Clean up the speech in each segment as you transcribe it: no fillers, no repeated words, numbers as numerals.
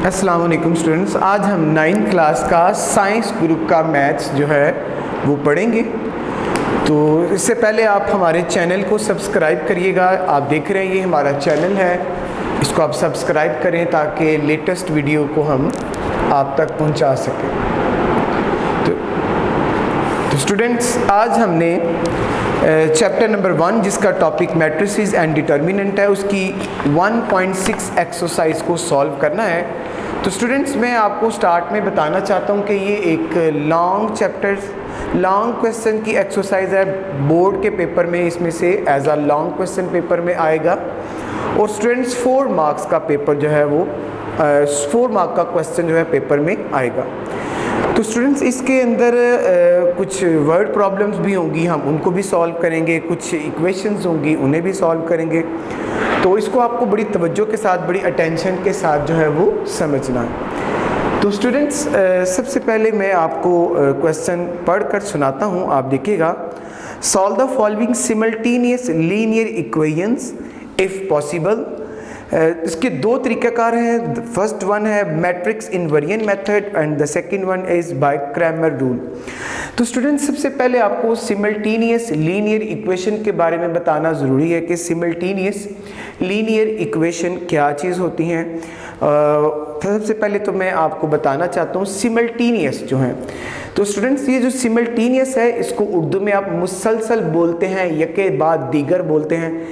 अस्सलाम वालेकुम स्टूडेंट्स, आज हम 9th क्लास का साइंस ग्रुप का मैथ्स जो है वो पढ़ेंगे। तो इससे पहले आप हमारे चैनल को सब्सक्राइब करिएगा। आप देख रहे हैं ये हमारा चैनल है, इसको आप सब्सक्राइब करें ताकि लेटेस्ट वीडियो को हम आप तक पहुंचा सकें। तो स्टूडेंट्स, आज हमने चैप्टर नंबर 1 जिसका टॉपिक मैट्रिसेस एंड डिटर्मिनेंट है, उसकी 1.6 एक्सरसाइज को सॉल्व करना है। तो स्टूडेंट्स, मैं आपको स्टार्ट में बताना चाहता हूँ कि ये एक लॉन्ग क्वेश्चन की एक्सरसाइज है। बोर्ड के पेपर में इसमें से as a long question paper में आएगा और स्टूडेंट्स 4 मार्क्स का पेपर जो है वो 4 मार्क का क्वेश्चन जो है पेपर में आएगा। तो स्टूडेंट्स, इसके अंदर कुछ वर्ड प्रॉब्लम्स भी होंगी, हम उनको भी सॉल्व करेंगे, कुछ इक्वेशंस होंगी उन्हें भी सॉल्व करेंगे। तो इसको आपको बड़ी तवज्जो के साथ, बड़ी अटेंशन के साथ जो है वो समझना है। तो स्टूडेंट्स, सबसे पहले मैं आपको क्वेश्चन पढ़कर सुनाता हूँ, आप देखिएगा। Solve the following simultaneous linear equations if possible. इसके 2 तरीक़ाकार हैं। फर्स्ट वन है matrix invariant method and the second one is by Cramer rule. तो स्टूडेंट्स, सबसे पहले आपको सिमल्टेनियस लीनियर इक्वेशन के बारे में बताना ज़रूरी है कि सिमल्टेनियस लीनियर इक्वेशन क्या चीज़ होती हैं। सबसे पहले तो मैं आपको बताना चाहता हूँ सिमल्टेनियस जो है। तो स्टूडेंट्स, ये जो सिमल्टेनियस है इसको उर्दू में आप मुसलसल बोलते हैं, यके बाद दीगर बोलते हैं।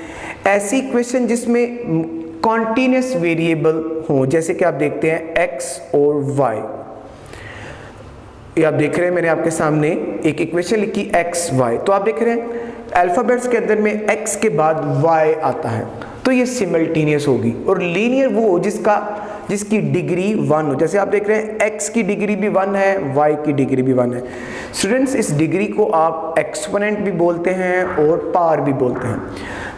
ऐसी इक्वेशन जिसमें कॉन्टीन्यूस वेरिएबल हो, जैसे कि आप देखते हैं x और y। ये आप देख रहे हैं, मैंने आपके सामने एक इक्वेशन लिखी x y। तो आप देख रहे हैं अल्फ़ाबेट्स के अंदर में x के बाद y आता है, तो ये सिमल्टेनियस होगी। और लीनियर वो हो जिसकी डिग्री 1 हो। जैसे आप देख रहे हैं x की डिग्री भी 1 है, y की डिग्री भी 1 है। स्टूडेंट्स, इस डिग्री को आप एक्सपोनेंट भी बोलते हैं और पावर भी बोलते हैं।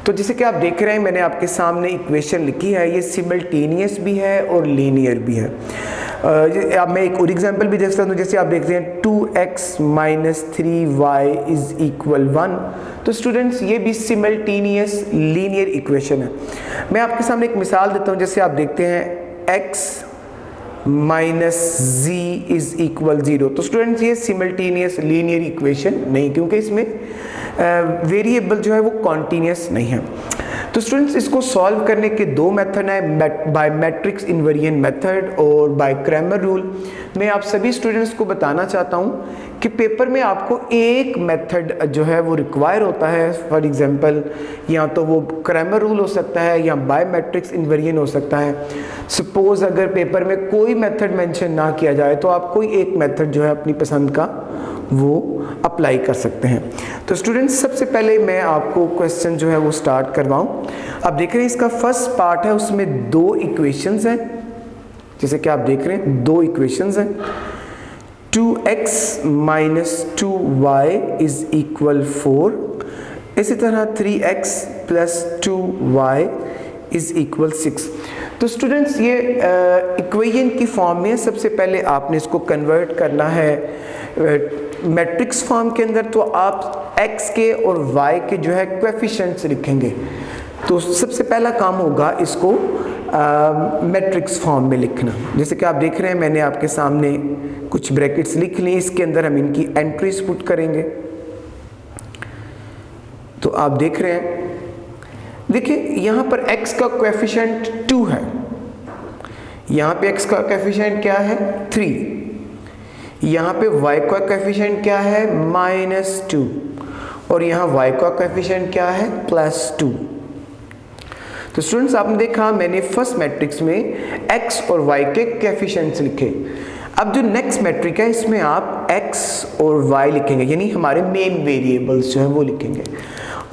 तो जैसे कि आप देख रहे हैं, मैंने आपके सामने इक्वेशन लिखी है, ये सिमल्टेनियस भी है और लीनियर भी है। अब मैं एक और एग्जांपल भी देख सकता हूँ। जैसे आप देखते हैं 2x - 3y = 1। तो स्टूडेंट्स, ये भी सिमल्टेनियस लीनियर इक्वेशन है। मैं आपके सामने एक मिसाल देता हूँ। जैसे आप देखते हैं x - z = 0। तो स्टूडेंट्स, ये सिमल्टेनियस लीनियर इक्वेशन नहीं, क्योंकि इसमें वेरिएबल जो है वो कॉन्टीन्यूस नहीं है। तो स्टूडेंट्स, इसको सॉल्व करने के 2 मेथड हैं, बाय मैट्रिक्स इनवेरिएंट मेथड और बाय क्रैमर रूल। मैं आप सभी स्टूडेंट्स को बताना चाहता हूँ कि पेपर में आपको एक मेथड जो है वो रिक्वायर होता है। फॉर एग्जांपल, या तो वो क्रैमर रूल हो सकता है या बाय मैट्रिक्स इनवेरिएंट हो सकता है। सपोज अगर पेपर में कोई मेथड मेंशन ना किया जाए तो आप कोई एक मेथड जो है अपनी पसंद का वो अप्लाई कर सकते हैं। तो स्टूडेंट्स, सबसे पहले मैं आपको क्वेश्चन जो है वो स्टार्ट करवाऊँ। अब देख रहे हैं इसका फर्स्ट पार्ट है, उसमें 2 इक्वेशंस हैं। जैसे कि आप देख रहे हैं 2 इक्वेशंस हैं। 2x - 2y = 4। इसी तरह 3x + 2y = 6। तो स्टूडेंट्स, ये इक्वेशन की फॉर्म में सबसे पहले आपने इसको कन्वर्ट करना है मैट्रिक्स फॉर्म के अंदर। तो आप x के और y के जो है कोएफिशिएंट्स लिखेंगे। तो सबसे पहला काम होगा इसको मैट्रिक्स फॉर्म में लिखना। जैसे कि आप देख रहे हैं, मैंने आपके सामने कुछ ब्रैकेट्स लिख ली, इसके अंदर हम इनकी एंट्रीज पुट करेंगे। तो आप देख रहे हैं, देखिए यहाँ पर x का कोएफिशिएंट 2 है, यहाँ पे x का कोएफिशिएंट क्या है 3, यहाँ पे y का कोएफिशिएंट क्या है -2 और यहाँ y का कोएफिशिएंट क्या है +2। तो स्टूडेंट्स, आपने देखा मैंने फर्स्ट मैट्रिक्स में x और y के कोएफिशिएंट्स लिखे। अब जो नेक्स्ट मैट्रिक है इसमें आप x और y लिखेंगे, यानी हमारे मेन वेरिएबल्स जो है वो लिखेंगे।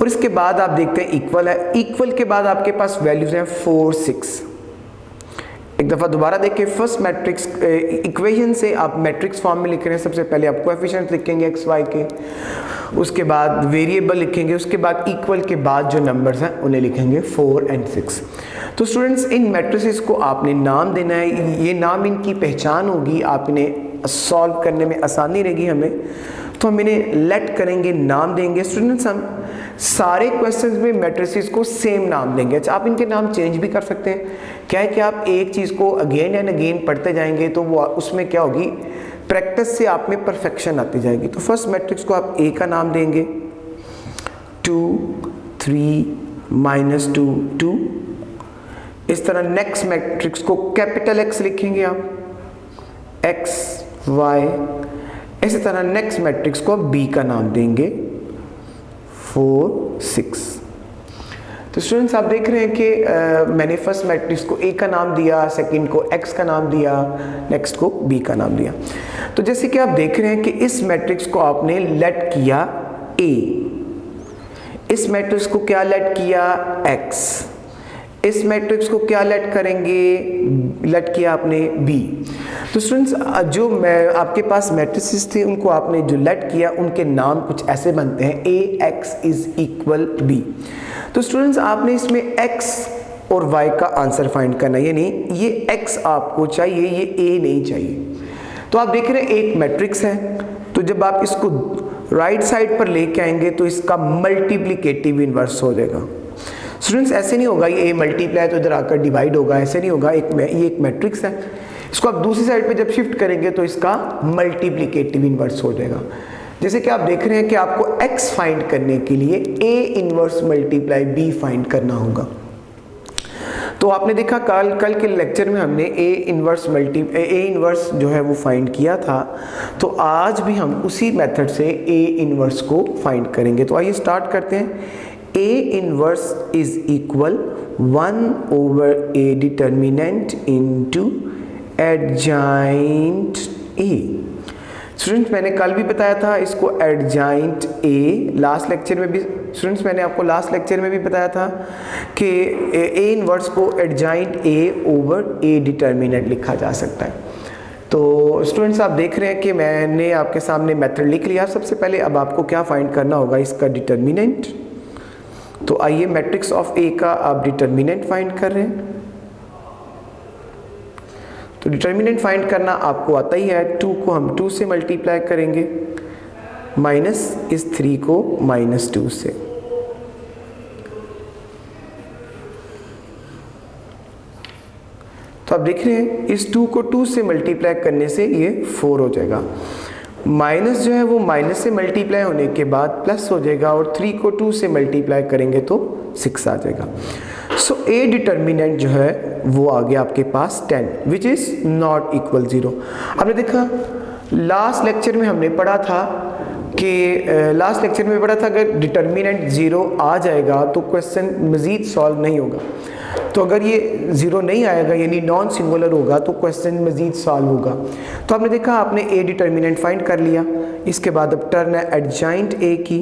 और इसके बाद आप देखते हैं इक्वल है। इक्वल के बाद आपके पास वैल्यूज हैं 4, 6। एक दफ़ा दोबारा देखिए, फर्स्ट मैट्रिक्स इक्वेशन से आप मैट्रिक्स फॉर्म में लिख रहे हैं। सबसे पहले आप कोएफिशिएंट लिखेंगे x y के, उसके बाद वेरिएबल लिखेंगे, उसके बाद इक्वल के बाद जो नंबर्स हैं उन्हें लिखेंगे 4 और 6। तो स्टूडेंट्स, इन मैट्रिसेस को आपने नाम देना है, ये नाम इनकी पहचान होगी, आपने सॉल्व करने में आसानी रहेगी हमें। तो हम इन्हें लेट करेंगे, नाम देंगे। स्टूडेंट्स हम सारे क्वेश्चंस में मैट्रिसेस को सेम नाम देंगे। अच्छा, आप इनके नाम चेंज भी कर सकते हैं। क्या है कि आप एक चीज़ को अगेन एंड अगेन पढ़ते जाएंगे तो वो उसमें क्या होगी, प्रैक्टिस से आप में परफेक्शन आती जाएगी। तो फर्स्ट मैट्रिक्स को आप ए का नाम देंगे, 2 3 -2 2। इस तरह नेक्स्ट मैट्रिक्स को कैपिटल एक्स लिखेंगे आप, एक्स वाई। इसी तरह नेक्स्ट मैट्रिक्स को आप बी का नाम देंगे, 4 6। तो स्टूडेंट्स आप देख रहे हैं कि मैंने फर्स्ट मैट्रिक्स को ए का नाम दिया, सेकंड को एक्स का नाम दिया, नेक्स्ट को बी का नाम दिया। तो जैसे कि आप देख रहे हैं कि इस मैट्रिक्स को आपने लेट किया ए, इस मैट्रिक्स को क्या लेट किया एक्स, इस मैट्रिक्स को क्या लेट करेंगे, लेट किया आपने बी। तो स्टूडेंट्स जो मैं आपके पास मैट्रिसेस थे उनको आपने जो लेट किया उनके नाम कुछ ऐसे बनते हैं, ए एक्स इज इक्वल बी। तो स्टूडेंट्स आपने इसमें एक्स और वाई का आंसर फाइंड करना है, यानी ये एक्स आपको चाहिए, ये ए नहीं चाहिए। तो आप देख रहे हैं एक मैट्रिक्स है, तो जब आप इसको राइट साइड पर लेके आएंगे तो इसका मल्टीप्लिकेटिव इनवर्स हो जाएगा। स्टूडेंट्स ऐसे नहीं होगा ये ए मल्टीप्लाई तो इधर आकर डिवाइड होगा, ऐसे नहीं होगा। ये एक मैट्रिक्स है, इसको आप दूसरी साइड पे जब शिफ्ट करेंगे तो इसका मल्टीप्लिकेटिव इनवर्स हो जाएगा। जैसे कि आप देख रहे हैं कि आपको x फाइंड करने के लिए a inverse multiply b find करना होगा। तो आपने देखा कल के लेक्चर में हमने a इनवर्स जो है वो फाइंड किया था, तो आज भी हम उसी मेथड से a इनवर्स को फाइंड करेंगे। तो आइए स्टार्ट करते हैं। a inverse is equal 1/a determinant into adjoint a। Students मैंने कल भी बताया था इसको एडजॉइंट a, लास्ट लेक्चर में भी स्टूडेंट्स मैंने आपको लास्ट लेक्चर में भी बताया था कि a इनवर्स को एडजॉइंट a/a डिटर्मिनेंट लिखा जा सकता है। तो स्टूडेंट्स आप देख रहे हैं कि मैंने आपके सामने मेथड लिख लिया। सबसे पहले अब आपको क्या फाइंड करना होगा, इसका डिटर्मिनेंट। तो आइए मैट्रिक्स ऑफ a का आप डिटर्मिनेंट फाइंड कर रहे हैं। तो डिटर्मिनेंट फाइंड करना आपको आता ही है। 2 को हम 2 से मल्टीप्लाई करेंगे, माइनस इस 3 को -2 से। तो आप देख रहे हैं इस 2 को 2 से मल्टीप्लाई करने से ये 4 हो जाएगा। माइनस जो है वो माइनस से मल्टीप्लाई होने के बाद प्लस हो जाएगा, और 3 को 2 से मल्टीप्लाई करेंगे तो 6 आ जाएगा। सो ए डिटर्मिनेंट जो है वो आ गया आपके पास 10 विच इज नॉट इक्वल 0। आपने देखा लास्ट लेक्चर में हमने पढ़ा था कि अगर डिटर्मिनेंट 0 आ जाएगा तो क्वेश्चन मज़ीद सॉल्व नहीं होगा। तो अगर ये 0 नहीं आएगा यानी नॉन सिंगुलर होगा तो क्वेश्चन मज़ीद सॉल्व होगा। तो आपने देखा आपने ए डिटर्मिनेंट फाइंड कर लिया। इसके बाद अब टर्न है एडजॉइंट ए की।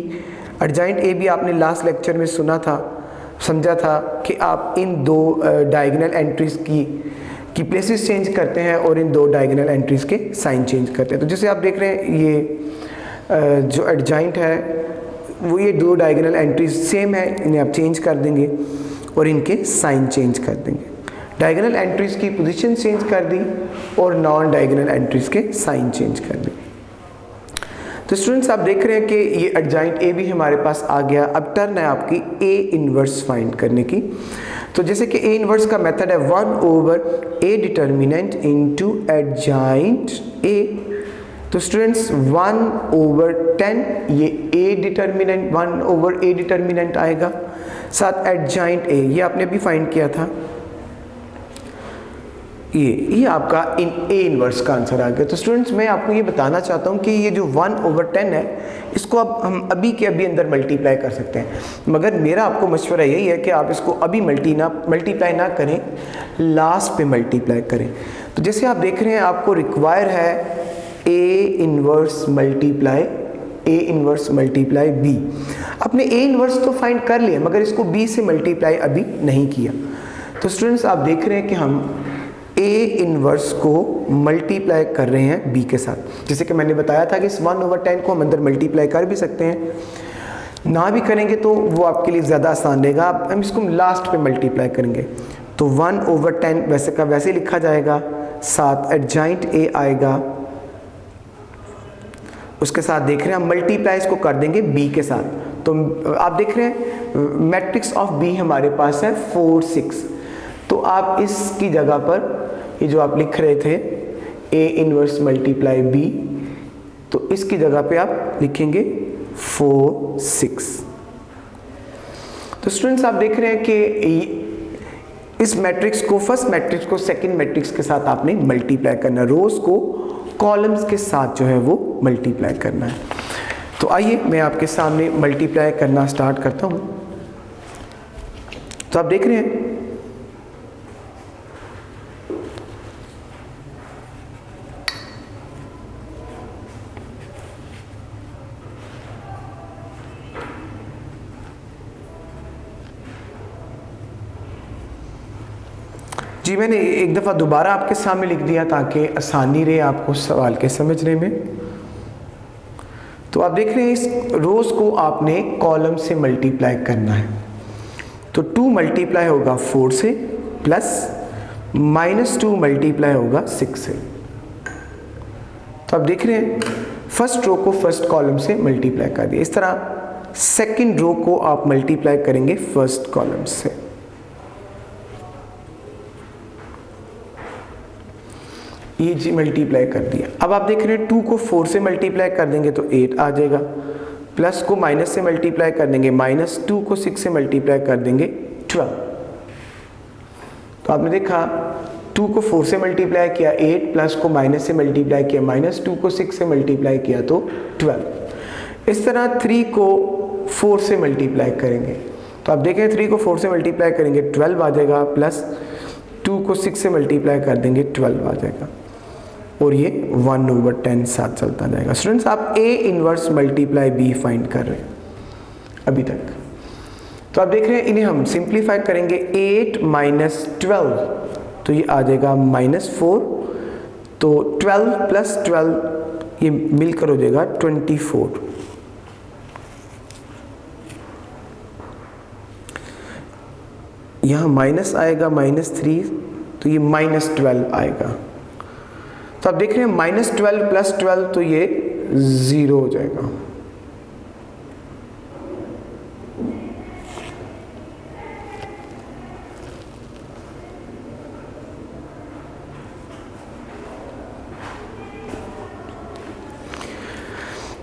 एडजॉइंट ए भी आपने लास्ट लेक्चर में सुना था, समझा था कि आप इन 2 डायगोनल एंट्रीज की प्लेसेस चेंज करते हैं और इन 2 डायगोनल एंट्रीज के साइन चेंज करते हैं। तो जैसे आप देख रहे हैं ये जो एडजॉइंट है वो ये 2 डायगोनल एंट्रीज सेम है, इन्हें आप चेंज कर देंगे और इनके साइन चेंज कर देंगे। डायगोनल एंट्रीज की पोजीशन चेंज कर दी और नॉन डायगोनल एंट्रीज के साइन चेंज कर दी। तो स्टूडेंट्स आप देख रहे हैं कि ये एडजॉइंट ए भी हमारे पास आ गया। अब टर्न है आपकी ए इनवर्स फाइंड करने की। तो जैसे कि ए इनवर्स का मेथड है 1/a determinant into adjoint A. तो स्टूडेंट्स 1/10 ये a डिटर्मिनेंट 1/a डिटर्मिनेंट आएगा, साथ एडजॉइंट a ये आपने भी फाइंड किया था। ये आपका ए इनवर्स का आंसर आ गया। तो स्टूडेंट्स मैं आपको ये बताना चाहता हूँ कि ये जो 1/10 है इसको अब हम अभी के अभी अंदर मल्टीप्लाई कर सकते हैं, मगर मेरा आपको मशवरा यही है कि आप इसको अभी मल्टीप्लाई ना करें, लास्ट पे मल्टीप्लाई करें। तो जैसे आप देख रहे हैं आपको रिक्वायर है ए इनवर्स मल्टीप्लाई बी। आपने ए इनवर्स तो फाइंड कर लिया मगर इसको बी से मल्टीप्लाई अभी नहीं किया। तो स्टूडेंट्स आप देख रहे हैं कि हम ए इनवर्स को मल्टीप्लाई कर रहे हैं बी के साथ। जैसे कि मैंने बताया था कि इस 1/10 को हम अंदर मल्टीप्लाई कर भी सकते हैं, ना भी करेंगे तो वो आपके लिए ज़्यादा आसान रहेगा। हम इसको लास्ट पे मल्टीप्लाई करेंगे तो 1/10 वैसे का वैसे लिखा जाएगा, साथ एडजॉइंट ए आएगा उसके साथ देख रहे हैं हम मल्टीप्लाई इसको कर देंगे b के साथ। तो आप देख रहे हैं मैट्रिक्स ऑफ b हमारे पास है 4 6। तो आप इसकी जगह पर ये जो आप लिख रहे थे a इनवर्स मल्टीप्लाई b, तो इसकी जगह पे आप लिखेंगे 4 6। तो स्टूडेंट्स आप देख रहे हैं कि इस मैट्रिक्स को, फर्स्ट मैट्रिक्स को सेकंड मैट्रिक्स के साथ आपने मल्टीप्लाई करना है, रोज को कॉलम्स के साथ जो है वो मल्टीप्लाई करना है। तो आइए मैं आपके सामने मल्टीप्लाई करना स्टार्ट करता हूं। तो आप देख रहे हैं जी, मैंने एक दफ़ा दोबारा आपके सामने लिख दिया ताकि आसानी रहे आपको सवाल के समझने में। तो आप देख रहे हैं इस रोज़ को आपने कॉलम से मल्टीप्लाई करना है। तो 2 मल्टीप्लाई होगा 4 से, प्लस -2 मल्टीप्लाई होगा 6 से। तो आप देख रहे हैं फर्स्ट रो को फर्स्ट कॉलम से मल्टीप्लाई कर दिया। इस तरह सेकंड रो को आप मल्टीप्लाई करेंगे फर्स्ट कॉलम से। ये जी मल्टीप्लाई कर दिया। अब आप देख रहे हैं 2 को 4 से मल्टीप्लाई कर देंगे तो 8 आ जाएगा, प्लस को माइनस से मल्टीप्लाई कर देंगे, -2 को 6 से मल्टीप्लाई कर देंगे 12। तो आपने देखा 2 को 4 से मल्टीप्लाई किया 8, प्लस को माइनस से मल्टीप्लाई किया -2 को 6 से मल्टीप्लाई किया तो 12। इस तरह 3 को 4 से मल्टीप्लाई करेंगे तो आप देखें 3 को 4 से मल्टीप्लाई करेंगे 12 आ जाएगा, प्लस 2 को 6 से मल्टीप्लाई कर देंगे 12 आ जाएगा, और ये 1/10 साथ चलता जाएगा। स्टूडेंट्स आप a inverse multiply b find कर रहे हैं अभी तक। तो आप देख रहे हैं इन्हें हम सिंप्लीफाई करेंगे, 8 - 12 तो ये आ जाएगा -4। तो 12 + 12 ये मिलकर हो जाएगा 24। यहाँ माइनस आएगा -3 तो ये -12 आएगा। तो आप देख रहे हैं -12 + 12 तो ये 0 हो जाएगा।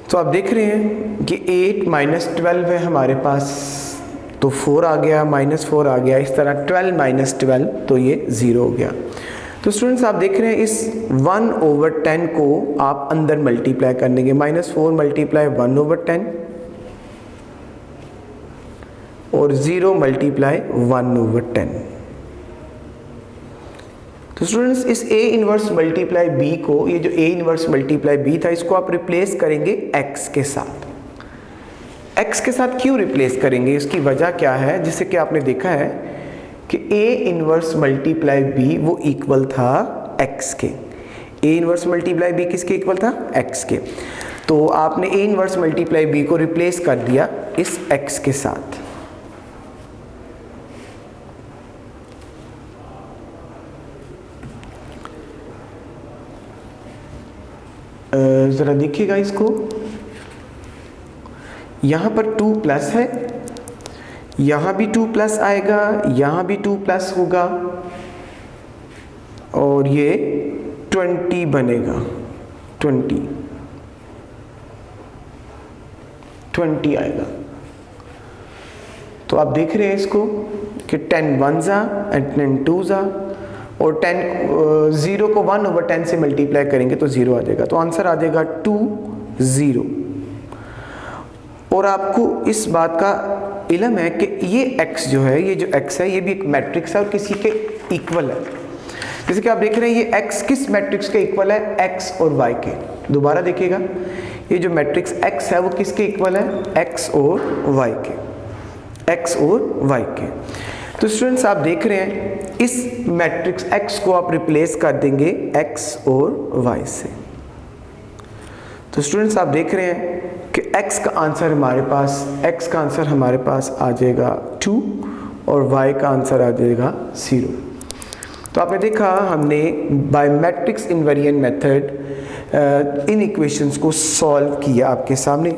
तो आप देख रहे हैं कि 8 - 12 है हमारे पास, तो 4 आ गया, -4 आ गया, इस तरह 12 - 12 तो ये 0 हो गया। तो स्टूडेंट्स आप देख रहे हैं इस 1/10 को आप अंदर मल्टीप्लाई कर देंगे, -4 मल्टीप्लाई 1/10 और 0 मल्टीप्लाई 1/10। तो स्टूडेंट्स इस a इनवर्स मल्टीप्लाई b को, ये जो a इनवर्स मल्टीप्लाई b था, इसको आप रिप्लेस करेंगे x के साथ। x के साथ क्यों रिप्लेस करेंगे, इसकी वजह क्या है, जिससे कि आपने देखा है कि a इनवर्स मल्टीप्लाई b वो इक्वल था x के। a इनवर्स मल्टीप्लाई b किसके इक्वल था, x के। तो आपने a इनवर्स मल्टीप्लाई b को रिप्लेस कर दिया इस x के साथ। जरा देखिएगा इसको, यहाँ पर 2 प्लस है, यहाँ भी 2 प्लस आएगा, यहाँ भी 2 प्लस होगा, और ये 20 बनेगा, 20 आएगा। तो आप देख रहे हैं इसको कि 10 1s एंड 10 2s, और 0 को 1/10 से मल्टीप्लाई करेंगे तो 0 आ जाएगा। तो आंसर आ जाएगा 2 0। और आपको इस बात का इल्म है कि ये x जो है, ये जो x है, ये भी एक मैट्रिक्स है और किसी के इक्वल है। जैसे कि आप देख रहे हैं ये x किस मैट्रिक्स के इक्वल है, x और y के। दोबारा देखिएगा, ये जो मैट्रिक्स x है वो किसके इक्वल है, x और y के, x और y के। तो स्टूडेंट्स आप देख रहे हैं इस मैट्रिक्स x को आप रिप्लेस कर देंगे x और y से। तो स्टूडेंट्स आप देख रहे हैं कि x का आंसर हमारे पास आ जाएगा 2 और y का आंसर आ जाएगा 0। तो आपने देखा हमने बाय मैट्रिक्स इनवेरिएंट मेथड इन इक्वेशंस को सॉल्व किया आपके सामने।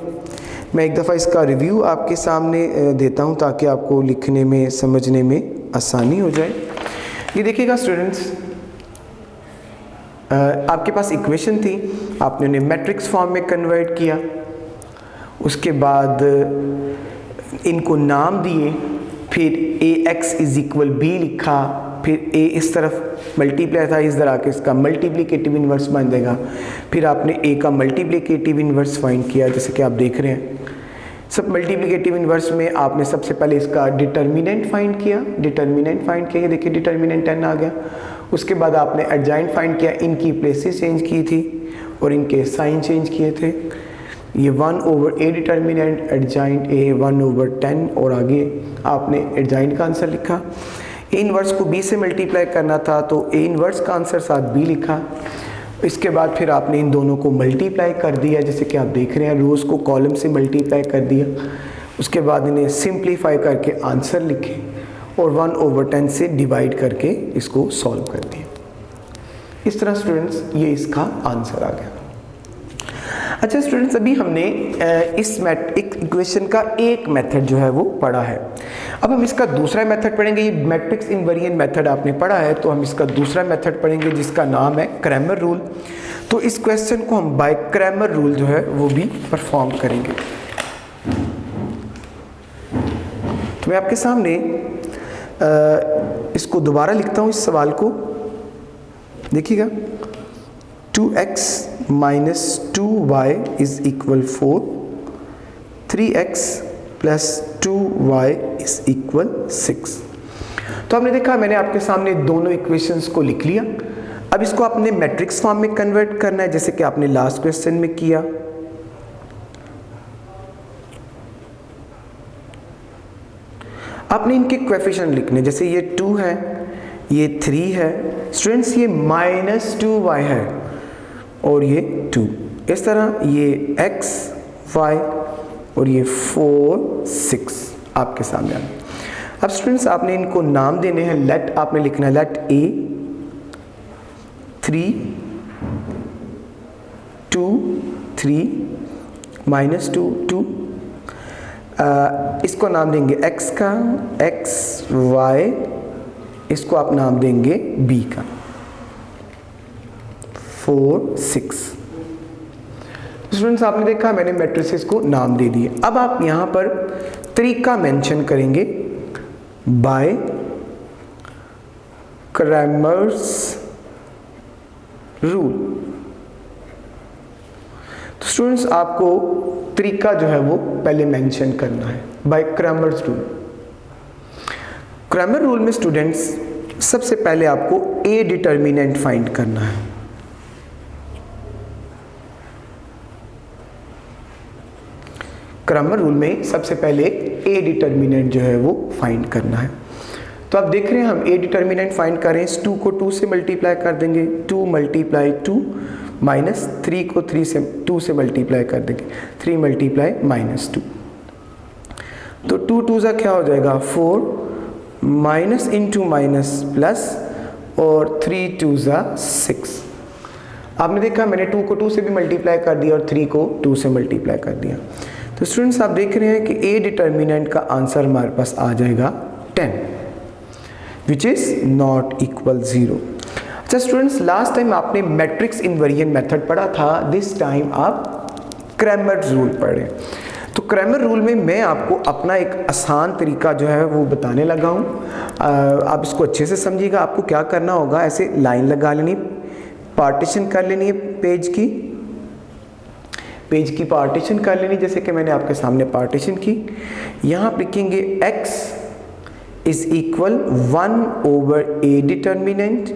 मैं एक दफ़ा इसका रिव्यू आपके सामने देता हूं ताकि आपको लिखने में समझने में आसानी हो जाए। ये देखिएगा स्टूडेंट्स, आपके पास इक्वेशन थी, आपने उन्हें मैट्रिक्स फॉर्म में कन्वर्ट किया, उसके बाद इनको नाम दिए, फिर ax इज इक्वल b लिखा, फिर a इस तरफ मल्टीप्लाई था, इस तरह के इसका मल्टीप्लिकेटिव इन्वर्स बन देगा। फिर आपने a का मल्टीप्लिकेटिव इन्वर्स फाइंड किया, जैसे कि आप देख रहे हैं। सब मल्टीप्लिकेटिव इन्वर्स में आपने सबसे पहले इसका डिटर्मिनेंट फाइंड किया, ये देखिए डिटर्मिनेंट 10 आ गया। उसके बाद आपने एडजॉइंट फाइंड किया, इनकी प्लेसेस चेंज की थी और इनके साइन चेंज किए थे। ये 1/a डिटर्मिनेंट, एडजॉइंट a 1/10 और आगे आपने एडजॉइंट का आंसर लिखा। a इन्वर्स को b से मल्टीप्लाई करना था तो a इन्वर्स का आंसर साथ b लिखा। इसके बाद फिर आपने इन दोनों को मल्टीप्लाई कर दिया, जैसे कि आप देख रहे हैं, रोज़ को कॉलम से मल्टीप्लाई कर दिया। उसके बाद इन्हें सिंप्लीफाई करके आंसर लिखे और 1/10 से डिवाइड करके इसको सॉल्व कर दिया। इस तरह स्टूडेंट्स ये इसका आंसर आ गया। अच्छा स्टूडेंट्स, अभी हमने इस इक्वेशन का एक मेथड जो है वो पढ़ा है। अब हम इसका दूसरा मेथड पढ़ेंगे। ये मैट्रिक्स इनवेरिएंट मेथड आपने पढ़ा है, तो हम इसका दूसरा मेथड पढ़ेंगे जिसका नाम है क्रैमर रूल। तो इस क्वेश्चन को हम बाय क्रैमर रूल जो है वो भी परफॉर्म करेंगे। तो मैं आपके सामने इसको दोबारा लिखता हूँ, इस सवाल को देखिएगा। 2x minus 2y is equal 4, 3x plus 2y is equal 6। तो आपने देखा, मैंने आपके सामने दोनों इक्वेशंस को लिख लिया। अब इसको आपने मैट्रिक्स फॉर्म में कन्वर्ट करना है, जैसे कि आपने लास्ट क्वेश्चन में किया। आपने इनके कोएफिशिएंट लिखने, जैसे ये 2 है, ये 3 है। स्टूडेंट्स ये -2y है और ये 2, इस तरह ये x, y और ये 4, 6 आपके सामने आ गया। अब स्टूडेंट्स आपने इनको नाम देने हैं। लेट आपने लिखना है लेट a 3 2 3 -2 2। इसको नाम देंगे x का, x y, इसको आप नाम देंगे b का, 4 6। स्टूडेंट्स आपने देखा मैंने मैट्रिसेस को नाम दे दिए। अब आप यहां पर तरीका मेंशन करेंगे बाय क्रैमर्स रूल। तो स्टूडेंट्स आपको तरीका जो है वो पहले मेंशन करना है by Cramer's rule. Cramer rule में स्टूडेंट्स सबसे पहले आपको a डिटर्मिनेंट फाइंड करना है। क्रैमर रूल में सबसे पहले a डिटर्मिनेंट जो है वो फाइंड करना है। तो आप देख रहे हैं हम a डिटर्मिनेंट फाइंड करें, इस 2 को 2 से मल्टीप्लाई कर देंगे, 2 × 2 माइनस 3 को 2 से मल्टीप्लाई कर देंगे, 3 × -2। तो 2 2 ज़ा क्या हो जाएगा 4, माइनस इंटू माइनस प्लस और 3 2 ज़ा 6। आपने देखा मैंने 2 को 2 से भी मल्टीप्लाई कर दिया और 3 को 2 से मल्टीप्लाई कर दिया। तो स्टूडेंट्स आप देख रहे हैं कि a डिटर्मिनेंट का आंसर हमारे पास आ जाएगा 10, विच इज नॉट इक्वल 0। अच्छा स्टूडेंट्स, लास्ट टाइम आपने मैट्रिक्स इनवेरिएंट मेथड पढ़ा था, दिस टाइम आप क्रैमर रूल पढ़े। तो क्रैमर रूल में मैं आपको अपना एक आसान तरीका जो है वो बताने लगा हूँ। आप इसको अच्छे से समझिएगा। आपको क्या करना होगा, ऐसे लाइन लगा लेनी, पार्टीशन कर लेनी है पेज की पार्टीशन कर लेनी, जैसे कि मैंने आपके सामने पार्टीशन की। यहाँ आप लिखेंगे x is equal 1/a determinant.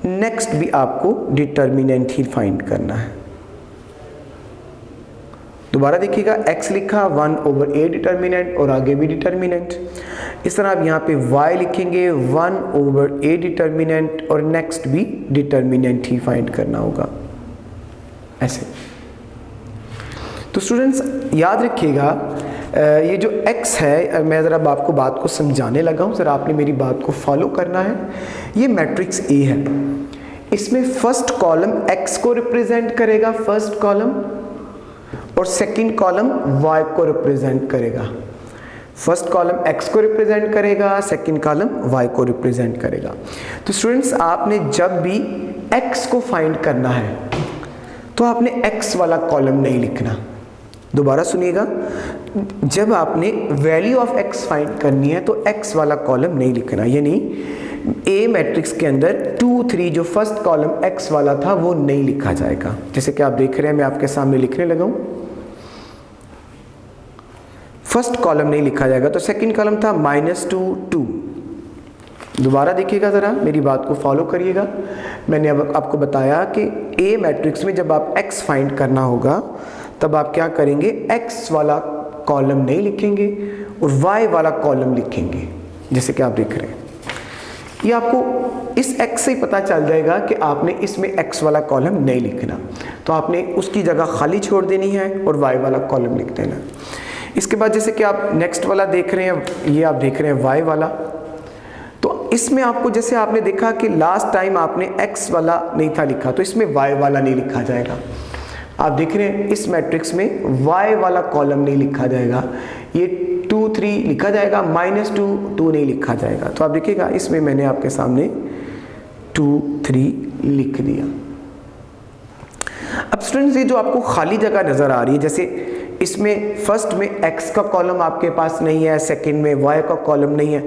Next भी आपको डिटर्मिनेंट ही फाइंड करना है। दोबारा देखिएगा, x लिखा, 1/a डिटर्मिनेंट और आगे भी डिटर्मिनेंट। इस तरह आप यहाँ पे y लिखेंगे, 1/a डिटर्मिनेंट और नेक्स्ट भी डिटर्मिनेंट ही फाइंड करना होगा, ऐसे। तो स्टूडेंट्स याद रखिएगा, ये जो x है, मैं ज़रा आपको बात को समझाने लगा हूँ, ज़रा आपने मेरी बात को फॉलो करना है। ये मैट्रिक्स A है, इसमें फर्स्ट कॉलम x को रिप्रेजेंट करेगा, फर्स्ट कॉलम, और सेकंड कॉलम y को रिप्रेजेंट करेगा। फर्स्ट कॉलम x को रिप्रेजेंट करेगा, सेकंड कॉलम y को रिप्रेजेंट करेगा। तो स्टूडेंट्स, आपने जब भी x को फाइंड करना है तो आपने x वाला कॉलम नहीं लिखना। दोबारा सुनिएगा, जब आपने वैल्यू ऑफ x फाइंड करनी है तो x वाला कॉलम नहीं लिखना, यानी A मैट्रिक्स के अंदर 2 3 जो फर्स्ट कॉलम x वाला था वो नहीं लिखा जाएगा। जैसे कि आप देख रहे हैं, मैं आपके सामने लिखने लगा हूं, फर्स्ट कॉलम नहीं लिखा जाएगा। तो सेकंड कॉलम था -2 2। दोबारा देखिएगा, ज़रा मेरी बात को फॉलो करिएगा। मैंने अब आपको बताया कि A मैट्रिक्स में जब आप x फाइंड करना होगा तब आप क्या करेंगे, x वाला कॉलम नहीं लिखेंगे और y वाला कॉलम लिखेंगे। जैसे कि आप देख रहे हैं, ये आपको इस x से ही पता चल जाएगा कि आपने इसमें x वाला कॉलम नहीं लिखना, तो आपने उसकी जगह खाली छोड़ देनी है और y वाला कॉलम लिख देना। इसके बाद जैसे कि आप नेक्स्ट वाला देख रहे हैं, ये आप देख रहे हैं y वाला, तो इसमें आपको जैसे आपने देखा कि लास्ट टाइम आपने x वाला नहीं था लिखा, तो इसमें y वाला नहीं लिखा जाएगा। आप देख रहे हैं इस मैट्रिक्स में y वाला कॉलम नहीं लिखा जाएगा, ये 2 3 लिखा जाएगा, -2 2 नहीं लिखा जाएगा। तो आप देखिएगा, इसमें मैंने आपके सामने 2 3 लिख दिया। अब स्टूडेंट्स, ये जो आपको खाली जगह नज़र आ रही है, जैसे इसमें फर्स्ट में x का कॉलम आपके पास नहीं है, सेकंड में y का कॉलम नहीं है,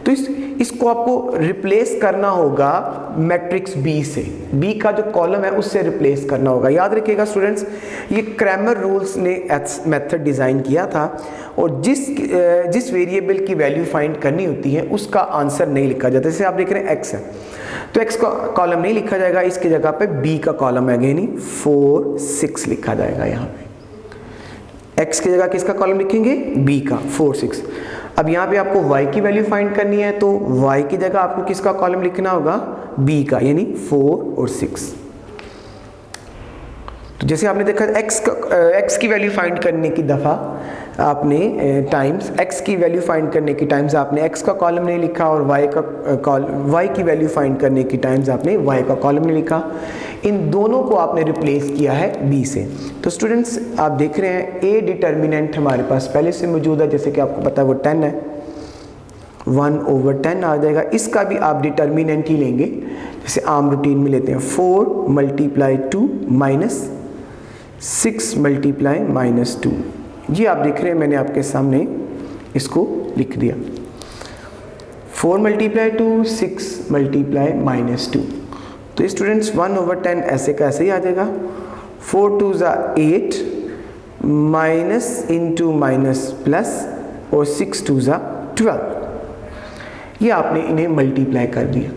तो इसको आपको रिप्लेस करना होगा मैट्रिक्स B से। B का जो कॉलम है उससे रिप्लेस करना होगा। याद रखिएगा स्टूडेंट्स, ये क्रैमर रूल्स ने मेथड डिज़ाइन किया था, और जिस वेरिएबल की वैल्यू फाइंड करनी होती है उसका आंसर नहीं लिखा जाता। जैसे आप देख रहे हैं x है, तो x का कॉलम नहीं लिखा जाएगा, इसकी जगह पे B का कॉलम है, यानी 4 6 लिखा जाएगा। यहाँ पे x की जगह किसका कॉलम लिखेंगे, B का 4 6। अब यहाँ पे आपको y की वैल्यू फाइंड करनी है, तो y की जगह आपको किसका कॉलम लिखना होगा, B का, यानी 4 और 6। तो जैसे आपने देखा x की वैल्यू फाइंड करने की दफ़ा आपने टाइम्स x की वैल्यू फाइंड करने की टाइम्स आपने x का कॉलम नहीं लिखा, और y की वैल्यू फाइंड करने की टाइम्स आपने y का कॉलम नहीं लिखा। इन दोनों को आपने रिप्लेस किया है B से। तो स्टूडेंट्स, आप देख रहे हैं A डिटर्मिनेंट हमारे पास पहले से मौजूद है, जैसे कि आपको पता है वो 10 है, 1/10 आ जाएगा। इसका भी आप डिटर्मिनेंट ही लेंगे, जैसे आम रूटीन में लेते हैं 4 × 2 -6 × -2। ये आप देख रहे हैं, मैंने आपके सामने इसको लिख दिया, 4 × 2 6 × -2। तो स्टूडेंट्स 1/10 ऐसे का ऐसे ही आ जाएगा, 4 2 8 माइनस इंटू माइनस प्लस और 6 2 12। ये आपने इन्हें मल्टीप्लाई कर दिया,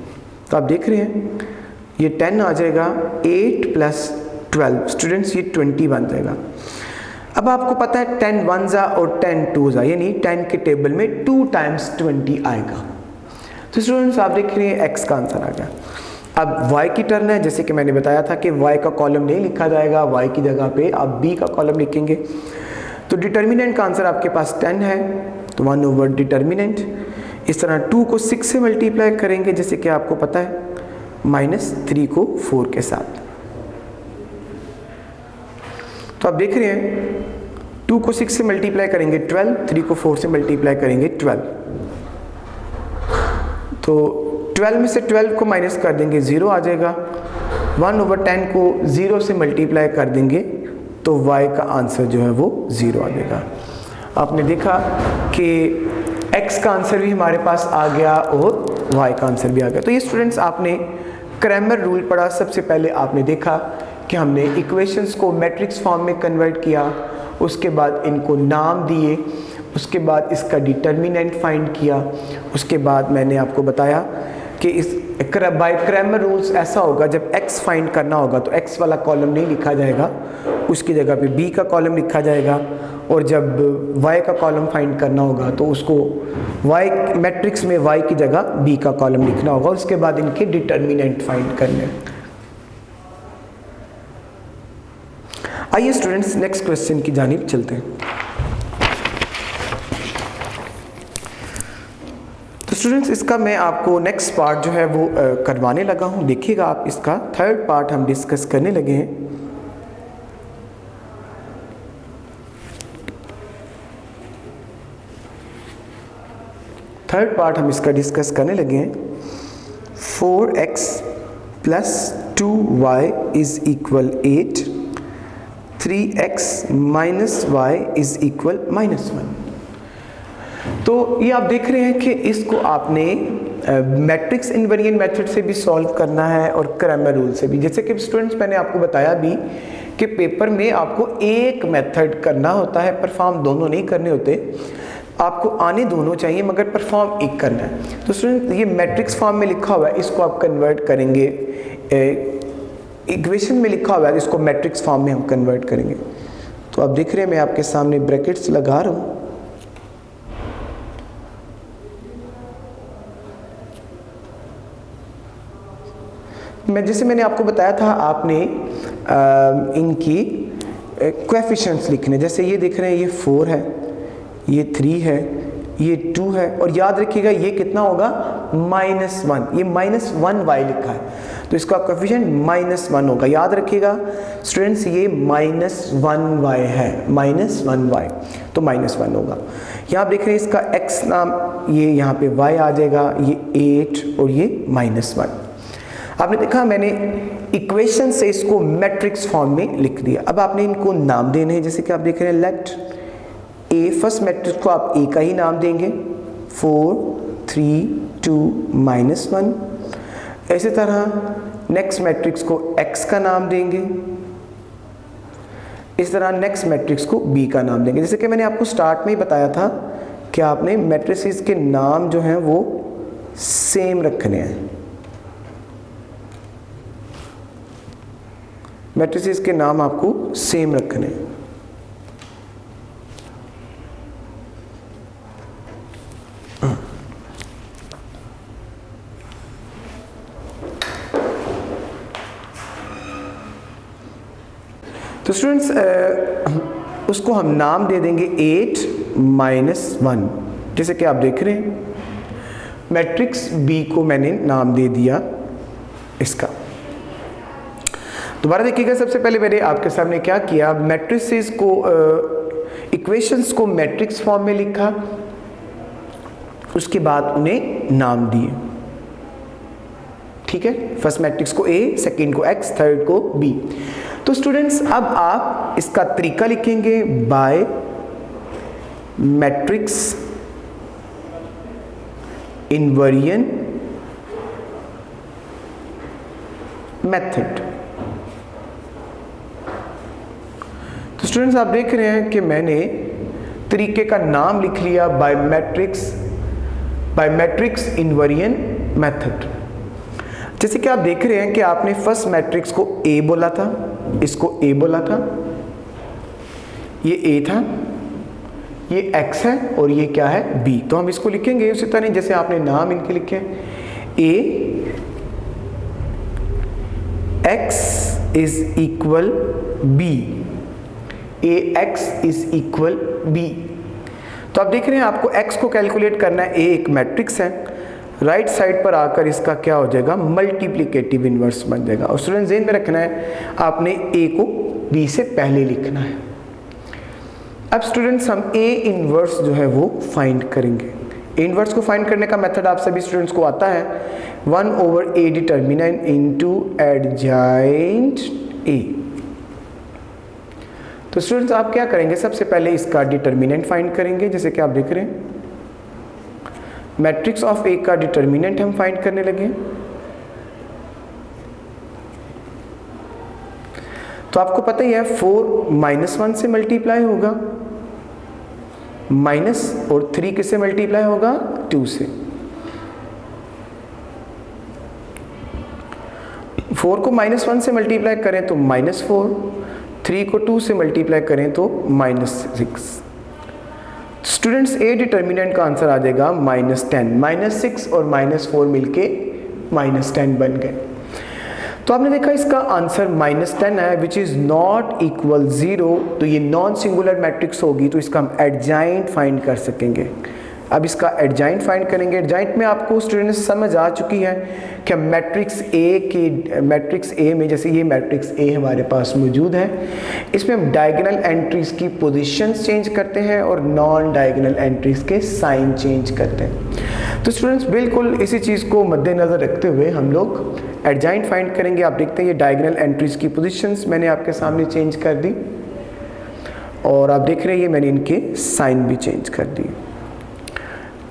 तो आप देख रहे हैं ये 10 आ जाएगा, 8 + 12 स्टूडेंट्स ये 20 बन जाएगा। अब आपको पता है 10 1 और 10 2 यानी 10 के टेबल में 2 टाइम्स 20 आएगा। तो स्टूडेंट्स आप देख रहे हैं x का आंसर आ गया। अब y की टर्न है, जैसे कि मैंने बताया था कि y का कॉलम नहीं लिखा जाएगा, y की जगह पे आप b का कॉलम लिखेंगे। तो डिटर्मिनेंट का आंसर आपके पास 10 है, तो 1 डिटर्मिनेंट। इस तरह 2 को 6 से मल्टीप्लाई करेंगे, जैसे कि आपको पता है, -3 को 4 के साथ। तो आप देख रहे हैं 2 को 6 से मल्टीप्लाई करेंगे 12, 3 को 4 से मल्टीप्लाई करेंगे 12। तो 12 में से 12 को माइनस कर देंगे, 0 आ जाएगा। 1/10 को 0 से मल्टीप्लाई कर देंगे तो y का आंसर जो है वो 0 आ जाएगा। आपने देखा कि x का आंसर भी हमारे पास आ गया और y का आंसर भी आ गया। तो ये स्टूडेंट्स आपने क्रैमर रूल पढ़ा। सबसे पहले आपने देखा कि हमने इक्वेशंस को मैट्रिक्स फॉर्म में कन्वर्ट किया, उसके बाद इनको नाम दिए, उसके बाद इसका डिटर्मिनेंट फाइंड किया, उसके बाद मैंने आपको बताया कि इस बाय क्रैमर रूल्स ऐसा होगा, जब x फाइंड करना होगा तो x वाला कॉलम नहीं लिखा जाएगा, उसकी जगह पे b का कॉलम लिखा जाएगा, और जब y का कॉलम फाइंड करना होगा तो उसको y मैट्रिक्स में y की जगह b का कॉलम लिखना होगा, उसके बाद इनके डिटर्मिनेंट फाइंड करने। आइए स्टूडेंट्स नेक्स्ट क्वेश्चन की जानिब चलते हैं। तो स्टूडेंट्स इसका मैं आपको नेक्स्ट पार्ट जो है वो करवाने लगा हूँ। देखिएगा आप, इसका थर्ड पार्ट हम डिस्कस करने लगे हैं। थर्ड पार्ट हम इसका डिस्कस करने लगे हैं। 4x plus 2y is equal 8, 3x minus y is equal -1। तो ये आप देख रहे हैं कि इसको आपने मैट्रिक्स इनवेरिएंट मेथड से भी सॉल्व करना है और क्रैमर रूल से भी। जैसे कि स्टूडेंट्स मैंने आपको बताया भी कि पेपर में आपको एक मेथड करना होता है, परफॉर्म दोनों नहीं करने होते। आपको आने दोनों चाहिए मगर परफॉर्म एक करना है। तो स्टूडेंट ये मैट्रिक्स फॉर्म में लिखा हुआ है, इसको आप कन्वर्ट करेंगे, इक्वेशन में लिखा हुआ है, इसको मैट्रिक्स फॉर्म में हम कन्वर्ट करेंगे। तो आप देख रहे हैं मैं आपके सामने ब्रैकेट्स लगा रहा हूँ। जैसे मैंने आपको बताया था, आपने इनकी कोएफिशिएंट्स लिखने। जैसे ये देख रहे हैं, ये 4 है, ये 3 है, ये 2 है, और याद रखिएगा ये कितना होगा, -1। ये -1y लिखा है तो इसका कोएफिशिएंट -1 होगा। याद रखिएगा स्टूडेंट्स, ये -1y है, -1y तो -1 होगा। यहाँ आप देख रहे हैं इसका x नाम, ये यहाँ पे y आ जाएगा, ये 8 और ये -1। आपने देखा मैंने इक्वेशन से इसको मैट्रिक्स फॉर्म में लिख दिया। अब आपने इनको नाम देने हैं। जैसे कि आप देख रहे हैं लेट ए, फर्स्ट मैट्रिक्स को आप ए का ही नाम देंगे, 4 3 2 -1। इसी तरह नेक्स्ट मैट्रिक्स को x का नाम देंगे, इस तरह नेक्स्ट मैट्रिक्स को b का नाम देंगे। जैसे कि मैंने आपको स्टार्ट में ही बताया था कि आपने मैट्रिसेस के नाम जो हैं वो सेम रखने हैं। मैट्रिसेस के नाम आपको सेम रखने हैं। तो स्टूडेंट्स उसको हम नाम दे देंगे 8 -1। जैसे कि आप देख रहे हैं मैट्रिक्स B को मैंने नाम दे दिया इसका। दोबारा देखिएगा, सबसे पहले मैंने आपके सामने क्या किया, मैट्रिसेस को इक्वेशंस को मैट्रिक्स फॉर्म में लिखा, उसके बाद उन्हें नाम दिए। ठीक है, फर्स्ट मैट्रिक्स को A, सेकंड को X, थर्ड को B। तो स्टूडेंट्स अब आप इसका तरीका लिखेंगे बाय मैट्रिक्स इनवेरिएंट मेथड। तो स्टूडेंट्स आप देख रहे हैं कि मैंने तरीके का नाम लिख लिया बाय मैट्रिक्स इनवेरिएंट मेथड। जैसे कि आप देख रहे हैं कि आपने फर्स्ट मैट्रिक्स को A बोला था, इसको A बोला था, ये A था, ये X है और ये क्या है B। तो हम इसको लिखेंगे उसी तरह जैसे आपने नाम इनके लिखे, A X is equal B, AX is equal B। तो आप देख रहे हैं आपको X को कैलकुलेट करना है। A एक मैट्रिक्स है, राइट साइड पर आकर इसका क्या हो जाएगा, मल्टीप्लिकेटिव इनवर्स बन जाएगा। और स्टूडेंट ज़हन में रखना है आपने A को B से पहले लिखना है। अब स्टूडेंट्स हम A इनवर्स जो है वो फाइंड करेंगे। A इनवर्स को फाइंड करने का मेथड आप सभी स्टूडेंट्स को आता है, 1/A determinant into adjoint A। तो स्टूडेंट्स आप क्या करेंगे, सबसे पहले इसका डिटर्मिनेंट फाइंड करेंगे। जैसे कि आप देख रहे हैं मैट्रिक्स ऑफ A का डिटर्मिनेंट हम फाइंड करने लगे। तो आपको पता ही है 4 -1 से मल्टीप्लाई होगा, माइनस और 3 किससे मल्टीप्लाई होगा, 2 से। 4 को -1 से मल्टीप्लाई करें तो -4, 3 को 2 से मल्टीप्लाई करें तो -6। स्टूडेंट्स A डिटर्मिनेंट का आंसर आ जाएगा -10, -6 और -4 मिलके -10 बन गए। तो आपने देखा इसका आंसर -10 है, विच इज नॉट इक्वल 0। तो ये नॉन सिंगुलर मैट्रिक्स होगी, तो इसका हम एडजॉइंट फाइंड कर सकेंगे। अब इसका एडजॉइंट फाइंड करेंगे। एडजॉइंट में आपको स्टूडेंट्स समझ आ चुकी है कि मैट्रिक्स ए में, जैसे ये मैट्रिक्स ए हमारे पास मौजूद है, इसमें हम डायगोनल एंट्रीज की पोजीशंस चेंज करते हैं और नॉन डायगोनल एंट्रीज के साइन चेंज करते हैं। तो स्टूडेंट्स बिल्कुल इसी चीज़ को मद्देनज़र रखते हुए हम लोग एडजॉइंट फाइंड करेंगे। आप देखते हैं ये डायगोनल एंट्रीज की पोजीशंस मैंने आपके सामने चेंज कर दी और आप देख रहे हैं ये मैंने इनके साइन भी चेंज कर दिए।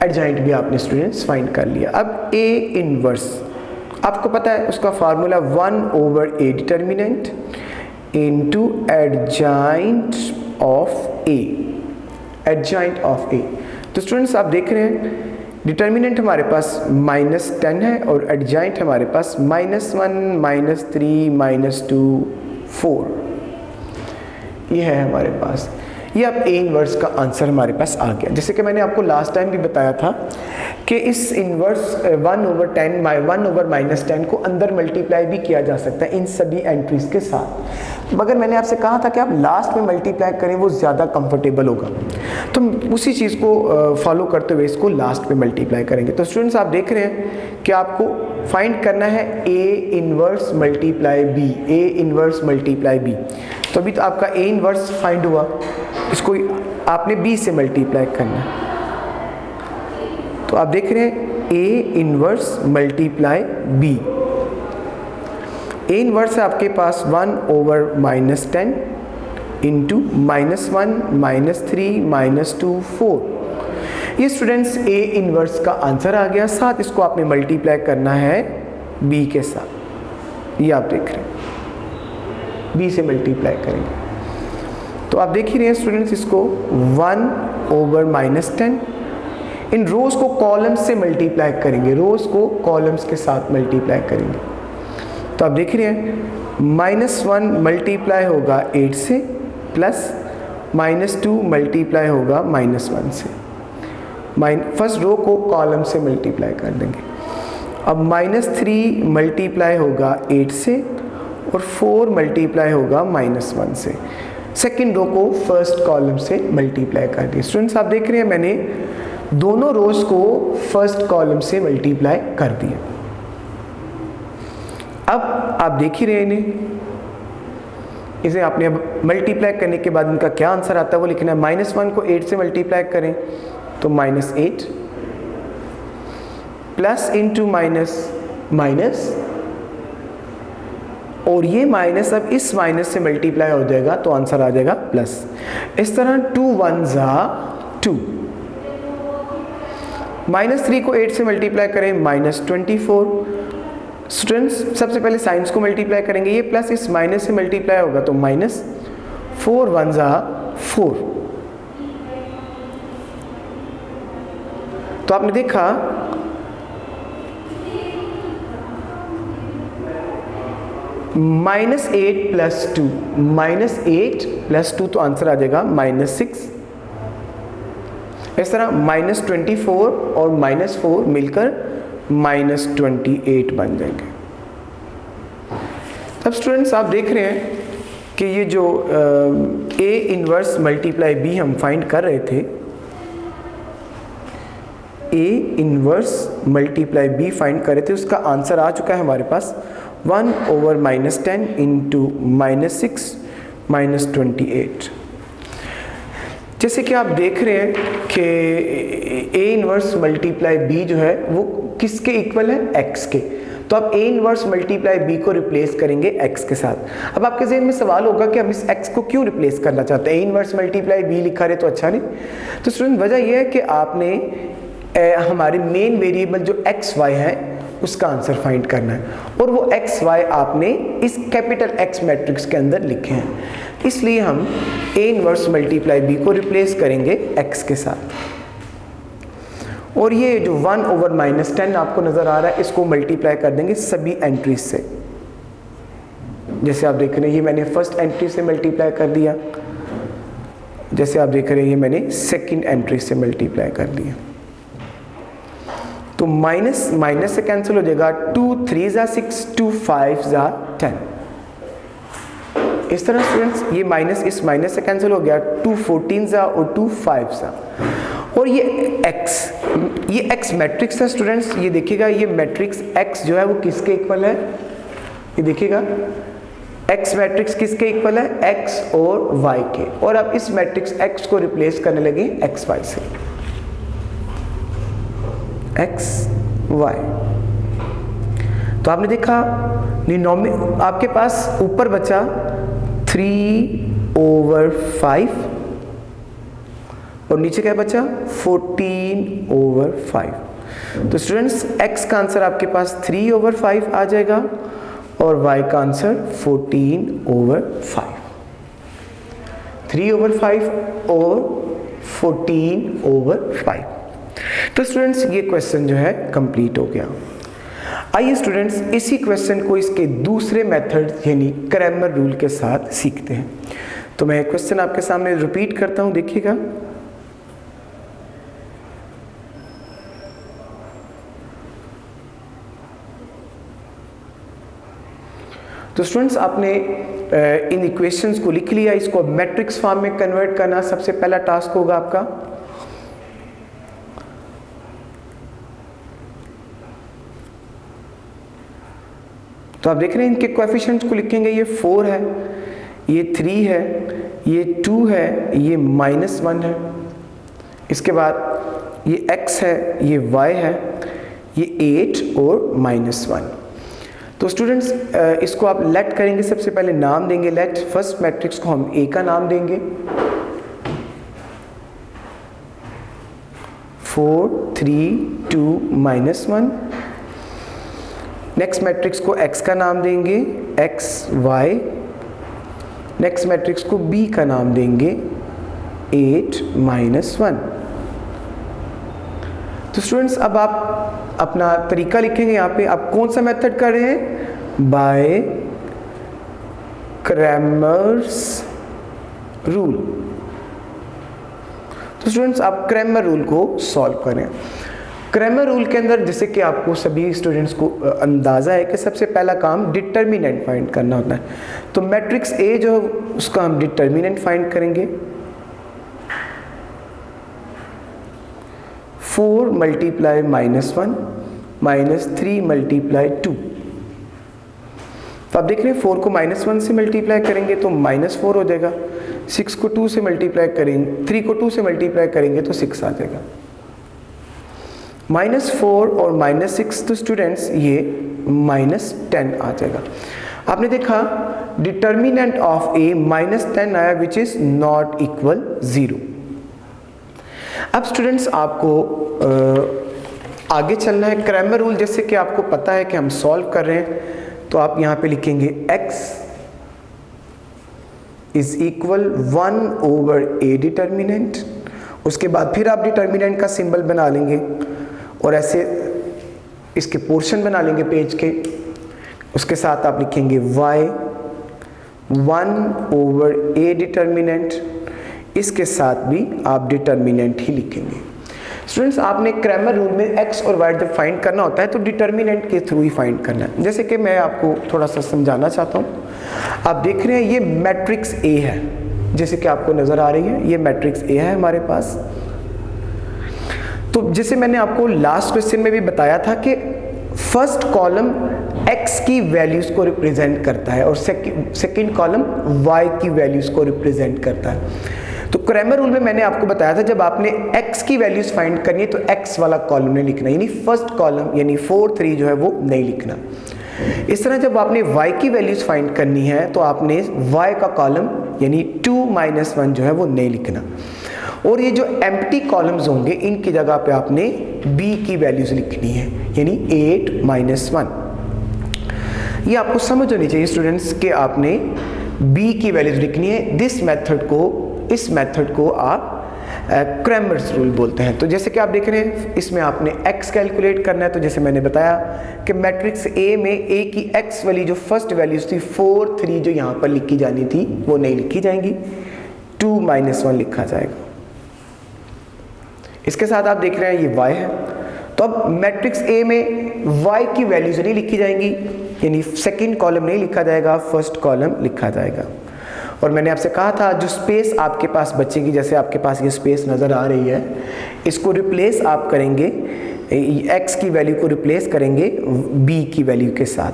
एडजॉइंट भी आपने स्टूडेंट्स फाइंड कर लिया। अब ए इनवर्स आपको पता है उसका formula 1/a determinant into adjoint of A, adjoint of A. तो स्टूडेंट्स आप देख रहे हैं डिटर्मिनेंट हमारे पास -10 है और एडजॉइंट हमारे पास -1, -3, -2, 4 ये है हमारे पास। ये अब ए इनवर्स का आंसर हमारे पास आ गया। जैसे कि मैंने आपको लास्ट टाइम भी बताया था कि इस इनवर्स 1/10 को अंदर मल्टीप्लाई भी किया जा सकता है इन सभी एंट्रीज के साथ, मगर मैंने आपसे कहा था कि आप लास्ट में मल्टीप्लाई करें, वो ज़्यादा कंफर्टेबल होगा। तो उसी चीज़ को फॉलो करते हुए इसको लास्ट में मल्टीप्लाई करेंगे। तो स्टूडेंट्स आप देख रहे हैं कि आपको फाइंड करना है A inverse multiply B, A inverse multiply B. तो अभी तो आपका ए इनवर्स फाइंड हुआ, इसको आपने बी से मल्टीप्लाई करना है। तो आप देख रहे हैं A inverse multiply B. A inverse है आपके पास 1/-10 इंटू -1, -3, -2, 4। ये स्टूडेंट्स ए इनवर्स का आंसर आ गया। साथ इसको आपने मल्टीप्लाई करना है बी के साथ। ये आप देख रहे हैं बी से मल्टीप्लाई करेंगे। तो आप देख ही रहे हैं स्टूडेंट्स इसको 1/-10 इन रोज को कॉलम्स से मल्टीप्लाई करेंगे, रोज को कॉलम्स के साथ मल्टीप्लाई करेंगे। तो आप देख रहे हैं -1 मल्टीप्लाई होगा 8 से, प्लस -2 मल्टीप्लाई होगा -1 से। फर्स्ट रो को कॉलम से मल्टीप्लाई कर देंगे। अब -3 मल्टीप्लाई होगा 8 से और 4 मल्टीप्लाई होगा -1 से। सेकेंड रो को फर्स्ट कॉलम से मल्टीप्लाई कर दिया। स्टूडेंट्स आप देख रहे हैं मैंने दोनों रोज को फर्स्ट कॉलम से मल्टीप्लाई कर दिया। अब आप देख ही रहे हैं इसे आपने अब मल्टीप्लाई करने के बाद इनका क्या आंसर आता है वो लिखना है। -1 को 8 से मल्टीप्लाई करें तो -8, प्लस इंटू माइनस, और ये माइनस अब इस माइनस से मल्टीप्लाई हो जाएगा तो आंसर आ जाएगा प्लस। इस तरह 2 1s are 2। -3 को 8 से मल्टीप्लाई करें -24। स्टूडेंट्स सबसे पहले साइंस को मल्टीप्लाई करेंगे, ये प्लस इस माइनस से मल्टीप्लाई होगा तो -4 1s are 4। तो आपने देखा -8 + 2, -8 + 2 तो आंसर आ जाएगा -6। इस तरह -24 और -4 मिलकर -28 बन जाएंगे। अब स्टूडेंट्स आप देख रहे हैं कि ये जो ए इनवर्स मल्टीप्लाई बी हम फाइंड कर रहे थे, A inverse multiply B find कर रहे थे, उसका आंसर आ चुका है हमारे पास 1/10 इंटू -6 -28। जैसे कि आप देख रहे हैं कि ए इनवर्स मल्टीप्लाई बी जो है वो किसके इक्वल है, एक्स के। तो आप ए इनवर्स मल्टीप्लाई बी को रिप्लेस करेंगे एक्स के साथ। अब आपके जहन में सवाल होगा कि हम इस एक्स को क्यों रिप्लेस करना चाहते हैं, ए इनवर्स मल्टीप्लाई बी लिखा रहे तो अच्छा नहीं। तो स्टूडेंट वजह यह है कि आपने हमारे मेन वेरिएबल जो एक्स वाई है उसका आंसर फाइंड करना है, और वो एक्स वाई आपने इस कैपिटल एक्स मैट्रिक्स के अंदर लिखे हैं। इसलिए हम ए इनवर्स मल्टीप्लाई बी को रिप्लेस करेंगे एक्स के साथ। और ये जो 1/-10 आपको नजर आ रहा है इसको मल्टीप्लाई कर देंगे सभी एंट्रीज से। जैसे आप देख रहे हैं ये मैंने फर्स्ट एंट्री से मल्टीप्लाई कर दिया, जैसे आप देख रहे हैं ये मैंने सेकंड एंट्री से मल्टीप्लाई कर दिया। तो माइनस माइनस से कैंसिल हो जाएगा, 2 3s are 6, 2 5s are 10। इस तरह स्टूडेंट्स ये माइनस इस माइनस से कैंसिल हो गया, 2 14s are और 2 5s are। और ये x मैट्रिक्स है स्टूडेंट्स। ये देखिएगा, ये मैट्रिक्स x जो है वो किसके इक्वल है, ये देखिएगा x मैट्रिक्स किसके इक्वल है, x और y के। और अब इस मैट्रिक्स x को रिप्लेस करने लगे xy से, xy। तो आपने देखा आपके पास ऊपर बचा 3/5 और नीचे क्या बचा 14/5। तो स्टूडेंट्स x का आंसर आपके पास 3/5 आ जाएगा और y का आंसर 14/5। 3/5 और 14/5। तो स्टूडेंट्स ये क्वेश्चन जो है कंप्लीट हो गया। आइए स्टूडेंट्स इसी क्वेश्चन को इसके दूसरे मेथड यानी क्रैमर रूल के साथ सीखते हैं। तो मैं क्वेश्चन आपके सामने रिपीट करता हूं, देखिएगा। तो स्टूडेंट्स आपने इन इक्वेशंस को लिख लिया, इसको मैट्रिक्स फॉर्म में कन्वर्ट करना सबसे पहला टास्क होगा आपका। तो आप देख रहे हैं इनके कोएफिशिएंट्स को लिखेंगे, ये 4 है, ये 3 है, ये 2 है, ये -1 है। इसके बाद ये x है, ये y है, ये 8 और -1। तो स्टूडेंट्स इसको आप लेट करेंगे, सबसे पहले नाम देंगे लेट। फर्स्ट मैट्रिक्स को हम a का नाम देंगे, 4 3 2 -1। नेक्स्ट मैट्रिक्स को x का नाम देंगे x y। नेक्स्ट मैट्रिक्स को b का नाम देंगे 8 -1। तो स्टूडेंट्स अब आप अपना तरीका लिखेंगे। यहाँ पे आप कौन सा मेथड कर रहे हैं, बाय क्रैमर्स रूल। तो स्टूडेंट्स आप क्रैमर रूल को सॉल्व करें। क्रैमर रूल के अंदर जैसे कि आपको सभी स्टूडेंट्स को अंदाज़ा है कि सबसे पहला काम डिटर्मिनेंट फाइंड करना होता है। तो मैट्रिक्स ए जो है उसका हम डिटर्मिनेंट फाइंड करेंगे। 4 मल्टीप्लाई -1 -3 मल्टीप्लाई 2। तो आप देख रहे हैं 4 को -1 से मल्टीप्लाई करेंगे तो -4 हो जाएगा। 6 को 2 से मल्टीप्लाई करेंगे, 3 को 2 से मल्टीप्लाई करेंगे तो 6 आ जाएगा। -4 और -6 तो स्टूडेंट्स ये -10 आ जाएगा। आपने देखा डिटर्मिनेंट ऑफ ए -10 आया विच इज नॉट इक्वल 0। अब स्टूडेंट्स आपको आगे चलना है। क्रैमर रूल जैसे कि आपको पता है कि हम सॉल्व कर रहे हैं, तो आप यहाँ पे लिखेंगे x is equal 1/a determinant. उसके बाद फिर आप डिटर्मिनेंट का सिंबल बना लेंगे और ऐसे इसके पोर्शन बना लेंगे पेज के। उसके साथ आप लिखेंगे y 1/a डिटर्मिनेंट। इसके साथ भी आप डिटर्मिनेंट ही लिखेंगे। स्टूडेंट्स आपने क्रैमर रूल में x और y जब फाइंड करना होता है तो डिटर्मिनेंट के थ्रू ही फाइंड करना है। जैसे कि मैं आपको थोड़ा सा समझाना चाहता हूँ। आप देख रहे हैं ये मैट्रिक्स A है, जैसे कि आपको नज़र आ रही है, ये मैट्रिक्स A है हमारे पास। तो जैसे मैंने आपको लास्ट क्वेश्चन में भी बताया था कि फर्स्ट कॉलम x की वैल्यूज़ को रिप्रेजेंट करता है और सेकंड कॉलम y की वैल्यूज़ को रिप्रेजेंट करता है। तो क्रैमर रूल में मैंने आपको बताया था जब आपने x की वैल्यूज़ फाइंड करनी है तो x वाला कॉलम नहीं लिखना, यानी फर्स्ट कॉलम यानी 4 3 जो है वो नहीं लिखना। इस तरह जब आपने y की वैल्यूज़ फाइंड करनी है तो आपने y का कॉलम यानी 2 -1 जो है वो नहीं लिखना। और ये जो एम्प्टी कॉलम्स होंगे इनकी जगह पे आपने b की वैल्यूज लिखनी है, यानी 8 -1। ये आपको समझ होनी चाहिए स्टूडेंट्स कि आपने b की वैल्यूज लिखनी है। इस मेथड को आप क्रैमर्स रूल बोलते हैं। तो जैसे कि आप देख रहे हैं इसमें आपने x कैलकुलेट करना है। तो जैसे मैंने बताया कि मैट्रिक्स A में A की x वाली जो फर्स्ट वैल्यूज थी 4 3 जो यहाँ पर लिखी जानी थी वो नहीं लिखी जाएंगी, 2 -1 लिखा जाएगा। इसके साथ आप देख रहे हैं ये y है। तो अब मैट्रिक्स A में y की वैल्यूज नहीं लिखी जाएंगी, यानी सेकंड कॉलम नहीं लिखा जाएगा, फर्स्ट कॉलम लिखा जाएगा। और मैंने आपसे कहा था जो स्पेस आपके पास बचेगी, जैसे आपके पास ये स्पेस नज़र आ रही है, इसको रिप्लेस आप करेंगे, x की वैल्यू को रिप्लेस करेंगे b की वैल्यू के साथ,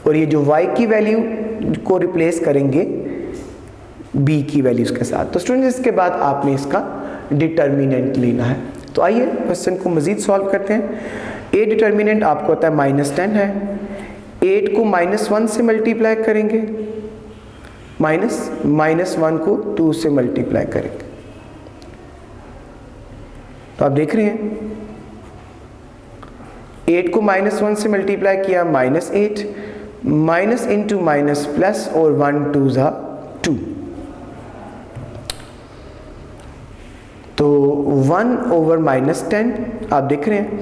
और ये जो y की वैल्यू को रिप्लेस करेंगे b की वैल्यूज़ के साथ। तो स्टूडेंट्स इसके बाद आपने इसका डिटर्मिनेंट लेना है। तो आइए क्वेश्चन को मज़ीद सॉल्व करते हैं। a डिटर्मिनेंट आपको होता है -10 है, 8 को -1 से मल्टीप्लाई करेंगे, -1 को 2 से मल्टीप्लाई करेंगे। तो आप देख रहे हैं 8 को -1 से मल्टीप्लाई किया -8, माइनस इंटू माइनस प्लस, और 1 2 ज़ा 2, तो 1/-10 आप देख रहे हैं,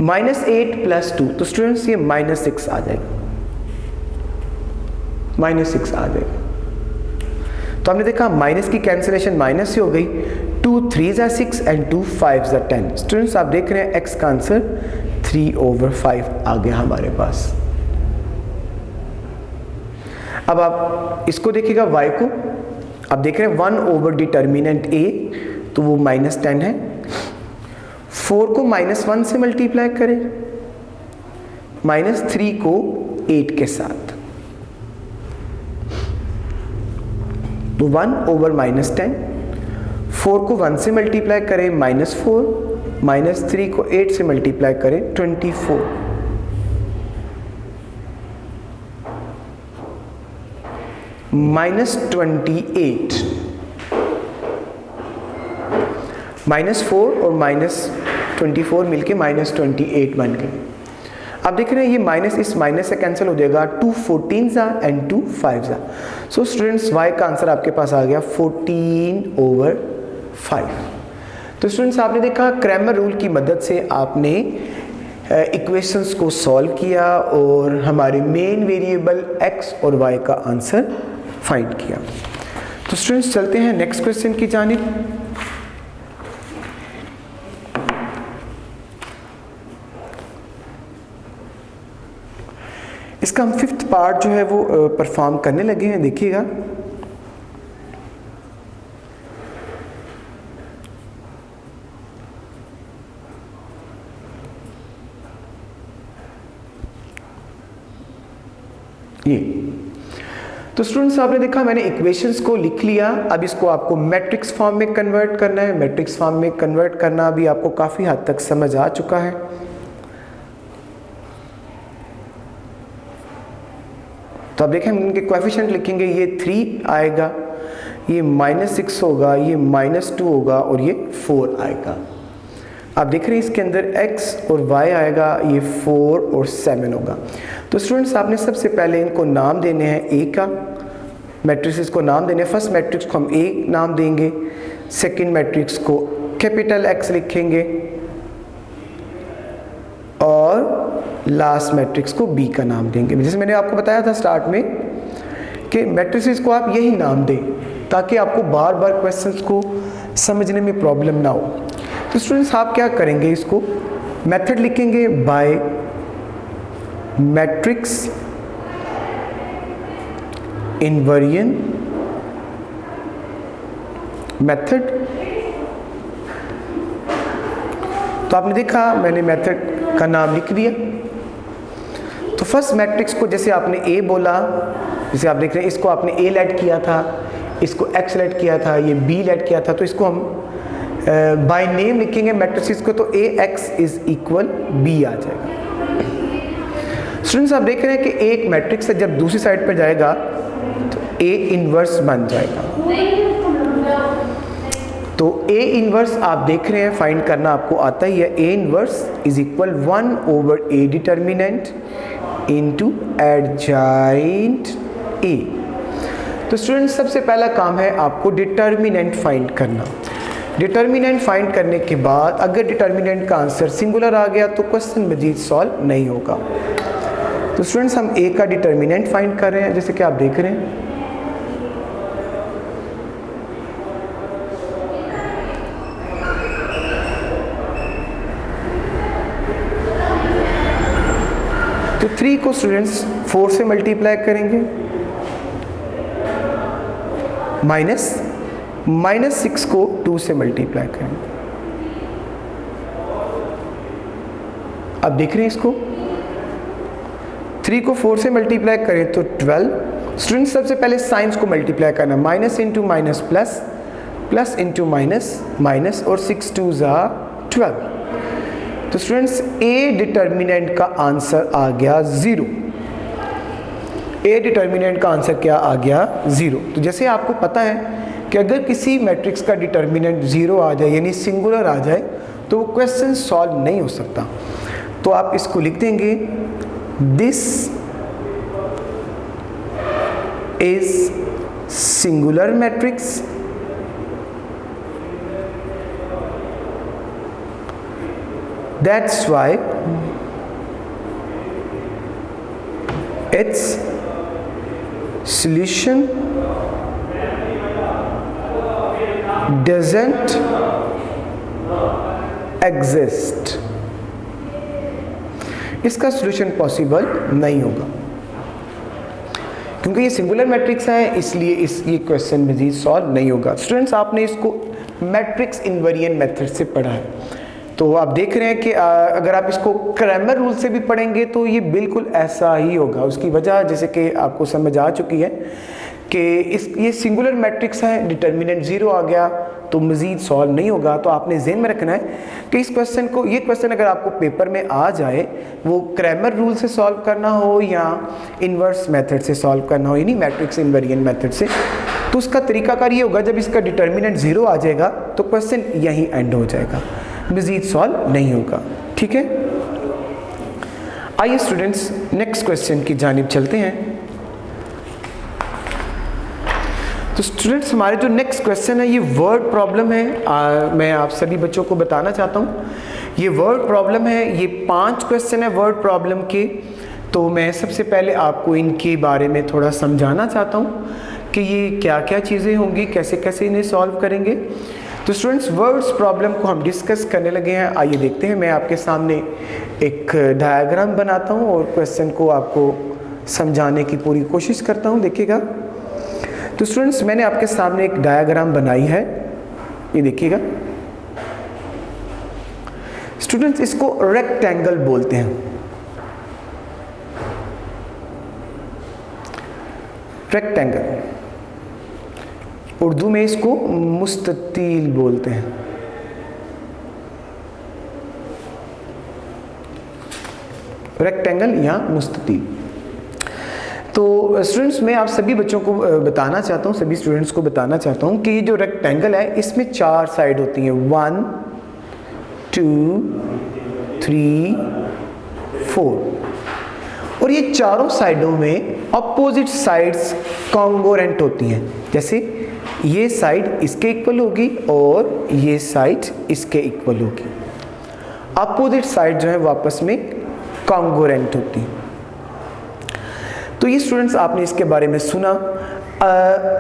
-8 + 2, तो स्टूडेंट्स ये -6 आ जाएगा, -6 आ जाएगा। तो हमने देखा माइनस की कैंसिलेशन माइनस से हो गई, 2 3 ज़ा 6 एंड 2 5 ज़ा 10। स्टूडेंट्स आप देख रहे हैं x का आंसर 3/5 आ गया हमारे पास। अब आप इसको देखिएगा y को, आप देख रहे हैं 1 डिटर्मिनेंट a, तो वो -10 है। 4 को -1 से मल्टीप्लाई करें, -3 को 8 के साथ, तो 1/-10। 4 को 1 से मल्टीप्लाई करें -4, -3 को 8 से मल्टीप्लाई करें 24, -28, -4 और -24 मिलके -28 बन गए। आप देख रहे हैं ये माइनस इस माइनस से कैंसिल हो जाएगा, 2 14 ज़ा एंड 2 5 ज़ा। सो स्टूडेंट्स y का आंसर आपके पास आ गया 14/5। तो स्टूडेंट्स आपने देखा क्रैमर रूल की मदद से आपने इक्वेशंस को सॉल्व किया और हमारे मेन वेरिएबल x और y का आंसर फाइंड किया। तो स्टूडेंट्स चलते हैं नेक्स्ट क्वेश्चन की जानिब। इसका हम 5th पार्ट जो है वो परफॉर्म करने लगे हैं, देखिएगा। ये तो स्टूडेंट्स आपने देखा मैंने इक्वेशंस को लिख लिया, अब इसको आपको मैट्रिक्स फॉर्म में कन्वर्ट करना है। मैट्रिक्स फॉर्म में कन्वर्ट करना भी आपको काफ़ी हद तक समझ आ चुका है। तो आप देखें हम इनके कोएफिशिएंट लिखेंगे, ये 3 आएगा, ये -6 होगा, ये -2 होगा और ये 4 आएगा। आप देख रहे हैं इसके अंदर x और y आएगा, ये 4 और 7 होगा। तो स्टूडेंट्स आपने सबसे पहले इनको नाम देने हैं a का, मैट्रिक्स को नाम देने। फर्स्ट मैट्रिक्स को हम a नाम देंगे, सेकंड मैट्रिक्स को कैपिटल X लिखेंगे और लास्ट मैट्रिक्स को b का नाम देंगे। जैसे मैंने आपको बताया था स्टार्ट में कि मैट्रिक्स को आप यही नाम दें ताकि आपको बार बार क्वेश्चंस को समझने में प्रॉब्लम ना हो। तो स्टूडेंट्स आप क्या करेंगे, इसको मेथड लिखेंगे बाय मैट्रिक्स इनवेरिएंट मेथड। तो आपने देखा मैंने मेथड का नाम लिख दिया। तो फर्स्ट मैट्रिक्स को जैसे आपने a बोला, जैसे आप देख रहे हैं इसको आपने a लेट किया था, इसको x लेट किया था, ये b लेट किया था, तो इसको हम बाय नेम लिखेंगे मैट्रिक्स को, तो ax इज इक्वल b आ जाएगा। स्टूडेंट्स आप देख रहे हैं कि एक मैट्रिक्स है जब दूसरी साइड पर जाएगा तो a इनवर्स बन जाएगा। तो a इनवर्स आप देख रहे हैं फाइंड करना आपको आता ही है। a inverse is equal 1/a determinant into adjoint a। तो स्टूडेंट्स सबसे पहला काम है आपको डिटर्मिनेंट फाइंड करना। डिटर्मिनेंट फाइंड करने के बाद अगर डिटर्मिनेंट का आंसर सिंगुलर आ गया तो क्वेश्चन मजीद सॉल्व नहीं होगा। तो स्टूडेंट्स हम a का डिटर्मिनेंट फाइंड कर रहे हैं, जैसे कि आप देख रहे हैं। तो 3 को स्टूडेंट्स 4 से मल्टीप्लाई करेंगे, माइनस 6 को 2 से मल्टीप्लाई करेंगे। अब देख रहे हैं इसको, 3 को 4 से मल्टीप्लाई करें तो 12। स्टूडेंट्स सबसे पहले साइंस को मल्टीप्लाई करना, minus into minus plus, plus into minus minus, और 6 2 ज़ा 12। तो स्टूडेंट्स ए डिटर्मिनेंट का आंसर आ गया 0। ए डिटर्मिनेंट का आंसर क्या आ गया 0। तो जैसे आपको पता है कि अगर किसी मैट्रिक्स का डिटर्मिनेंट 0 आ जाए यानी सिंगुलर आ जाए तो वो क्वेश्चन सॉल्व नहीं हो सकता। तो आप इसको लिख देंगे, this is singular matrix that's why it's solution doesn't exist। इसका सॉल्यूशन पॉसिबल नहीं होगा क्योंकि ये सिंगुलर मैट्रिक्स है, इसलिए ये क्वेश्चन मजीद सॉल्व नहीं होगा। स्टूडेंट्स आपने इसको मैट्रिक्स इनवेरिएंट मेथड से पढ़ा है, तो आप देख रहे हैं कि अगर आप इसको क्रैमर रूल से भी पढ़ेंगे तो ये बिल्कुल ऐसा ही होगा। उसकी वजह जैसे कि आपको समझ आ चुकी है कि ये सिंगुलर मैट्रिक्स है, डिटर्मिनेंट 0 आ गया तो मज़ीद सॉल्व नहीं होगा। तो आपने ज़हन में रखना है कि इस क्वेश्चन को, ये क्वेश्चन अगर आपको पेपर में आ जाए, वो क्रैमर रूल से सॉल्व करना हो या इन्वर्स मेथड से सॉल्व करना हो, यानी मैट्रिक्स इनवेरिएंट मेथड से, तो उसका तरीकाकार ये होगा, जब इसका डिटर्मिनेंट 0 आ जाएगा तो क्वेश्चन यहीं एंड हो जाएगा, मज़ीद सॉल्व नहीं होगा। ठीक है, आइए स्टूडेंट्स नेक्स्ट क्वेश्चन की जानिब चलते हैं। तो स्टूडेंट्स हमारे जो नेक्स्ट क्वेश्चन है ये वर्ड प्रॉब्लम है। मैं आप सभी बच्चों को बताना चाहता हूँ ये वर्ड प्रॉब्लम है। ये 5 क्वेश्चन है वर्ड प्रॉब्लम के। तो मैं सबसे पहले आपको इनके बारे में थोड़ा समझाना चाहता हूँ कि ये क्या क्या चीज़ें होंगी, कैसे कैसे इन्हें सॉल्व करेंगे। तो स्टूडेंट्स वर्ड्स प्रॉब्लम को हम डिस्कस करने लगे हैं। आइए देखते हैं, मैं आपके सामने एक डायग्राम बनाता हूं और क्वेश्चन को आपको समझाने की पूरी कोशिश करता हूं। देखिएगा, तो स्टूडेंट्स मैंने आपके सामने एक डायग्राम बनाई है, ये देखिएगा। स्टूडेंट्स इसको रेक्टेंगल बोलते हैं, रेक्टेंगल। उर्दू में इसको मुस्ततील बोलते हैं। रेक्टेंगल या मुस्ततील। तो स्टूडेंट्स मैं आप सभी बच्चों को बताना चाहता हूँ, सभी स्टूडेंट्स को बताना चाहता हूँ कि ये जो रेक्टेंगल है इसमें 4 साइड होती हैं, 1 2 3 4, और ये चारों साइडों में अपोजिट साइड्स कॉन्ग्रुएंट होती हैं। जैसे ये साइड इसके इक्वल होगी और ये साइड इसके इक्वल होगी। अपोजिट साइड जो है वो आपस में कॉन्ग्रुएंट होती हैं। तो ये स्टूडेंट्स आपने इसके बारे में सुना।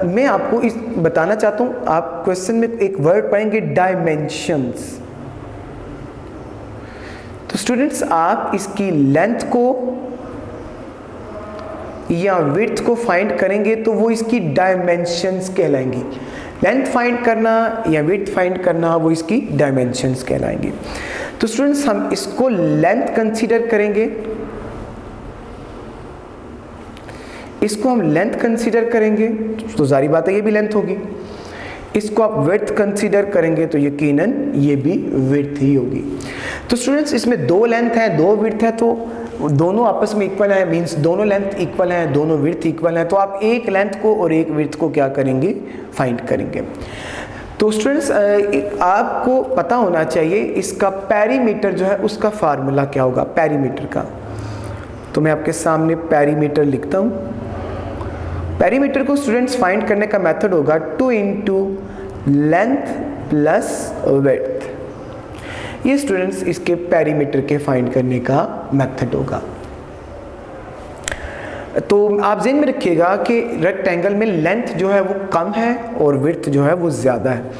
मैं आपको इस बताना चाहता हूँ, आप क्वेश्चन में एक वर्ड पढ़ेंगे डायमेंशंस। तो स्टूडेंट्स आप इसकी लेंथ को या विड्थ को फाइंड करेंगे तो वो इसकी डायमेंशंस कहलाएंगी। लेंथ फाइंड करना या विड्थ फाइंड करना वो इसकी डायमेंशंस कहलाएंगे। तो स्टूडेंट्स हम इसको लेंथ कंसीडर करेंगे, इसको हम लेंथ कंसीडर करेंगे तो जारी बात है ये भी लेंथ होगी। इसको आप विड्थ कंसीडर करेंगे तो यकीनन ये भी विड्थ ही होगी। तो स्टूडेंट्स इसमें 2 लेंथ है 2 विड्थ है, तो दोनों आपस में इक्वल है, मींस दोनों लेंथ इक्वल हैं, दोनों विड्थ इक्वल हैं। तो आप एक लेंथ को और एक विड्थ को क्या करेंगे, फाइंड करेंगे। तो स्टूडेंट्स आपको पता होना चाहिए इसका पेरीमीटर जो है उसका फार्मूला क्या होगा, पेरीमीटर का। तो मैं आपके सामने पेरीमीटर लिखता हूँ। पेरीमीटर को स्टूडेंट्स फाइंड करने का मेथड होगा 2 इंटू लेंथ प्लस विड्थ। ये स्टूडेंट्स इसके पेरीमीटर के फाइंड करने का मेथड होगा। तो आप ज़हन में रखिएगा कि रेक्टेंगल में लेंथ जो है वो कम है और विड्थ जो है वो ज़्यादा है।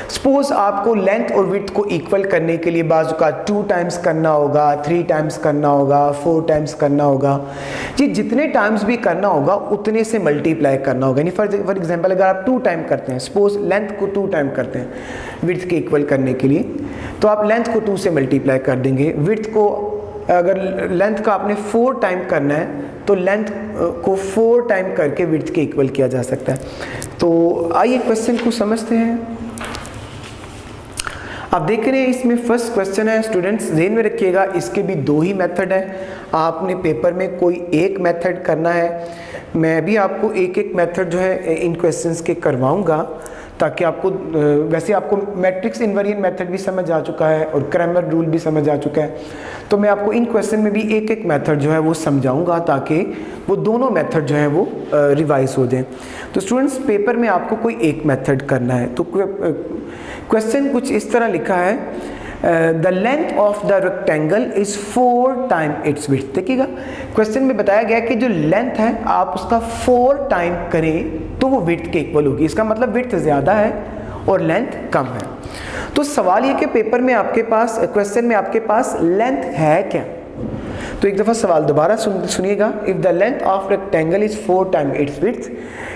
सपोज आपको लेंथ और विड्थ को इक्वल करने के लिए बाजू का 2 टाइम्स करना होगा, 3 टाइम्स करना होगा, 4 टाइम्स करना होगा। जी जितने टाइम्स भी करना होगा उतने से मल्टीप्लाई करना होगा। यानी फॉर एग्जांपल अगर आप 2 टाइम करते हैं, सपोज लेंथ को 2 टाइम करते हैं विड्थ के इक्वल करने के लिए, तो आप लेंथ को 2 से मल्टीप्लाई कर देंगे। विड्थ को अगर लेंथ का आपने 4 टाइम करना है तो लेंथ को 4 टाइम करके विड्थ के इक्वल किया जा सकता है। तो आइए क्वेश्चन को समझते हैं। आप देख रहे हैं इसमें फर्स्ट क्वेश्चन है, स्टूडेंट्स ध्यान में रखिएगा इसके भी 2 ही मेथड है। आपने पेपर में कोई एक मेथड करना है। मैं भी आपको एक एक मेथड जो है इन क्वेश्चंस के करवाऊंगा ताकि आपको वैसे आपको मैट्रिक्स इन्वेरिएंट मेथड भी समझ आ चुका है और क्रैमर रूल भी समझ आ चुका है। तो मैं आपको इन क्वेश्चन में भी एक एक मेथड जो है वो समझाऊंगा ताकि वो दोनों मेथड जो है वो रिवाइज हो जाए। तो स्टूडेंट्स पेपर में आपको कोई एक मेथड करना है। तो क्वेश्चन कुछ इस तरह लिखा है, the length of the rectangle is 4 time it's width. देखिएगा क्वेश्चन में बताया गया कि जो लेंथ है आप उसका 4 टाइम करें तो वो विड्थ के इक्वल होगी। इसका मतलब विड्थ ज़्यादा है और लेंथ कम है। तो सवाल ये कि पेपर में आपके पास क्वेश्चन में आपके पास लेंथ है क्या। तो एक दफ़ा सवाल दोबारा सुनिएगा। If the length of rectangle is 4 time it's width,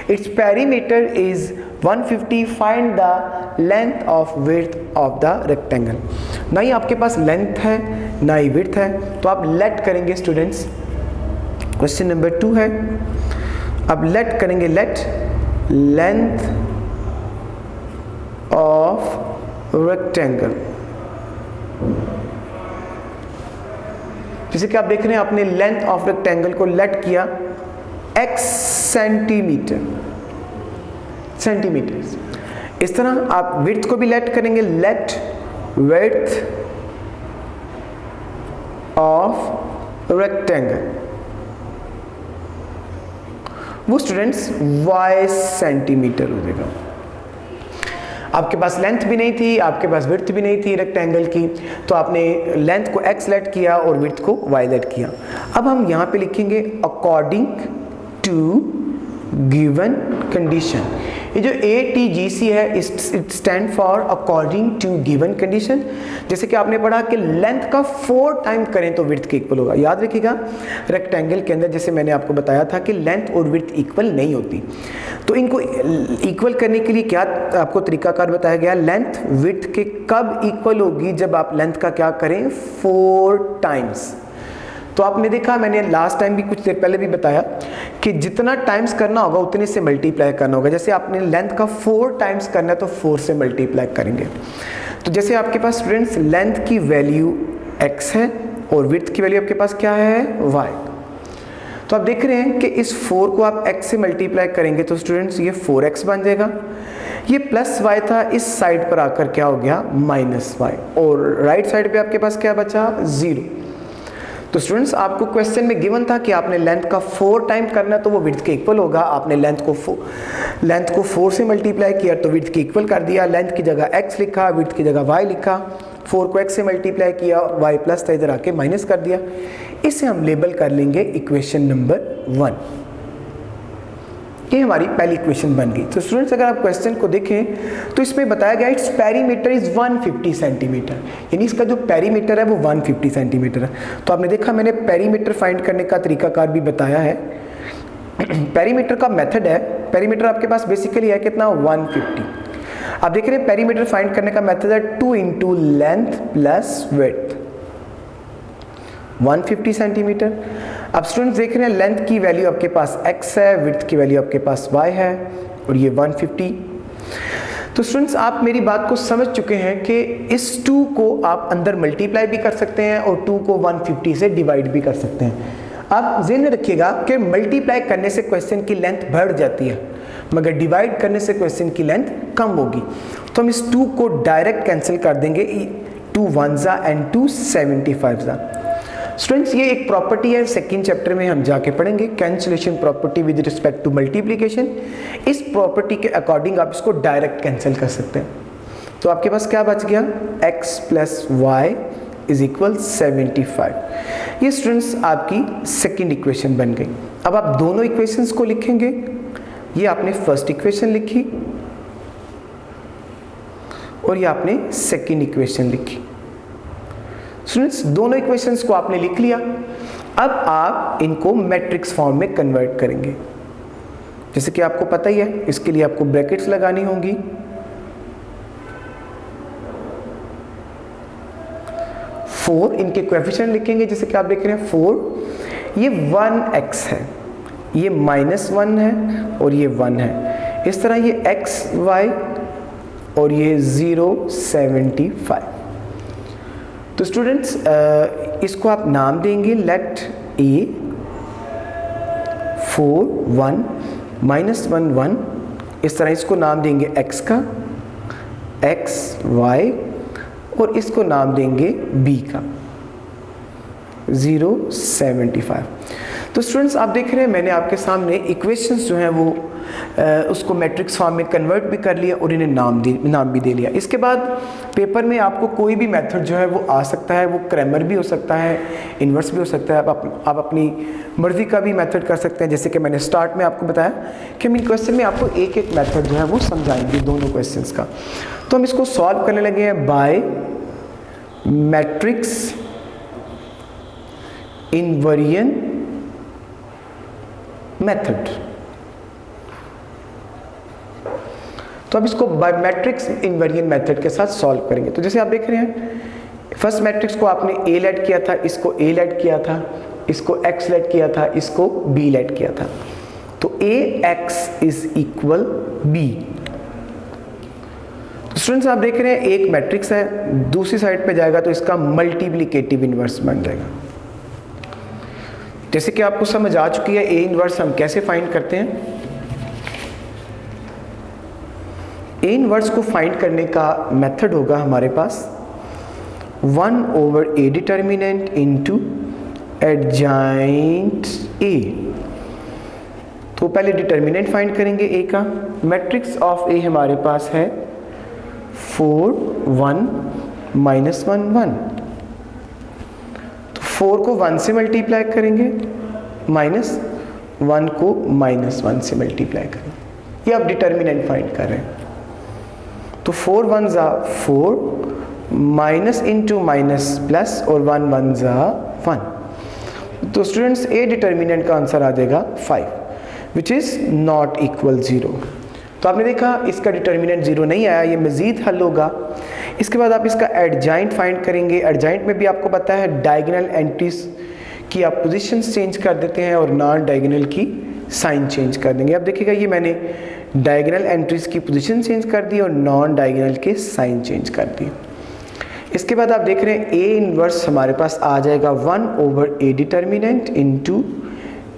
its perimeter is 150, find the length of width of the rectangle. ना ही आपके पास लेंथ है ना ही विड्थ है, तो आप लेट करेंगे स्टूडेंट्स। क्वेश्चन नंबर 2 है, अब लेट करेंगे, लेट लेंथ ऑफ रेक्टेंगल। जैसे कि आप देख रहे हैं आपने लेंथ ऑफ रेक्टेंगल को लेट किया x सेंटीमीटर। इस तरह आप विड्थ को भी लेट करेंगे, लेट विड्थ ऑफ रेक्टेंगल, वो स्टूडेंट्स y सेंटीमीटर हो जाएगा। आपके पास लेंथ भी नहीं थी, आपके पास विड्थ भी नहीं थी रेक्टेंगल की, तो आपने लेंथ को x लेट किया और विड्थ को y लेट किया। अब हम यहाँ पे लिखेंगे अकॉर्डिंग टू गिवन कंडीशन। ये जो ATGC है it stand for according to given condition. जैसे कि आपने पढ़ा कि लेंथ का 4 टाइम करें तो विड्थ के इक्वल होगा। याद रखिएगा रेक्टेंगल के अंदर जैसे मैंने आपको बताया था कि लेंथ और विड्थ इक्वल नहीं होती, तो इनको इक्वल करने के लिए क्या आपको तरीकाकार बताया गया, लेंथ विड्थ के कब इक्वल होगी, जब आप लेंथ का क्या करें 4 टाइम्स। तो आपने देखा, मैंने लास्ट टाइम भी कुछ देर पहले भी बताया कि जितना टाइम्स करना होगा उतने से मल्टीप्लाई करना होगा। जैसे आपने लेंथ का 4 टाइम्स करना है तो 4 से मल्टीप्लाई करेंगे। तो जैसे आपके पास स्टूडेंट्स लेंथ की वैल्यू x है और विड्थ की वैल्यू आपके पास क्या है y। तो आप देख रहे हैं कि इस 4 को आप x से मल्टीप्लाई करेंगे तो स्टूडेंट्स ये 4x बन जाएगा। ये प्लस y था, इस साइड पर आकर क्या हो गया माइनस y, और राइट साइड पे आपके पास क्या बचा 0। तो स्टूडेंट्स आपको क्वेश्चन में गिवन था कि आपने लेंथ का 4 टाइम करना तो वो विड्थ के इक्वल होगा। आपने लेंथ को 4 से मल्टीप्लाई किया तो विड्थ के इक्वल कर दिया। लेंथ की जगह x लिखा, विड्थ की जगह y लिखा, 4 को x से मल्टीप्लाई किया, y प्लस था इधर आके माइनस कर दिया। इसे हम लेबल कर लेंगे इक्वेशन नंबर 1। ये हमारी पहली इक्वेशन बन गई। तो स्टूडेंट्स अगर आप क्वेश्चन को देखें तो इसमें बताया गया इट्स पेरीमीटर इज 150 सेंटीमीटर, यानी इसका जो पेरीमीटर है वो 150 सेंटीमीटर है। तो आपने देखा मैंने पेरीमीटर फाइंड करने का तरीकाकार भी बताया है। पेरीमीटर का मेथड है, पेरीमीटर आपके पास बेसिकली है कितना 150। आप देख रहे हैं पेरीमीटर फाइंड करने का मेथड है 2 into length plus width 150 centimetre. अब स्टूडेंट्स देख रहे हैं लेंथ की वैल्यू आपके पास x है, विड्थ की वैल्यू आपके पास y है और ये 150। तो स्टूडेंट्स आप मेरी बात को समझ चुके हैं कि इस 2 को आप अंदर मल्टीप्लाई भी कर सकते हैं और 2 को 150 से डिवाइड भी कर सकते हैं। आप ज़हन में रखिएगा कि मल्टीप्लाई करने से क्वेश्चन की लेंथ बढ़ जाती है मगर डिवाइड करने से क्वेश्चन की लेंथ कम होगी। तो हम इस 2 को डायरेक्ट कैंसिल कर देंगे, 2 1 एंड 2 75। स्टूडेंट्स ये एक प्रॉपर्टी है, सेकंड चैप्टर में हम जाके पढ़ेंगे cancellation property with respect to multiplication. इस प्रॉपर्टी के अकॉर्डिंग आप इसको डायरेक्ट कैंसिल कर सकते हैं। तो आपके पास क्या बच गया x plus Y is equal 75। ये स्टूडेंट्स आपकी सेकंड इक्वेशन बन गई। अब आप दोनों इक्वेशंस को लिखेंगे। ये आपने फर्स्ट इक्वेशन लिखी और ये आपने सेकेंड इक्वेशन लिखी। स्टूडेंट्स दोनों इक्वेशंस को आपने लिख लिया। अब आप इनको मैट्रिक्स फॉर्म में कन्वर्ट करेंगे। जैसे कि आपको पता ही है, इसके लिए आपको ब्रैकेट्स लगानी होंगी। फोर इनके कोएफिशिएंट लिखेंगे, जैसे कि आप देख रहे हैं 4, ये 1x है, ये -1 है और ये 1 है। इस तरह ये x y और ये 0.75। तो स्टूडेंट्स इसको आप नाम देंगे लेट a 4 1 -1 1। इस तरह इसको नाम देंगे x का, x y, और इसको नाम देंगे b का 0.75। तो स्टूडेंट्स आप देख रहे हैं मैंने आपके सामने इक्वेशंस जो हैं वो उसको मैट्रिक्स फॉर्म में कन्वर्ट भी कर लिया और इन्हें नाम भी दे लिया। इसके बाद पेपर में आपको कोई भी मेथड जो है वो आ सकता है, वो क्रैमर भी हो सकता है, इन्वर्स भी हो सकता है। आप अपनी मर्ज़ी का भी मेथड कर सकते हैं। जैसे कि मैंने स्टार्ट में आपको बताया कि हम इन क्वेश्चन में आपको एक एक मेथड जो है वो समझाएंगे दोनों क्वेश्चंस का। तो हम इसको सॉल्व करने लगे हैं बाय मैट्रिक्स इनवेरिएंट मेथड। तो अब इसको बाय मैट्रिक्स इनवेरिएंट मेथड के साथ सॉल्व करेंगे। तो जैसे आप देख रहे हैं फर्स्ट मैट्रिक्स को आपने a लेट किया था, इसको a लेट किया था, इसको x लेट किया था, इसको b लेट किया था। तो ax is equal b। Students आप देख रहे हैं एक मैट्रिक्स है, दूसरी साइड पे जाएगा तो इसका मल्टीप्लिकेटिव इनवर्स बन जाएगा। जैसे कि आपको समझ आ चुकी है a इनवर्स हम कैसे फाइंड करते हैं। a इनवर्स को फाइंड करने का मेथड होगा हमारे पास 1/a determinant into adjoint a। तो पहले डिटर्मिनेंट फाइंड करेंगे a का। मैट्रिक्स ऑफ a हमारे पास है 4 1 -1 1। तो 4 को 1 से मल्टीप्लाई करेंगे, -1 को -1 से मल्टीप्लाई करेंगे। ये आप डिटर्मिनेंट फाइंड कर रहे हैं। तो 4 1 ज़ा 4, माइनस इंटू माइनस प्लस और 1 1 ज़ा 1। तो स्टूडेंट्स ए डिटर्मिनेंट का आंसर आ जाएगा 5 विच इज़ नॉट इक्वल 0। तो आपने देखा इसका डिटर्मिनेंट 0 नहीं आया, ये मज़ीद हल होगा। इसके बाद आप इसका एडजॉइंट फाइंड करेंगे। एडजॉइंट में भी आपको पता है डायगोनल एंट्रीज की आप पोजीशंस चेंज कर देते हैं और नॉन डायगोनल की साइन चेंज कर देंगे। अब देखिएगा ये मैंने डायगोनल एंट्रीज की पोजीशन चेंज कर दी और नॉन डायगोनल के साइन चेंज कर दिए। इसके बाद आप देख रहे हैं ए इनवर्स हमारे पास आ जाएगा 1/a determinant into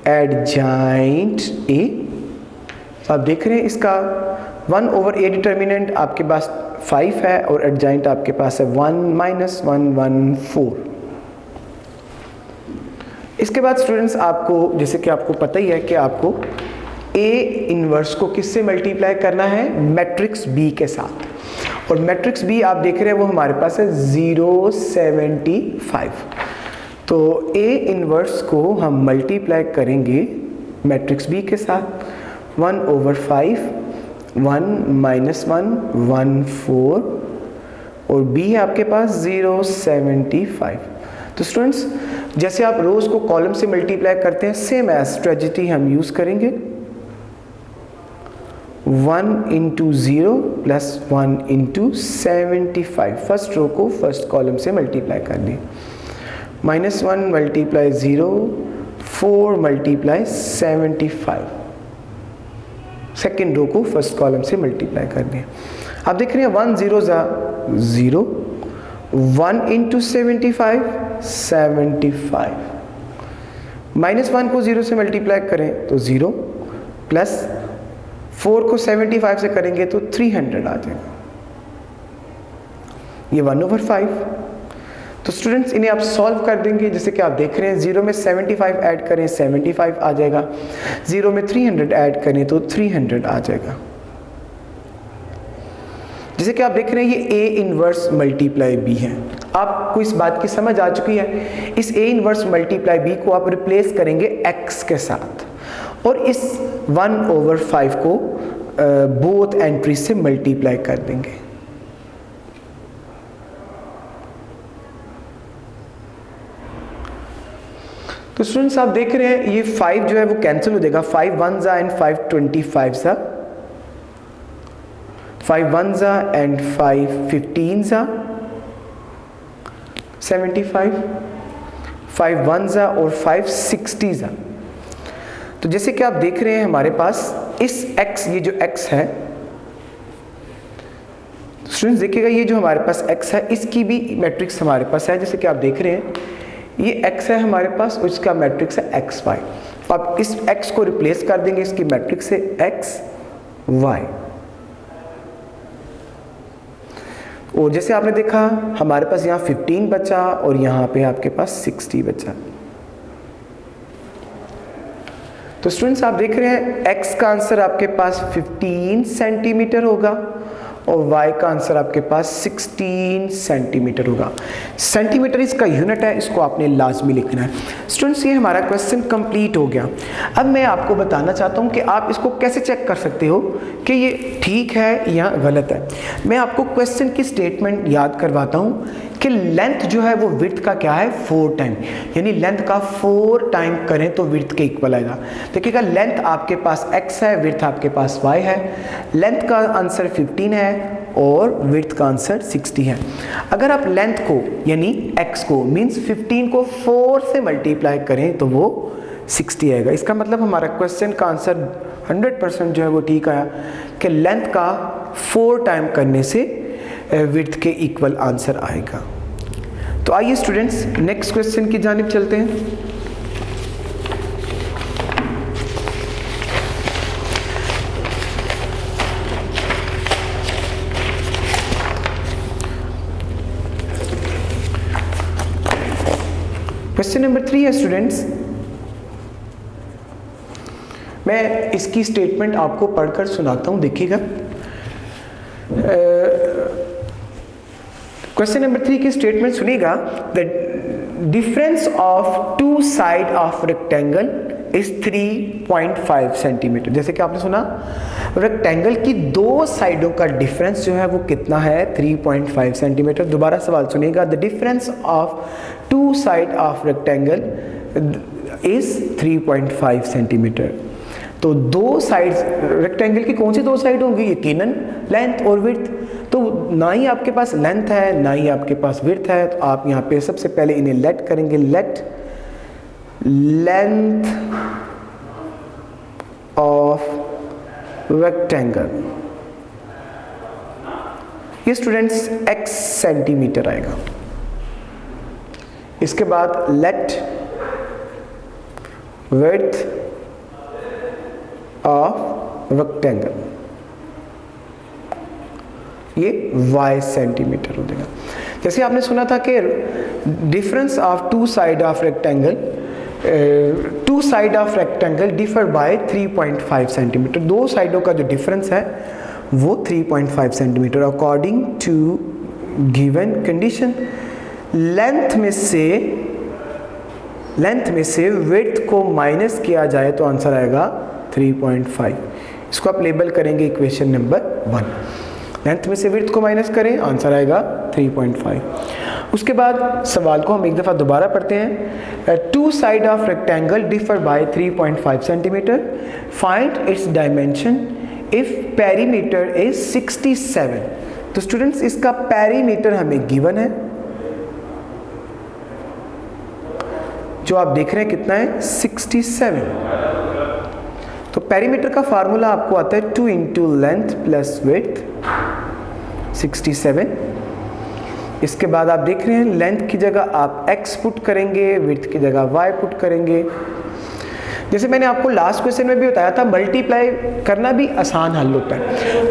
adjoint A. आप देख रहे हैं इसका 1/a डिटर्मिनेंट आपके पास 5 है और एडजॉइंट आपके पास है 1 - 1 1 4। इसके बाद स्टूडेंट्स आपको जैसे कि आपको पता ही है कि आपको ए इनवर्स को किससे मल्टीप्लाई करना है, मैट्रिक्स बी के साथ। और मैट्रिक्स बी आप देख रहे हैं वो हमारे पास है 0.75। तो ए इनवर्स को हम मल्टीप्लाई करेंगे मैट्रिक्स बी के साथ 1/5 1 - 1 1 4 और बी है आपके पास 0.75। तो स्टूडेंट्स जैसे आप रोज को कॉलम से मल्टीप्लाई करते हैं सेम एज स्ट्रेटजी हम यूज करेंगे। 1 × 0 + 1 × 75। फर्स्ट रो को फर्स्ट कॉलम से मल्टीप्लाई कर दी। -1 × 0 4 × 75। सेकेंड रो को फर्स्ट कॉलम से मल्टीप्लाई कर दिया। आप देख रहे हैं 1 0 ज़ा 0, 1 × 75 75। -1 को 0 से मल्टीप्लाई करें तो 0 प्लस 4 को 75 से करेंगे तो 300 आ जाएगा। ये 1/5। तो स्टूडेंट्स इन्हें आप सॉल्व कर देंगे। जैसे कि आप देख रहे हैं 0 में 75 ऐड करें 75 आ जाएगा, 0 में 300 ऐड करें तो 300 आ जाएगा। जैसे कि आप देख रहे हैं ये a इनवर्स मल्टीप्लाई b है। आपको इस बात की समझ आ चुकी है। इस a इनवर्स मल्टीप्लाई b को आप रिप्लेस करेंगे x के साथ और इस 1/5 को बोथ एंट्री से मल्टीप्लाई कर देंगे। तो स्टूडेंट्स आप देख रहे हैं ये 5 जो है वो कैंसिल हो जाएगा, 5 1 जा एंड 5 25 जा, 5 1 जा एंड 5 15 जा 75, 5 1 जा और 5 60 जा। तो जैसे कि आप देख रहे हैं हमारे पास इस x, ये जो x है स्टूडेंट्स देखिएगा, ये जो हमारे पास x है इसकी भी मैट्रिक्स हमारे पास है। जैसे कि आप देख रहे हैं ये x है हमारे पास और इसका मैट्रिक्स है xy। आप इस x को रिप्लेस कर देंगे इसकी मैट्रिक्स से xy। और जैसे आपने देखा हमारे पास यहाँ 15 बचा और यहाँ पे आपके पास 60 बचा। तो स्टूडेंट्स आप देख रहे हैं x का आंसर आपके पास 15 सेंटीमीटर होगा और y का आंसर आपके पास 16 सेंटीमीटर होगा। सेंटीमीटर इसका यूनिट है, इसको आपने लाजमी लिखना है। स्टूडेंट्स ये हमारा क्वेश्चन कंप्लीट हो गया। अब मैं आपको बताना चाहता हूँ कि आप इसको कैसे चेक कर सकते हो कि ये ठीक है या गलत है। मैं आपको क्वेश्चन की स्टेटमेंट याद करवाता हूँ कि लेंथ जो है वो विड्थ का क्या है 4 टाइम, यानी लेंथ का 4 टाइम करें तो विड्थ के इक्वल आएगा। देखिएगा लेंथ आपके पास x है, विड्थ आपके पास y है। लेंथ का आंसर 15 है और विड्थ का आंसर 60 है। अगर आप लेंथ को यानी x को मींस 15 को 4 से मल्टीप्लाई करें तो वो 60 आएगा। इसका मतलब हमारा क्वेश्चन का आंसर 100% जो है वो ठीक आया कि लेंथ का 4 टाइम करने से विड्थ के इक्वल आंसर आएगा। तो आइए स्टूडेंट्स नेक्स्ट क्वेश्चन की जानिब चलते हैं। क्वेश्चन नंबर 3 है स्टूडेंट्स। मैं इसकी स्टेटमेंट आपको पढ़कर सुनाता हूं, देखिएगा। क्वेश्चन नंबर 3 की स्टेटमेंट सुनिएगा। The difference of 2 side of rectangle is 3.5 centimetre. जैसे कि आपने सुना रेक्टेंगल की 2 साइडों का डिफरेंस जो है वो कितना है 3.5 सेंटीमीटर। दोबारा सवाल सुनिएगा। The difference of 2 side of rectangle is 3.5 centimetre. तो 2 साइड्स रेक्टेंगल की कौन सी 2 साइड होंगी? यकीनन लेंथ और विड्थ। तो ना ही आपके पास लेंथ है ना ही आपके पास विड्थ है, तो आप यहाँ पे सबसे पहले इन्हें लेट करेंगे। लेट लेंथ ऑफ रेक्टेंगल, ये स्टूडेंट्स x सेंटीमीटर आएगा। इसके बाद लेट विड्थ ऑफ रेक्टेंगल, ये y सेंटीमीटर हो जाएगा। जैसे आपने सुना था कि difference of 2 side of rectangle, 2 side of rectangle differ by 3.5 centimetre. 2 साइडों का जो डिफरेंस है वो 3.5 centimetre. According to given condition length में से विड्थ को माइनस किया जाए तो आंसर आएगा 3.5। इसको आप लेबल करेंगे इक्वेशन नंबर 1। लेंथ में से विड्थ को माइनस करें, आंसर आएगा 3.5। उसके बाद सवाल को हम एक दफ़ा दोबारा पढ़ते हैं। 2 side of rectangle differ by 3.5 centimetre. Find its dimension if perimeter is 67। तो स्टूडेंट्स इसका पेरीमीटर हमें गिवन है, जो आप देख रहे हैं कितना है 67। तो पेरीमीटर का फार्मूला आपको आता है 2 इंटू लेंथ प्लस विड्थ 67। इसके बाद आप देख रहे हैं लेंथ की जगह आप x पुट करेंगे, विड्थ की जगह y पुट करेंगे। जैसे मैंने आपको लास्ट क्वेश्चन में भी बताया था मल्टीप्लाई करना भी आसान हल होता है,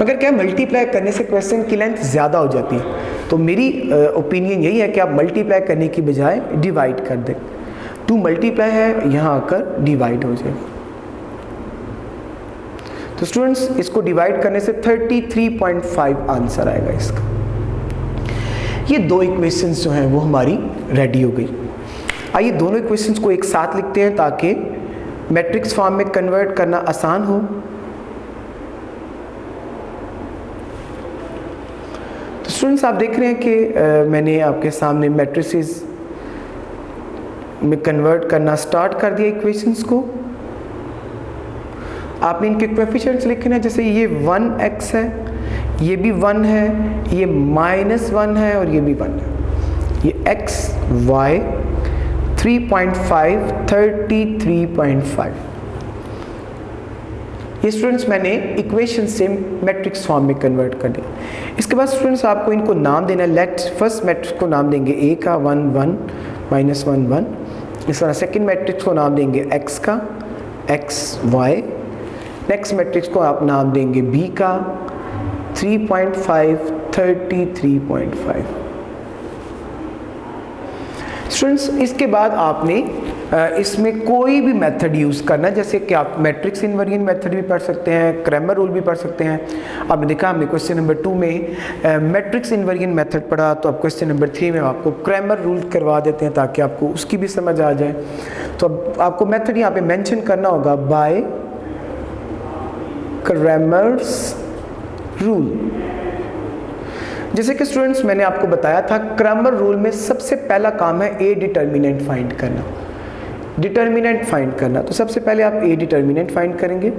मगर क्या मल्टीप्लाई करने से क्वेश्चन की लेंथ ज़्यादा हो जाती है। तो मेरी ओपिनियन यही है कि आप मल्टीप्लाई करने की बजाय डिवाइड कर दें। 2 मल्टीप्लाई है, यहाँ आकर डिवाइड हो जाएगा। तो स्टूडेंट्स इसको डिवाइड करने से 33.5 आंसर आएगा इसका। ये 2 इक्वेशंस जो हैं वो हमारी रेडी हो गई। आइए दोनों इक्वेशंस को एक साथ लिखते हैं ताकि मैट्रिक्स फॉर्म में कन्वर्ट करना आसान हो। तो स्टूडेंट्स आप देख रहे हैं कि मैंने आपके सामने मैट्रिसेस में कन्वर्ट करना स्टार्ट कर दिया इक्वेशंस को। आपने इनके कोएफिशिएंट्स लिखने हैं, जैसे ये 1x है, ये भी 1 है, ये -1 है और ये भी 1 है। ये x y 3.5 33.5। ये स्टूडेंट्स मैंने इक्वेशन से मैट्रिक्स फॉर्म में कन्वर्ट कर दिया। इसके बाद स्टूडेंट्स आपको इनको नाम देना है। लेट फर्स्ट मैट्रिक्स को नाम देंगे a का 1 1 -1 1। इस तरह सेकंड मैट्रिक्स को नाम देंगे x का x y। नेक्स्ट मैट्रिक्स को आप नाम देंगे b का 3.5 33.5। स्टूडेंट्स इसके बाद आपने इसमें कोई भी मेथड यूज़ करना है, जैसे कि आप मैट्रिक्स इनवेरिएंट मेथड भी पढ़ सकते हैं, क्रैमर रूल भी पढ़ सकते हैं। आपने देखा हमने क्वेश्चन नंबर 2 में मैट्रिक्स इनवेरिएंट मेथड पढ़ा, तो अब क्वेश्चन नंबर 3 में आपको क्रैमर रूल करवा देते हैं ताकि आपको उसकी भी समझ आ जाए। तो अब आपको मेथड यहाँ पे मेंशन करना होगा बाय क्रैमर्स रूल। जैसे कि स्टूडेंट्स मैंने आपको बताया था, क्रैमर रूल में सबसे पहला काम है ए डिटर्मिनेंट फाइंड करना, डिटर्मिनेंट फाइंड करना। तो सबसे पहले आप ए डिटर्मिनेंट फाइंड करेंगे।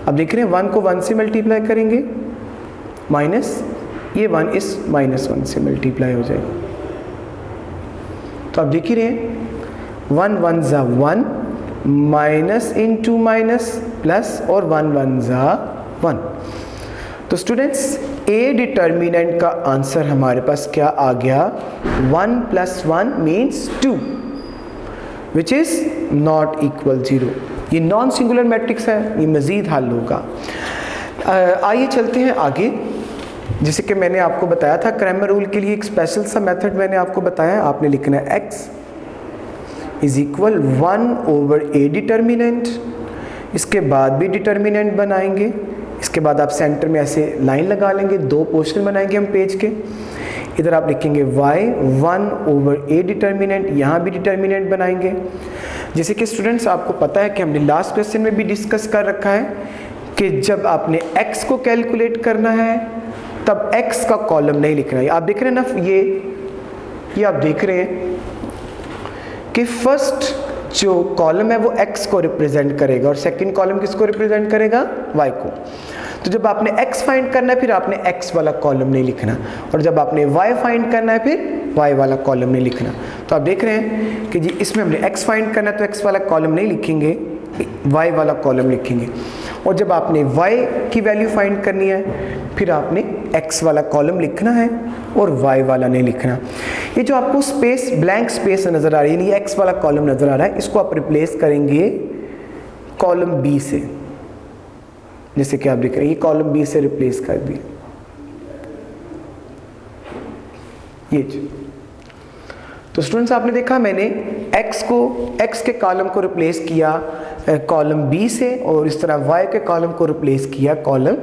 अब देख रहे हैं 1 को 1 से मल्टीप्लाई करेंगे, माइनस ये 1 इस -1 से मल्टीप्लाई हो जाएगा। तो आप देख ही रहे हैं 1 1 ज़ा 1, माइनस इंटू माइनस प्लस और 1 1 ज़ा 1। तो स्टूडेंट्स ए डिटर्मिनेंट का आंसर हमारे पास क्या आ गया? 1 + 1 means 2 which is not equal 0। ये नॉन सिंगुलर मैट्रिक्स है, ये मजीद हल होगा। आइए चलते हैं आगे। जैसे कि मैंने आपको बताया था क्रैमर रूल के लिए एक स्पेशल सा मेथड मैंने आपको बताया। आपने लिखना है x is equal 1/a determinant, इसके बाद भी डिटर्मिनेंट बनाएंगे, इसके बाद आप सेंटर में ऐसे लाइन लगा लेंगे, 2 पोर्शन बनाएंगे हम पेज के। इधर आप लिखेंगे y 1/a डिटर्मिनेंट, यहाँ भी डिटर्मिनेंट बनाएंगे। जैसे कि स्टूडेंट्स आपको पता है कि हमने लास्ट क्वेश्चन में भी डिस्कस कर रखा है कि जब आपने x को कैलकुलेट करना है तब x का कॉलम नहीं लिखना है। आप देख रहे हैं ना, ये आप देख रहे हैं कि फर्स्ट जो कॉलम है वो x को रिप्रेजेंट करेगा और सेकंड कॉलम किसको रिप्रेजेंट करेगा? y को। तो जब आपने x फाइंड करना है फिर आपने x वाला कॉलम नहीं लिखना, और जब आपने y फाइंड करना है फिर y वाला कॉलम नहीं लिखना। तो आप देख रहे हैं कि जी इसमें हमने x फाइंड करना है तो x वाला कॉलम नहीं लिखेंगे, y वाला कॉलम लिखेंगे। और जब आपने y की वैल्यू फाइंड करनी है फिर आपने x वाला कॉलम लिखना है और y वाला नहीं लिखना। ये जो आपको स्पेस, ब्लैंक स्पेस नज़र आ रही है, ये x वाला कॉलम नज़र आ रहा है, इसको आप रिप्लेस करेंगे कॉलम b से। जैसे कि आप देख रहे हैं ये कॉलम b से रिप्लेस कर दिए। ये तो स्टूडेंट्स आपने देखा मैंने x के कॉलम को रिप्लेस किया कॉलम b से और इस तरह y के कॉलम को रिप्लेस किया कॉलम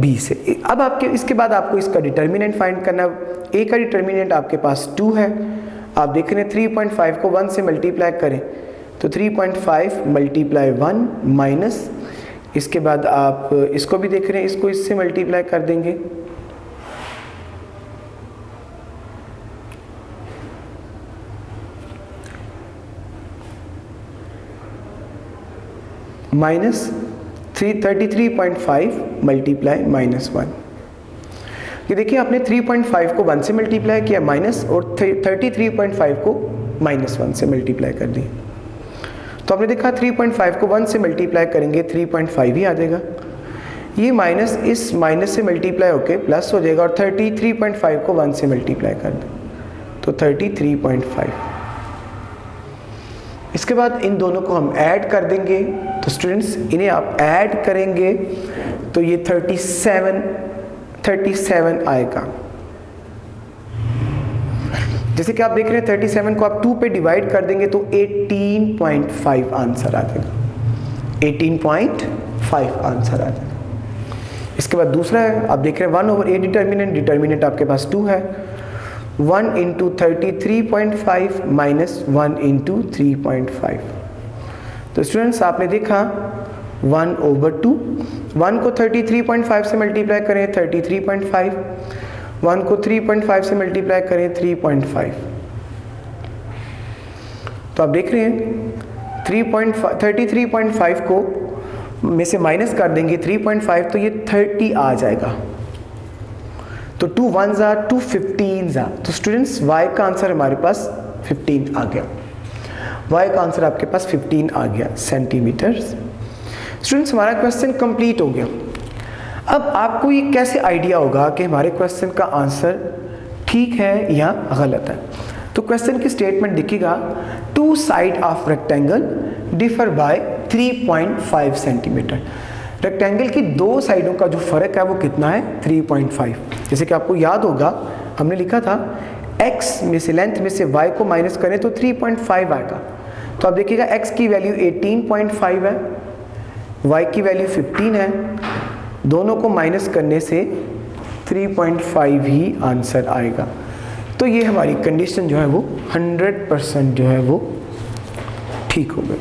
b से। अब आपके इसके बाद आपको इसका डिटर्मिनेंट फाइंड करना है। a का डिटर्मिनेंट आपके पास 2 है। आप देख रहे हैं 3.5 को 1 से मल्टीप्लाई करें तो 3.5 × 1 माइनस, इसके बाद आप इसको भी देख रहे हैं, इसको इससे मल्टीप्लाई कर देंगे, माइनस 33.5 मल्टीप्लाई -1। ये देखिए आपने 3.5 को 1 से मल्टीप्लाई किया माइनस, और 33.5 को -1 से मल्टीप्लाई कर दिया। तो आपने देखा 3.5 को 1 से मल्टीप्लाई करेंगे 3.5 ही आ जाएगा, ये माइनस इस माइनस से मल्टीप्लाई होके प्लस हो जाएगा, और 33.5 को 1 से मल्टीप्लाई कर दें तो 33.5। इसके बाद इन दोनों को हम ऐड कर देंगे। तो स्टूडेंट्स इन्हें आप ऐड करेंगे तो ये 37 आएगा। जैसे कि आप देख रहे हैं 37 को आप 2 पे डिवाइड कर देंगे तो 18.5 आंसर आ जाएगा, 18.5 आंसर आ जाएगा। इसके बाद दूसरा है, आप देख रहे हैं 1/a डिटर्मिनेंट आपके पास 2 है, 1 × 33.5 माइनस 1 × 3.5। तो स्टूडेंट्स आपने देखा 1/2, 1 को 33.5 से मल्टीप्लाई करें 33.5, 1 को 3.5 से मल्टीप्लाई करें 3.5, तो आप देख रहे हैं 33.5 को में से माइनस कर देंगे 3.5, तो ये 30 आ जाएगा। तो 2 1s are 2 15s are, तो स्टूडेंट्स y का आंसर हमारे पास 15 आ गया। y का आंसर आपके पास 15 आ गया सेंटीमीटर। स्टूडेंट्स हमारा क्वेश्चन कंप्लीट हो गया। अब आपको ये कैसे आइडिया होगा कि हमारे क्वेश्चन का आंसर ठीक है या गलत है? तो क्वेश्चन की स्टेटमेंट देखिएगा, 2 side of rectangle differ by 3.5 centimetre. Rectangle की दो साइडों का जो फर्क है वो कितना है? 3.5। जैसे कि आपको याद होगा हमने लिखा था x में से लेंथ में से y को माइनस करें तो 3.5 आएगा। तो आप देखिएगा x की वैल्यू 18.5 है, y की वैल्यू 15 है, दोनों को माइनस करने से 3.5 ही आंसर आएगा। तो ये हमारी कंडीशन जो है वो 100% जो है वो ठीक हो गई।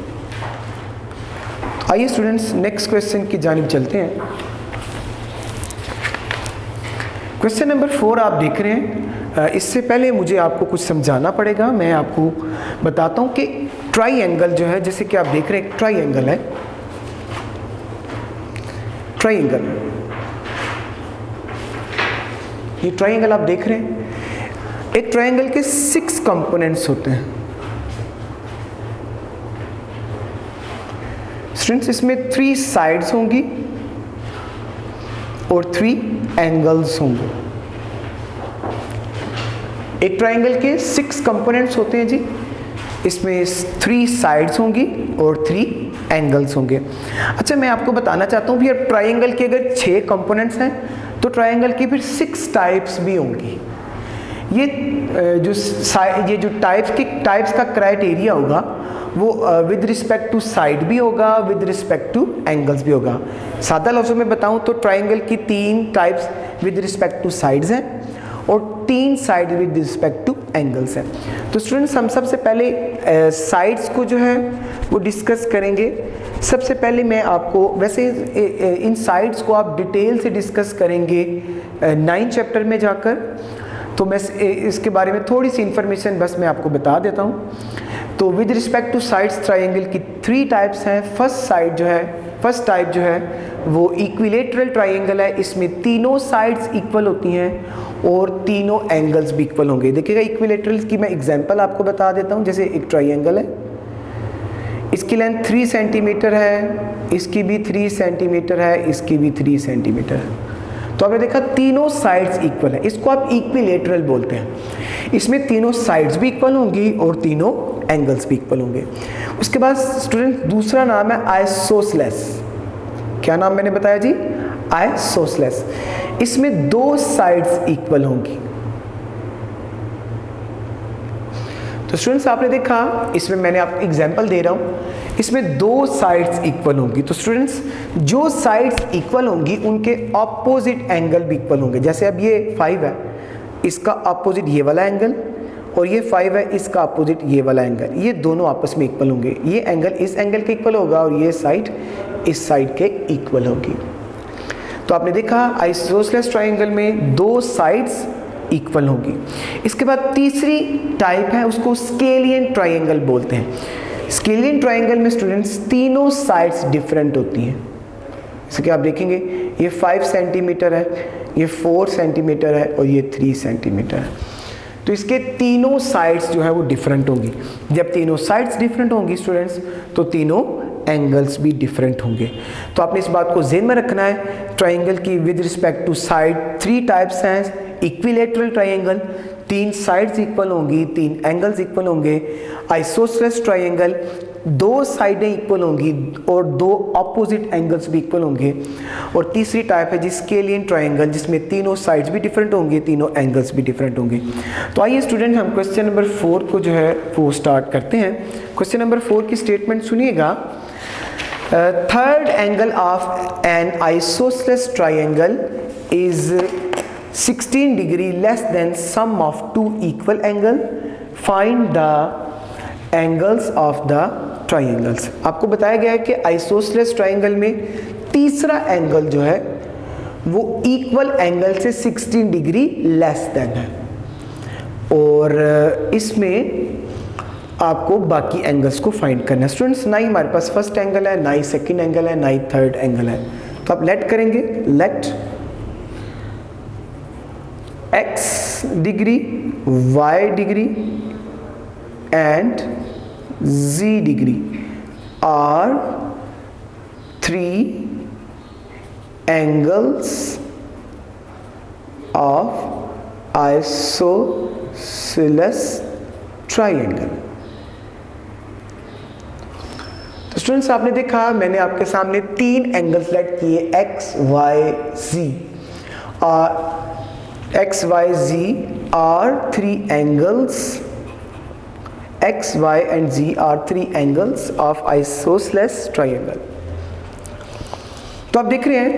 आइए स्टूडेंट्स नेक्स्ट क्वेश्चन की जानिब चलते हैं। क्वेश्चन नंबर 4 आप देख रहे हैं। इससे पहले मुझे आपको कुछ समझाना पड़ेगा। मैं आपको बताता हूं कि ट्राइंगल जो है, जैसे कि आप देख रहे हैं एक ट्राइंगल है, ट्राइंगल, ये ट्राइंगल आप देख रहे हैं। एक ट्राइंगल के 6 कंपोनेंट्स होते हैं स्टूडेंट्स। इसमें 3 साइड्स होंगी और 3 एंगल्स होंगे। एक ट्राइंगल के 6 कंपोनेंट्स होते हैं जी, इसमें 3 साइड्स होंगी और 3 एंगल्स होंगे। अच्छा, मैं आपको बताना चाहता हूँ भैया, ट्राइंगल के अगर 6 कंपोनेंट्स हैं तो ट्राइंगल की फिर 6 टाइप्स भी होंगी। ये जो टाइप्स का क्राइटेरिया होगा वो विद रिस्पेक्ट टू साइड भी होगा, विद रिस्पेक्ट टू एंगल्स भी होगा। सादा लफ्ज़ों में बताऊं तो ट्राइंगल की 3 types with respect two sides हैं और 3 side with respect to angles हैं। तो स्टूडेंट्स हम सबसे पहले साइड्स को जो है वो डिस्कस करेंगे। सबसे पहले मैं आपको, वैसे इन साइड्स को आप डिटेल से डिस्कस करेंगे 9 चैप्टर में जाकर, तो मैं इसके बारे में थोड़ी सी इंफॉर्मेशन बस मैं आपको बता देता हूँ। तो with respect two sides triangle की 3 टाइप्स हैं। फर्स्ट टाइप जो है वो इक्विलेटरल ट्राइंगल है। इसमें तीनों साइड्स इक्वल होती हैं और तीनों एंगल्स भी इक्वल होंगे। देखिएगा इक्विलेटरल की मैं एग्जांपल आपको बता देता हूँ। जैसे एक ट्राइंगल है, इसकी लेंथ 3 सेंटीमीटर है, इसकी भी 3 सेंटीमीटर है, इसकी भी 3 सेंटीमीटर है। तो आपने देखा तीनों साइड्स इक्वल है, इसको आप इक्विलेटरल बोलते हैं। इसमें तीनों साइड्स भी इक्वल होंगी और तीनों एंगल्स भी इक्वल होंगे। उसके बाद स्टूडेंट दूसरा नाम है आइसोसेलेस। क्या नाम मैंने बताया जी? आइसोसेलेस। इसमें 2 साइड्स इक्वल होंगी। तो स्टूडेंट्स आपने देखा, इसमें मैंने आपको एग्जांपल दे रहा हूं, इसमें 2 साइड्स इक्वल होंगी। तो स्टूडेंट्स जो साइड्स इक्वल होंगी उनके ऑपोजिट एंगल भी इक्वल होंगे। जैसे अब ये 5 है, इसका ऑपोजिट ये वाला एंगल, और ये 5 है, इसका अपोजिट ये वाला एंगल, ये दोनों आपस में इक्वल होंगे। ये एंगल इस एंगल के इक्वल होगा और ये साइड इस साइड के इक्वल होगी। तो आपने देखा आइसोसेलेस ट्राइंगल में 2 साइड्स इक्वल होगी। इसके बाद तीसरी टाइप है, उसको स्केलियन ट्राइंगल बोलते हैं। स्केलियन ट्राइंगल में स्टूडेंट्स तीनों साइड्स डिफरेंट होती हैं। जैसे कि आप देखेंगे ये 5 सेंटीमीटर है, ये 4 सेंटीमीटर है और ये 3 सेंटीमीटर है। तो इसके तीनों साइड्स जो है वो डिफरेंट होंगी। जब तीनों साइड्स डिफरेंट होंगी स्टूडेंट्स तो तीनों एंगल्स भी डिफरेंट होंगे। तो आपने इस बात को ज़हन में रखना है। ट्राइंगल की with respect to side 3 types हैं। इक्विलेटरल ट्राइंगल 3 साइड्स इक्वल होंगी, 3 एंगल्स इक्वल होंगे। आइसोसेलेस ट्राइंगल 2 साइडें इक्वल होंगी और 2 ऑपोजिट एंगल्स भी इक्वल होंगे। और तीसरी टाइप है जिस स्केलियन ट्राइंगल, जिसमें तीनों साइड्स भी डिफरेंट होंगे, तीनों एंगल्स भी डिफरेंट होंगे। तो आइए स्टूडेंट हम क्वेश्चन नंबर 4 को जो है वो स्टार्ट करते हैं। क्वेश्चन नंबर 4 की स्टेटमेंट सुनिएगा। Third angle of an isosceles triangle is 16 degree less than sum of 2 equal angle, find the angles of the triangles. आपको बताया गया है कि आइसोसेलेस ट्राइंगल में तीसरा एंगल जो है वो इक्वल एंगल से 16 डिग्री लेस देन है, और इसमें आपको बाकी एंगल्स को फाइंड करना है। स्टूडेंट्स, ना ही हमारे पास फर्स्ट एंगल है, ना ही सेकंड एंगल है, ना ही थर्ड एंगल है, तो आप लेट करेंगे, let x degree, y degree and z degree are 3 angles of isosceles triangle. तो स्टूडेंट्स, आपने देखा मैंने आपके सामने 3 एंगल्स लेट किए, x, y, z, और x, y, z are 3 angles, x, y and z are 3 angles of isosceles triangle। तो आप देख रहे हैं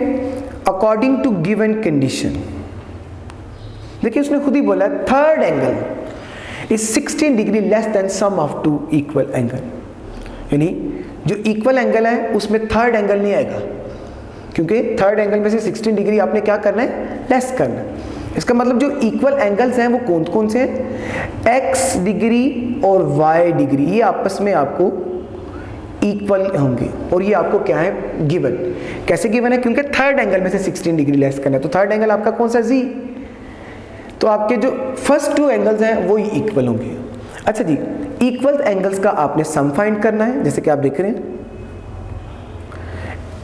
अकॉर्डिंग टू गिवन कंडीशन, देखिए उसने खुद ही बोला third angle is 16 degree less than sum of 2 equal angle, यानी जो इक्वल एंगल है उसमें थर्ड एंगल नहीं आएगा, क्योंकि थर्ड एंगल में से 16 डिग्री आपने क्या करना है, लेस करना है। इसका मतलब जो इक्वल एंगल्स हैं वो कौन कौन से हैं, x डिग्री और y डिग्री, ये आपस में आपको इक्वल होंगे, और ये आपको क्या है, गिवन। कैसे गिवन है, क्योंकि थर्ड एंगल में से 16 डिग्री लेस करना है, तो थर्ड एंगल आपका कौन सा, z, तो आपके जो फर्स्ट 2 एंगल्स हैं वो ही इक्वल होंगे। अच्छा जी, इक्वल एंगल्स का आपने सम फाइंड करना है, जैसे कि आप देख रहे हैं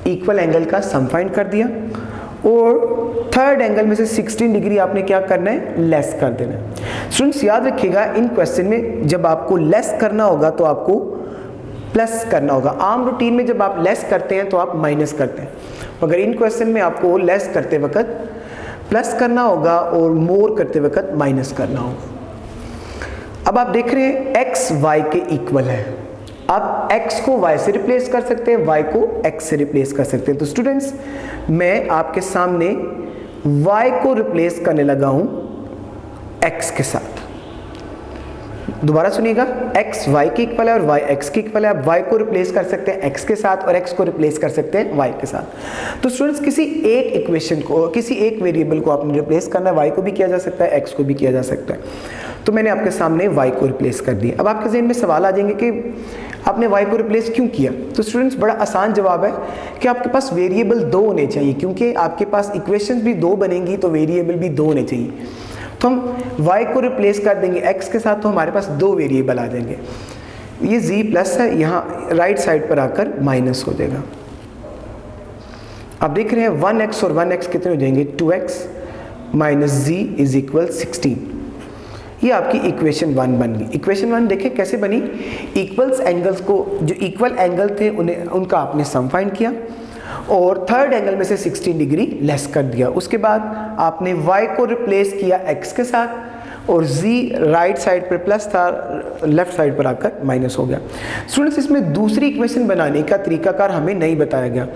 इक्वल एंगल का सम फाइंड कर दिया, और थर्ड एंगल में से 16 डिग्री आपने क्या करना है, लेस कर देना है। स्टूडेंट्स, याद रखिएगा इन क्वेश्चन में जब आपको लेस करना होगा तो आपको प्लस करना होगा। आम रूटीन में जब आप लेस करते हैं तो आप माइनस करते हैं, मगर इन क्वेश्चन में आपको लेस करते वक्त प्लस करना होगा और मोर करते वक्त माइनस करना होगा। अब आप देख रहे हैं x y के इक्वल है, आप x को y से रिप्लेस कर सकते हैं, y को x से रिप्लेस कर सकते हैं। तो स्टूडेंट्स, मैं आपके सामने y को रिप्लेस करने लगा हूं x के साथ। दोबारा सुनिएगा, x y के इक्वल है और y x के इक्वल है। आप y को रिप्लेस कर सकते हैं x के साथ और x को रिप्लेस कर सकते हैं y के साथ। तो स्टूडेंट्स, किसी एक इक्वेशन को, किसी एक वेरिएबल को आपने रिप्लेस करना है, y को भी किया जा सकता है, x को भी किया जा सकता है। तो मैंने आपके सामने y को रिप्लेस कर दिया। अब आपके ज़हन में सवाल आ जाएंगे कि आपने y को रिप्लेस क्यों किया। तो स्टूडेंट्स, बड़ा आसान जवाब है कि आपके पास वेरिएबल 2 होने चाहिए, क्योंकि आपके पास इक्वेशंस भी 2 बनेंगी तो वेरिएबल भी 2 होने चाहिए। तो हम y को रिप्लेस कर देंगे x के साथ, तो हमारे पास 2 वेरिएबल आ जाएंगे। ये z प्लस है, यहाँ राइट साइड पर आकर माइनस हो जाएगा। आप देख रहे हैं 1x और 1x कितने हो जाएंगे, 2x minus z is equal 16। ये आपकी इक्वेशन 1 बन गई। इक्वेशन 1 देखें कैसे बनी, इक्वल्स एंगल्स को, जो इक्वल एंगल थे उनका आपने सम फाइंड किया और थर्ड एंगल में से 16 डिग्री लेस कर दिया। उसके बाद आपने y को रिप्लेस किया x के साथ और z राइट साइड पर प्लस था, लेफ्ट साइड पर आकर माइनस हो गया। स्टूडेंट्स, इसमें दूसरी इक्वेशन बनाने का तरीकाकार हमें नहीं बताया गया।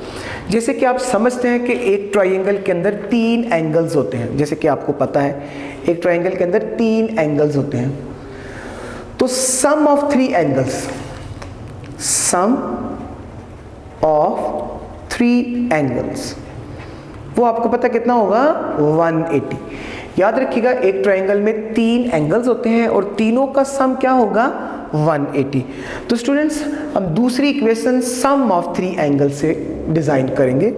जैसे कि आप समझते हैं कि एक ट्राइंगल के अंदर 3 एंगल्स होते हैं, जैसे कि आपको पता है एक ट्राइंगल के अंदर 3 एंगल्स होते हैं, तो sum of 3 angles, sum of 3 angles, वो आपको पता कितना होगा, 180। याद रखिएगा एक ट्राइंगल में 3 एंगल्स होते हैं और तीनों का सम क्या होगा, 180। तो स्टूडेंट्स, हम दूसरी इक्वेशन सम ऑफ 3 एंगल से डिजाइन करेंगे।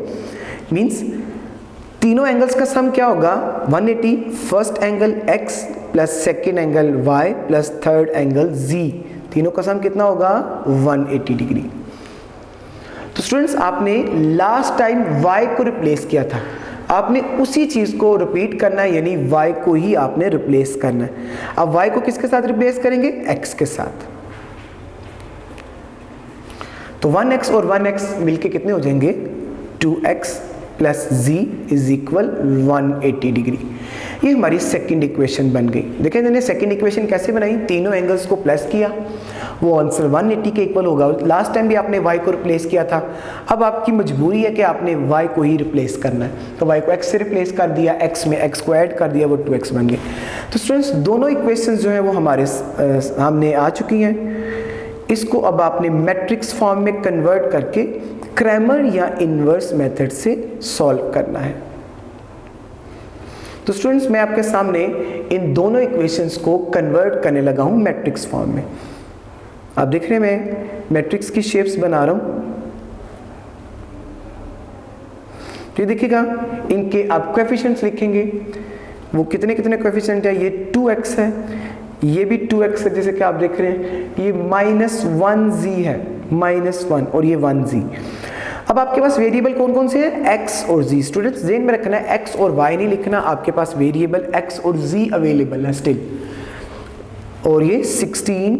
मींस तीनों एंगल्स का सम क्या होगा, 180। First angle x plus second angle y plus third angle z, तीनों का सम कितना होगा, 180 डिग्री। तो स्टूडेंट्स, आपने लास्ट टाइम y को रिप्लेस किया था, आपने उसी चीज को रिपीट करना है, यानी y को ही आपने रिप्लेस करना है। अब y को किसके साथ रिप्लेस करेंगे, x के साथ। तो 1x और 1x मिलके कितने हो जाएंगे, 2x plus z is equal 180 degree. ये हमारी सेकंड इक्वेशन बन गई। देखिए मैंने सेकंड इक्वेशन कैसे बनाई, तीनों एंगल्स को प्लस किया, वो आंसर 180 के इक्वल होगा। लास्ट टाइम भी आपने y को रिप्लेस किया था, अब आपकी मजबूरी है कि आपने y को ही रिप्लेस करना है, तो y को x से रिप्लेस कर दिया, x में x को ऐड कर दिया, वो 2x बन गए। तो स्टूडेंट्स, दोनों इक्वेशंस जो है वो हमारे सामने आ चुकी हैं। इसको अब आपने मैट्रिक्स फॉर्म में कन्वर्ट करके क्रैमर या इन्वर्स मेथड से सॉल्व करना है। तो स्टूडेंट्स मैं आपके सामने इन दोनों इक्वेशंस को कन्वर्ट करने लगा हूं मैट्रिक्स फॉर्म में। आप देख रहे हैं मैं मैट्रिक्स की शेप्स बना रहा हूं। तो ये देखिएगा, इनके आप कोएफिशिएंट्स लिखेंगे, वो कितने कितने कोएफिशिएंट है। ये 2x है, ये भी 2x है, जैसे कि आप देख रहे हैं। ये -1z है, -1, और ये 1z। अब आपके पास वेरिएबल कौन कौन से हैं, x और z। स्टूडेंट्स ध्यान में रखना है, x और y नहीं लिखना, आपके पास वेरिएबल x और z अवेलेबल है स्टिल। और ये 16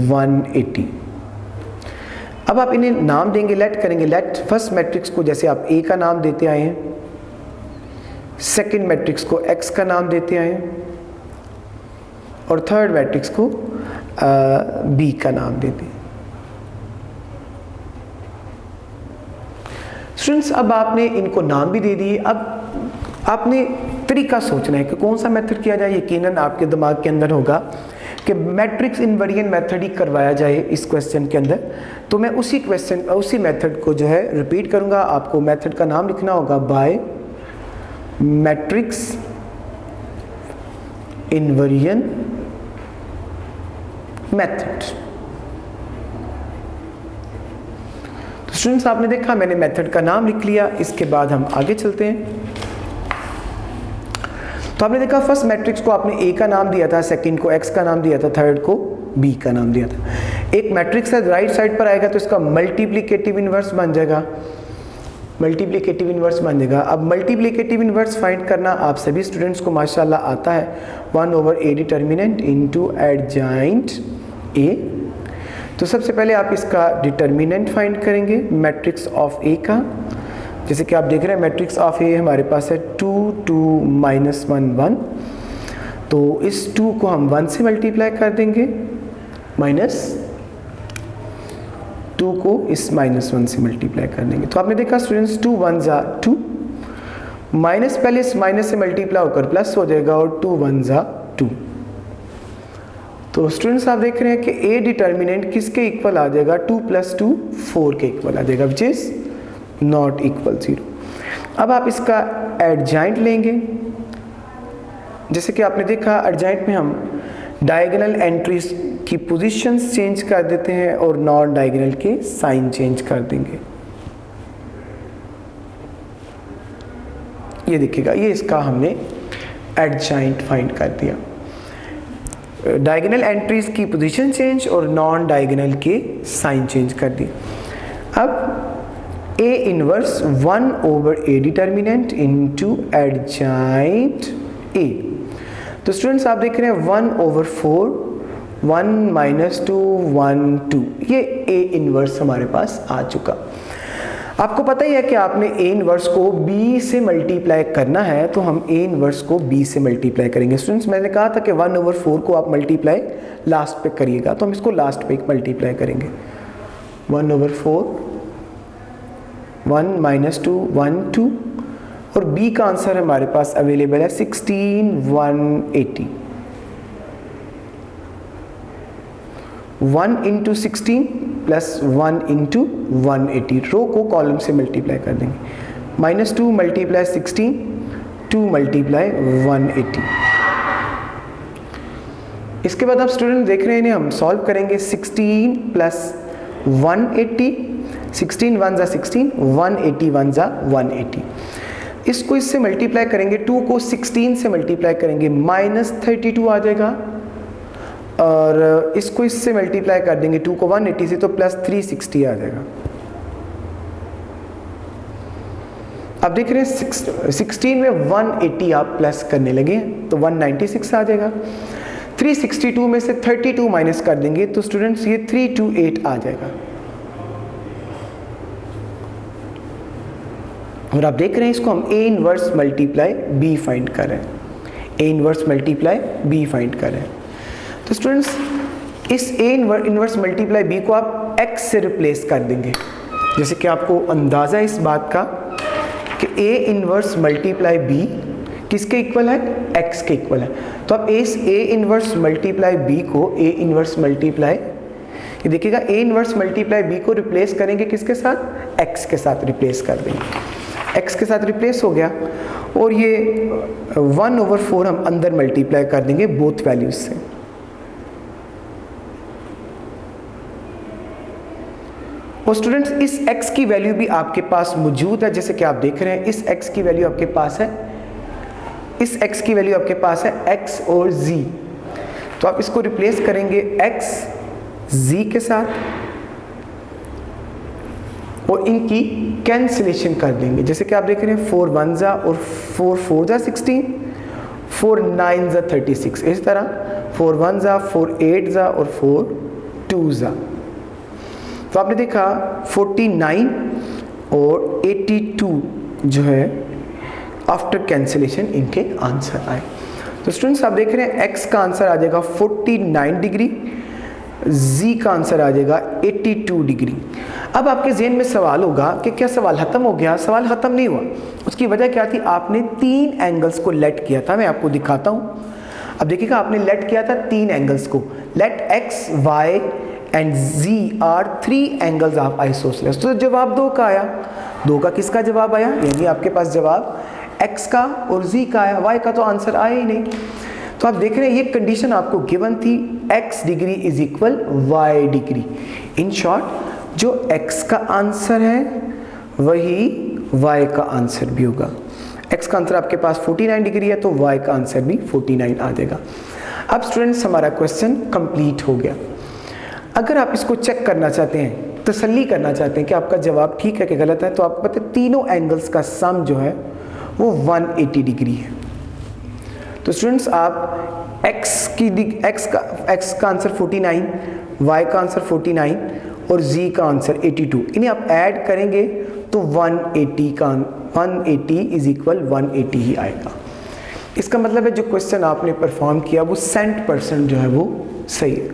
180। अब आप इन्हें नाम देंगे, लेट करेंगे। लेट फर्स्ट मैट्रिक्स को जैसे आप a का नाम देते आए हैं, सेकंड मैट्रिक्स को x का नाम देते आए हैं, और थर्ड मैट्रिक्स को b का नाम देते हैं। स्टूडेंट्स अब आपने इनको नाम भी दे दिए। अब आपने तरीका सोचना है कि कौन सा मेथड किया जाए। यकीनन आपके दिमाग के अंदर होगा कि मैट्रिक्स इनवेरिएंट मेथड ही करवाया जाए इस क्वेश्चन के अंदर। तो मैं उसी मेथड को जो है रिपीट करूंगा। आपको मेथड का नाम लिखना होगा बाय मैट्रिक्स इनवेरिएंट मेथड। तो स्टूडेंट्स आपने देखा, मैंने मेथड का नाम लिख लिया। इसके बाद हम आगे चलते हैं। तो आपने देखा फर्स्ट मैट्रिक्स को आपने a का नाम दिया था, सेकंड को x का नाम दिया था, थर्ड को b का नाम दिया था। एक मैट्रिक्स है, राइट साइड पर आएगा तो इसका मल्टीप्लिकेटिव इनवर्स बन जाएगा, मल्टीप्लिकेटिव इनवर्स बन जाएगा। अब मल्टीप्लिकेटिव इनवर्स फाइंड करना आप सभी स्टूडेंट्स को माशाल्लाह आता है। 1/a determinant into adjoint a। तो सबसे पहले आप इसका डिटर्मिनेंट फाइंड करेंगे मैट्रिक्स ऑफ a का। जैसे कि आप देख रहे हैं मैट्रिक्स ऑफ a हमारे पास है 2 2 -1 1। तो इस 2 को हम 1 से मल्टीप्लाई कर देंगे, माइनस 2 को इस -1 से मल्टीप्लाई कर देंगे। तो आपने देखा स्टूडेंट्स 2 1 जा 2, माइनस पहले इस माइनस से मल्टीप्लाई होकर प्लस हो जाएगा, और 2 1 जा 2। तो स्टूडेंट्स आप देख रहे हैं कि a डिटर्मिनेंट किसके इक्वल आ जाएगा, 2 + 2 4 के इक्वल आ जाएगा, विच इज नॉट इक्वल 0। अब आप इसका एडजॉइंट लेंगे। जैसे कि आपने देखा एडजॉइंट में हम डायगोनल एंट्रीज की पोजीशंस चेंज कर देते हैं और नॉन डायगोनल के साइन चेंज कर देंगे। ये देखिएगा, ये इसका हमने एडजॉइंट फाइंड कर दिया। डायगोनल एंट्रीज की पोजीशन चेंज और नॉन डायगोनल के साइन चेंज कर दिए। अब A inverse 1/a determinant into adjoint A। तो स्टूडेंट्स आप देख रहे हैं 1/4 1 - 2 1 2, ये A इनवर्स हमारे पास आ चुका। आपको पता ही है कि आपने A इनवर्स को B से मल्टीप्लाई करना है, तो हम A इनवर्स को B से मल्टीप्लाई करेंगे। स्टूडेंट्स मैंने कहा था कि 1/4 को आप मल्टीप्लाई लास्ट पे करिएगा, तो हम इसको लास्ट पे मल्टीप्लाई करेंगे। 1/4 1 - 2 1 2, और B का आंसर हमारे पास अवेलेबल है 16 180। 1 × 16 + 1 × 180, रो को कॉलम से मल्टीप्लाई कर देंगे। -2 × 16 2 × 180। इसके बाद आप स्टूडेंट देख रहे हैं, हम सॉल्व करेंगे। 16 + 180, 16 1 जा 16, 180 1 जा 180। इसको इससे मल्टीप्लाई करेंगे, 2 को 16 से मल्टीप्लाई करेंगे, -32 आ जाएगा, और इसको इससे मल्टीप्लाई कर देंगे 2 को 180 से, तो +360 आ जाएगा। अब देख रहे हैं 16 में 180 आप प्लस करने लगे तो 196 आ जाएगा। 362 में से 32 माइनस कर देंगे तो स्टूडेंट्स ये 328 आ जाएगा। और आप देख रहे हैं इसको हम A inverse multiply B find कर रहे हैं, A inverse multiply B find कर रहे हैं। तो स्टूडेंट्स इस A इनवर्स मल्टीप्लाई B को आप X से रिप्लेस कर देंगे, जैसे कि आपको अंदाज़ा इस बात का कि A इनवर्स मल्टीप्लाई B किसके इक्वल है, X के इक्वल है। तो आप इस A इनवर्स मल्टीप्लाई B को A इनवर्स मल्टीप्लाई, ये देखिएगा A इनवर्स मल्टीप्लाई B को रिप्लेस करेंगे किसके साथ, X के साथ रिप्लेस कर देंगे। x के साथ रिप्लेस हो गया, और ये 1/4 हम अंदर मल्टीप्लाई कर देंगे बोथ वैल्यूज से। और स्टूडेंट्स इस x की वैल्यू भी आपके पास मौजूद है, जैसे कि आप देख रहे हैं इस x की वैल्यू आपके पास है, इस x की वैल्यू आपके पास है x और z, तो आप इसको रिप्लेस करेंगे x z के साथ और इनकी कैंसिलेशन कर देंगे। जैसे कि आप देख रहे हैं 4 1 जा और 4 4 जा 16, 4 9 जा 36, इस तरह 4 1 जा 4 8 जा और 4 2 जा। तो आपने देखा 49 और 82 जो है आफ्टर कैंसिलेशन इनके आंसर आए। तो स्टूडेंट्स आप देख रहे हैं x का आंसर आ जाएगा 49 डिग्री, z का आंसर आ जाएगा 82 डिग्री। अब आपके ज़हन में सवाल होगा कि क्या सवाल ख़त्म हो गया? सवाल ख़त्म नहीं हुआ। उसकी वजह क्या थी? आपने 3 एंगल्स को लेट किया था। मैं आपको दिखाता हूँ। अब देखिएगा आपने लेट किया था 3 एंगल्स को। Let x, y and z are 3 angles of isosceles. तो जवाब 2 का आया। 2 का किसका जवाब आया? यानी आपके पास जवाब x का और z का आया, y का तो आंसर आया ही नहीं। तो आप देख रहे हैं ये कंडीशन आपको गिवन थी, x degree is equal y degree. In short जो x का आंसर है वही y का आंसर भी होगा। x का आंसर आपके पास 49 डिग्री है तो y का आंसर भी 49 आ जाएगा। अब स्टूडेंट्स हमारा क्वेश्चन कंप्लीट हो गया। अगर आप इसको चेक करना चाहते हैं, तसल्ली करना चाहते हैं कि आपका जवाब ठीक है कि गलत है, तो आपको पता है तीनों एंगल्स का सम जो है वो 180 डिग्री है। तो स्टूडेंट्स आप x का आंसर 49, y का आंसर 49 और z का आंसर 82, इन्हें आप ऐड करेंगे तो 180 इज इक्वल 180 ही आएगा। इसका मतलब है जो क्वेश्चन आपने परफॉर्म किया वो 100% जो है वो सही है।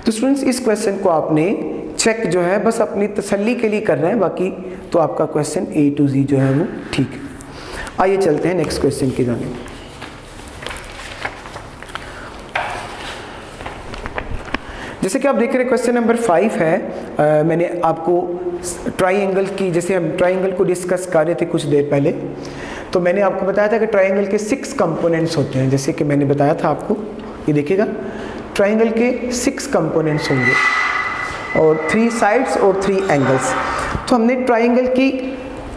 तो स्टूडेंट्स इस क्वेश्चन को आपने चेक जो है बस अपनी तसल्ली के लिए कर रहे हैं, बाकी तो आपका क्वेश्चन A to Z जो है वो ठीक है। आइए चलते हैं नेक्स्ट क्वेश्चन की जानिब। जैसे कि आप देख रहे हैं क्वेश्चन नंबर 5 है। मैंने आपको ट्राइंगल की, जैसे हम ट्राइंगल को डिस्कस कर रहे थे कुछ देर पहले, तो मैंने आपको बताया था कि ट्राइंगल के 6 कंपोनेंट्स होते हैं। जैसे कि मैंने बताया था आपको, ये देखिएगा ट्राइंगल के 6 कंपोनेंट्स होंगे और 3 साइड्स और 3 एंगल्स। तो हमने ट्राइंगल की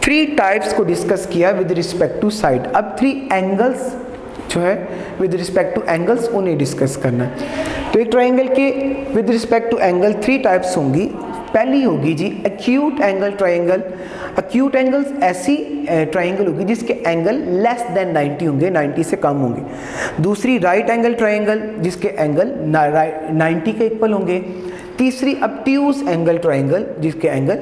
3 टाइप्स को डिस्कस किया विद रिस्पेक्ट टू साइड। अब 3 एंगल्स जो है विद रिस्पेक्ट टू एंगल्स उन्हें डिस्कस करना है। तो एक ट्राइंगल के with respect to angle 3 types होंगी। पहली होगी जी acute angle triangle. Acute angles ऐसी ट्राइंगल होगी जिसके एंगल लेस देन 90 होंगे, 90 से कम होंगे। दूसरी राइट एंगल ट्राइंगल जिसके एंगल 90 के इक्वल होंगे। तीसरी ऑब्ट्यूज एंगल ट्राइंगल जिसके एंगल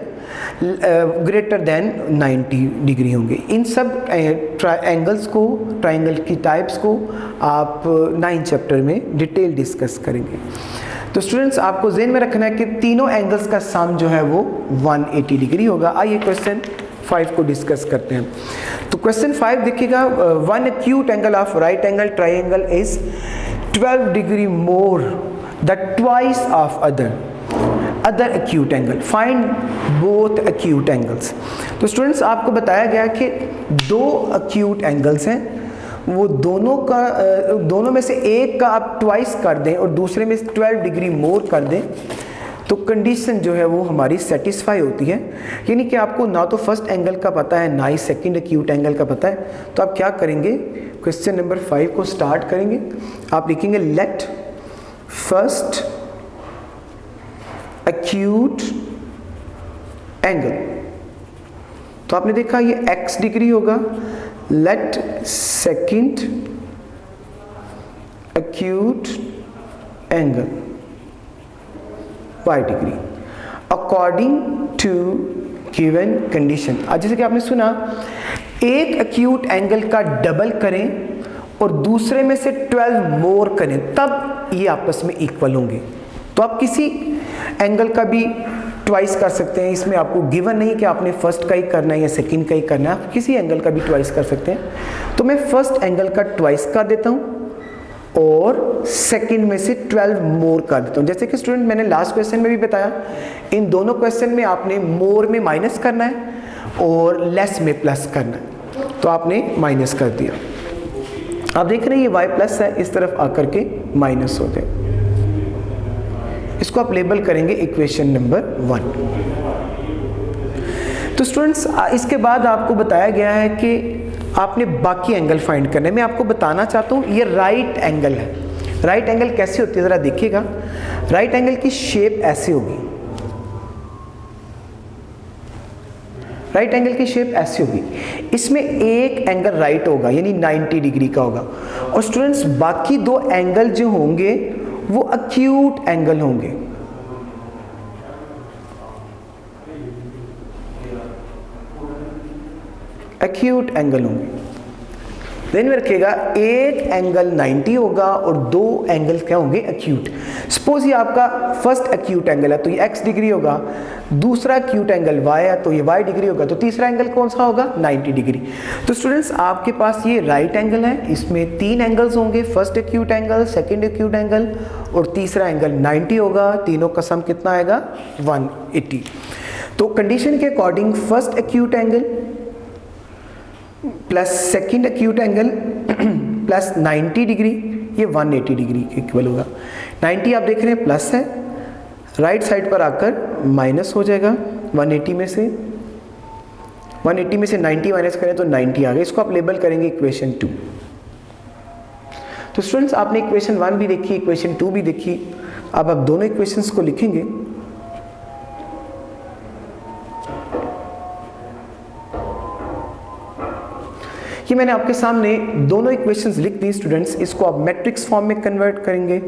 ग्रेटर देन 90 डिग्री होंगे। इन सब एंगल्स को, ट्राइंगल की टाइप्स को आप 9 चैप्टर में डिटेल डिस्कस करेंगे। तो स्टूडेंट्स आपको ज़हन में रखना है कि तीनों एंगल्स का सम जो है वो 180 डिग्री होगा। आइए क्वेश्चन 5 को डिस्कस करते हैं। तो क्वेश्चन 5 देखिएगा, one acute angle of right angle triangle is 12 degree more the twice of other acute angle, find both acute angles. तो स्टूडेंट्स आपको बताया गया कि 2 एक्यूट एंगल्स हैं, वो दोनों में से एक का आप ट्वाइस कर दें और दूसरे में 12 डिग्री मोर कर दें तो कंडीशन जो है वो हमारी सेटिस्फाई होती है। यानी कि आपको ना तो फर्स्ट एंगल का पता है ना ही सेकंड एक्यूट एंगल का पता है, तो आप क्या करेंगे, क्वेश्चन नंबर 5 को स्टार्ट करेंगे। आप लिखेंगे लेट फर्स्ट एक्यूट एंगल, तो आपने देखा ये x डिग्री होगा। Let second acute angle y degree according to given condition. आज जैसे कि आपने सुना एक एक्यूट एंगल का डबल करें और दूसरे में से 12 मोर करें तब ये आपस में इक्वल होंगे। तो आप किसी एंगल का भी ट्वाइस कर सकते हैं, इसमें आपको गिवन नहीं कि आपने फर्स्ट का ही करना है या सेकंड का ही करना है, आप किसी एंगल का भी ट्वाइस कर सकते हैं। तो मैं फर्स्ट एंगल का ट्वाइस कर देता हूँ और सेकंड में से 12 मोर कर देता हूँ। जैसे कि स्टूडेंट मैंने लास्ट क्वेश्चन में भी बताया, इन दोनों क्वेश्चन में आपने मोर में माइनस करना है और लेस में प्लस करना है, तो आपने माइनस कर दिया। आप देख रहे हैं ये y प्लस है, इस तरफ आकर के माइनस हो गए। इसको आप लेबल करेंगे इक्वेशन नंबर 1। तो स्टूडेंट्स इसके बाद आपको बताया गया है कि आपने बाकी एंगल फाइंड करने। मैं आपको बताना चाहता हूँ ये राइट एंगल है। राइट एंगल कैसी होती है ज़रा देखिएगा। राइट एंगल की शेप ऐसी होगी, राइट एंगल की शेप ऐसी होगी। इसमें एक एंगल राइट होगा यानी 90 डिग्री का होगा, और स्टूडेंट्स बाकी दो एंगल जो होंगे वो एक्यूट एंगल होंगे। एक्यूट एंगल होंगे। ध्यान में रखिएगा, एक एंगल 90 होगा और दो एंगल क्या होंगे, एक्यूट। सपोज ये आपका फर्स्ट एक्यूट एंगल है तो ये x डिग्री होगा, दूसरा एक्यूट एंगल y है तो ये y डिग्री होगा, तो तीसरा एंगल कौन सा होगा, 90 डिग्री। तो स्टूडेंट्स आपके पास ये राइट एंगल है, इसमें तीन एंगल्स होंगे, first acute angle, second acute angle और तीसरा एंगल 90 होगा। तीनों का सम कितना आएगा, 180। तो कंडीशन के according first acute angle plus second acute angle plus 90 degree, ये 180 डिग्री के इक्वल होगा। 90 आप देख रहे हैं प्लस है, राइट साइड पर आकर माइनस हो जाएगा। 180 में से 90 माइनस करें तो 90 आ गया। इसको आप लेबल करेंगे इक्वेशन 2। तो स्टूडेंट्स आपने इक्वेशन 1 भी देखी, इक्वेशन 2 भी देखी। अब आप दोनों इक्वेशंस को लिखेंगे। ये मैंने आपके सामने दोनों इक्वेशंस लिख दी स्टूडेंट्स। इसको आप मैट्रिक्स फॉर्म में कन्वर्ट करेंगे,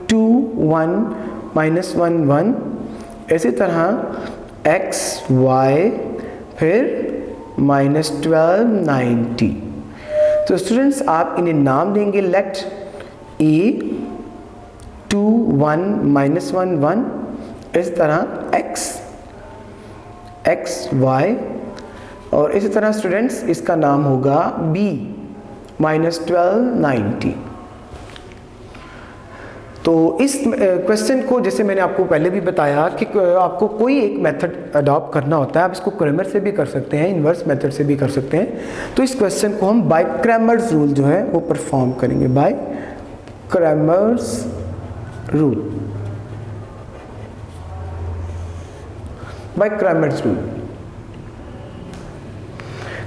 2 1 -1 1, इसी तरह x y फिर -12 90। तो स्टूडेंट्स आप इन्हें नाम देंगे, लेट a 2 1 -1 1, इस तरह x y, और इसी तरह स्टूडेंट्स इसका नाम होगा b -12 90। तो इस क्वेश्चन को जैसे मैंने आपको पहले भी बताया कि आपको कोई एक मेथड अडॉप्ट करना होता है। आप इसको क्रैमर से भी कर सकते हैं, इन्वर्स मेथड से भी कर सकते हैं। तो इस क्वेश्चन को हम बाय क्रैमर्स रूल जो है वो परफॉर्म करेंगे, by Cramer's rule, by Cramer's rule.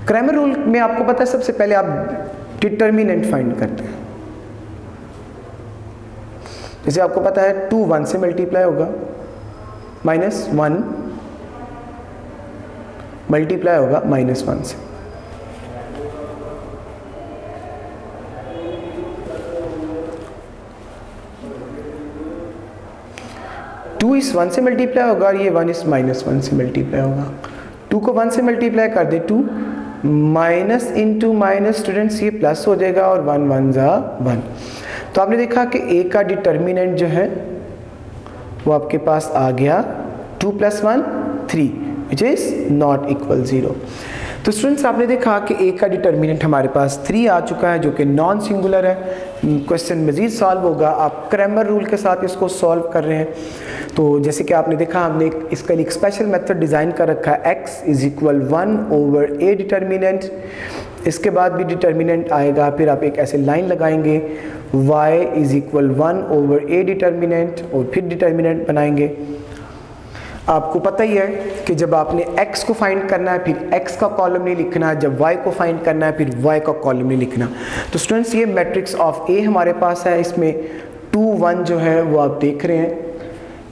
Cramer rule में आपको पता है सबसे पहले आप डिटर्मिनेंट फाइंड करते हैं। जैसे आपको पता है 2 1 से मल्टीप्लाई होगा, -1 मल्टीप्लाई होगा -1 से। टू इस 1 से मल्टीप्लाई होगा और ये 1 इस -1 से मल्टीप्लाई होगा। 2 को 1 से मल्टीप्लाई कर दे 2, माइनस इंटू माइनस स्टूडेंट्स ये प्लस हो जाएगा और 1 1 जा 1। तो आपने देखा कि a का डिटर्मिनेंट जो है वो आपके पास आ गया 2 + 1 3 विच इज नॉट इक्वल 0। तो स्टूडेंट्स आपने देखा कि a का डिटर्मिनेंट हमारे पास 3 आ चुका है जो कि नॉन सिंगुलर है। क्वेश्चन मज़ीद सॉल्व होगा, आप क्रैमर रूल के साथ इसको सॉल्व कर रहे हैं। तो जैसे कि आपने देखा हमने इसका एक स्पेशल मेथड डिज़ाइन कर रखा है, x = 1/a डिटर्मिनेंट। इसके बाद भी डिटर्मिनेंट आएगा, फिर आप एक ऐसे लाइन लगाएंगे y = 1/a डिटर्मिनेंट और फिर डिटर्मिनेंट बनाएंगे। आपको पता ही है कि जब आपने x को फाइंड करना है फिर x का कॉलम नहीं लिखना, जब y को फाइंड करना है फिर y का कॉलम नहीं लिखना। तो स्टूडेंट्स ये मैट्रिक्स ऑफ A हमारे पास है, इसमें 2 1 जो है वो आप देख रहे हैं,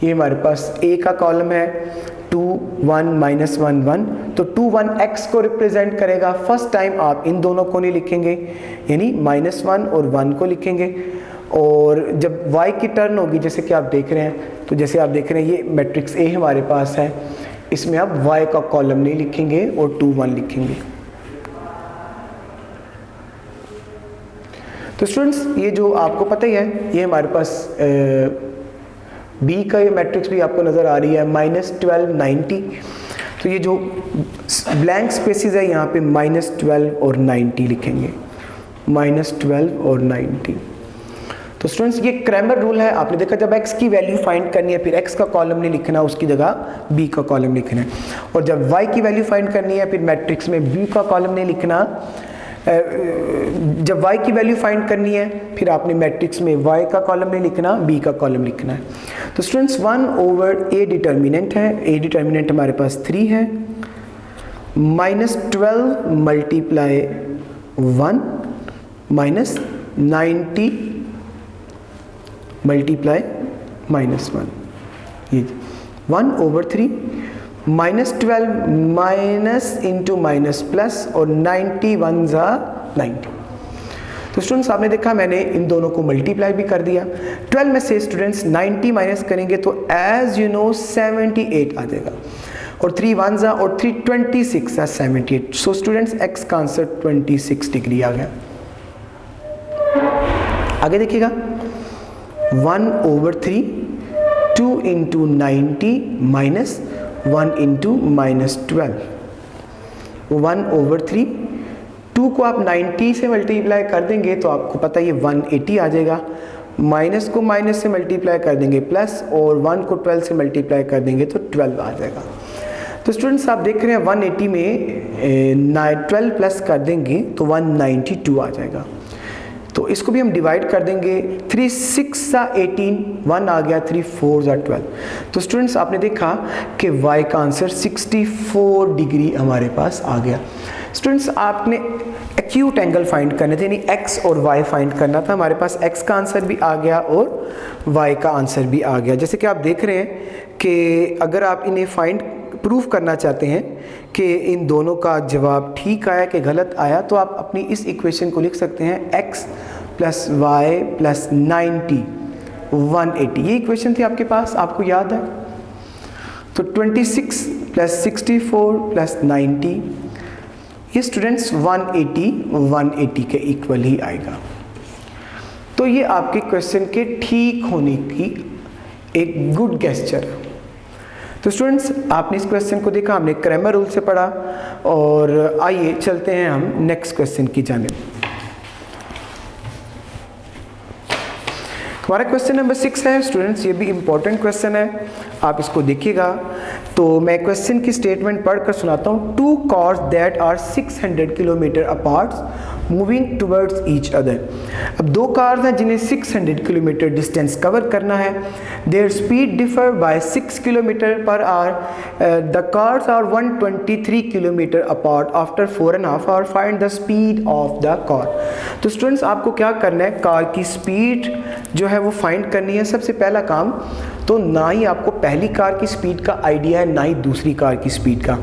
ये हमारे पास A का कॉलम है 2 1 -1 1। तो 2 1 x को रिप्रेजेंट करेगा। फर्स्ट टाइम आप इन दोनों को नहीं लिखेंगे, यानी -1 और 1 को लिखेंगे। और जब y की टर्न होगी जैसे कि आप देख रहे हैं, तो जैसे आप देख रहे हैं ये मैट्रिक्स A हमारे पास है, इसमें आप y का कॉलम नहीं लिखेंगे और 2 1 लिखेंगे। तो स्टूडेंट्स ये जो आपको पता ही है, ये हमारे पास B का ये मैट्रिक्स भी आपको नज़र आ रही है -12 90। तो ये जो ब्लैंक स्पेसिस है यहाँ पे -12 और 90 लिखेंगे, -12 और 90। तो स्टूडेंट्स ये क्रैमर रूल है, आपने देखा जब x की वैल्यू फाइंड करनी है फिर x का कॉलम नहीं लिखना, उसकी जगह b का कॉलम लिखना है, और जब y की वैल्यू फाइंड करनी है फिर मैट्रिक्स में b का कॉलम नहीं लिखना, जब y की वैल्यू फाइंड करनी है फिर आपने मैट्रिक्स में y का कॉलम नहीं लिखना, b का कॉलम लिखना है। तो स्टूडेंट्स 1/a डिटर्मिनेंट है, a डिटर्मिनेंट हमारे पास 3 है, -12 मल्टीप्लाई 1 -90 मल्टीप्लाई -1, ये 1/3 -12 माइनस इंटू माइनस प्लस और 90 1 ज़ा 90। तो स्टूडेंट्स आपने देखा मैंने इन दोनों को मल्टीप्लाई भी कर दिया। 12 में से स्टूडेंट्स 90 माइनस करेंगे तो एज यू नो 78 आ जाएगा, और 3 1 ज़ा और 3 26 78। सो स्टूडेंट्स x का आंसर 26 डिग्री आ गया। आगे देखिएगा 1/3 2 इंटू 90 माइनस 1 इंटू -12, 1/3 2 को आप 90 से मल्टीप्लाई कर देंगे तो आपको पता है ये 180 आ जाएगा, माइनस को माइनस से मल्टीप्लाई कर देंगे प्लस, और 1 को 12 से मल्टीप्लाई कर देंगे तो 12 आ जाएगा। तो स्टूडेंट्स आप देख रहे हैं 180 में 12 प्लस कर देंगे तो 192 आ जाएगा। तो इसको भी हम डिवाइड कर देंगे, 3 6 सा 18, 1 आ गया, 3 4 सा 12। तो स्टूडेंट्स आपने देखा कि y का आंसर 64 डिग्री हमारे पास आ गया। स्टूडेंट्स आपने एक्यूट एंगल फाइंड करने थे, यानी x और y फाइंड करना था। हमारे पास x का आंसर भी आ गया और y का आंसर भी आ गया। जैसे कि आप देख रहे हैं कि अगर आप इन्हें फाइंड प्रूफ करना चाहते हैं कि इन दोनों का जवाब ठीक आया कि गलत आया, तो आप अपनी इस इक्वेशन को लिख सकते हैं x प्लस वाई प्लस 90 180। ये इक्वेशन थी आपके पास, आपको याद है? तो 26 प्लस 64 प्लस 90, ये स्टूडेंट्स 180 के इक्वल ही आएगा। तो ये आपके क्वेश्चन के ठीक होने की एक गुड गेस्चर है। तो स्टूडेंट्स आपने इस क्वेश्चन को देखा, हमने क्रैमर रूल से पढ़ा, और आइए चलते हैं हम नेक्स्ट क्वेश्चन की जानिब। हमारा क्वेश्चन नंबर 6 है स्टूडेंट्स, ये भी इम्पोर्टेंट क्वेश्चन है, आप इसको देखिएगा। तो मैं क्वेश्चन की स्टेटमेंट पढ़कर सुनाता हूँ। 2 cars that are 600 kilometre apart moving towards each other. अब 2 कार्स हैं जिन्हें 600 किलोमीटर डिस्टेंस कवर करना है। Their speed differ by 6 kilometre per hour. The cars are 123 kilometre apart after 4.5 hour. Find the speed of the car. तो students आपको क्या करना है, कार की स्पीड जो है वो फाइंड करनी है। सबसे पहला काम तो ना ही आपको पहली कार की स्पीड का आइडिया है, ना ही दूसरी कार की स्पीड का।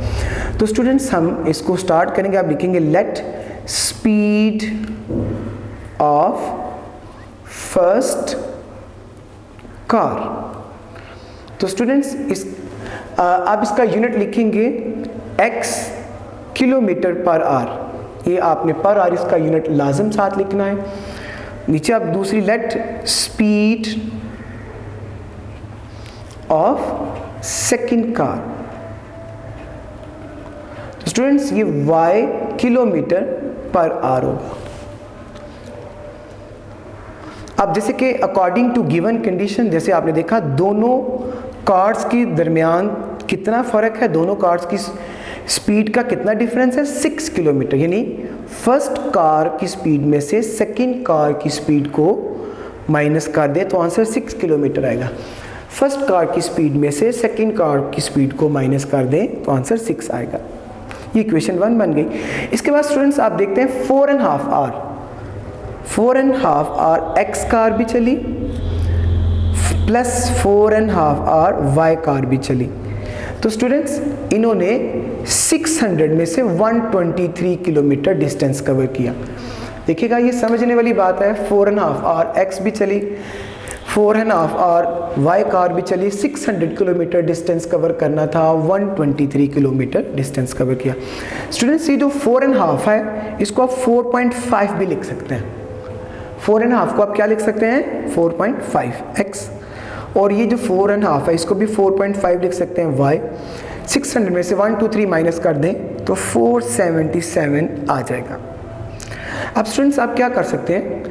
तो स्टूडेंट्स हम इसको स्टार्ट करेंगे। आप लिखेंगे let speed of first car. तो स्टूडेंट्स आप इसका यूनिट लिखेंगे x किलोमीटर पर आवर। ये आपने पर आवर इसका यूनिट लाजम साथ लिखना है। नीचे आप दूसरी let speed of second car. तो स्टूडेंट्स ये y किलोमीटर पर आवर होगा। अब जैसे कि अकॉर्डिंग टू गिवन कंडीशन, जैसे आपने देखा दोनों कार्स के दरमियान कितना फ़र्क है, दोनों कार्स की स्पीड का कितना डिफरेंस है, 6 किलोमीटर। यानी फर्स्ट कार की स्पीड में से सेकंड कार की स्पीड को माइनस कर दे तो आंसर 6 किलोमीटर आएगा। फर्स्ट कार की स्पीड में से सेकंड कार की स्पीड को माइनस कर दें तो आंसर 6 आएगा। ये इक्वेशन 1 बन गई। इसके बाद स्टूडेंट्स आप देखते हैं 4.5 आवर। 4.5 आवर एक्स कार भी चली प्लस 4.5 आवर वाई कार भी चली। तो स्टूडेंट्स इन्होंने 600 में से 123 किलोमीटर डिस्टेंस कवर किया। देखिएगा ये समझने वाली बात है। 4.5 आवर एक्स भी चली, 4.5 आवर वाई कार भी चली, 600 किलोमीटर डिस्टेंस कवर करना था, 123 किलोमीटर डिस्टेंस कवर किया। स्टूडेंट्स ये जो 4.5 है इसको आप 4.5 भी लिख सकते हैं। 4.5 को आप क्या लिख सकते हैं, 4.5x। और ये जो 4.5 है इसको भी 4.5 लिख सकते हैं y। 600 में से 123 माइनस कर दें तो 477 आ जाएगा। अब स्टूडेंट्स आप क्या कर सकते हैं,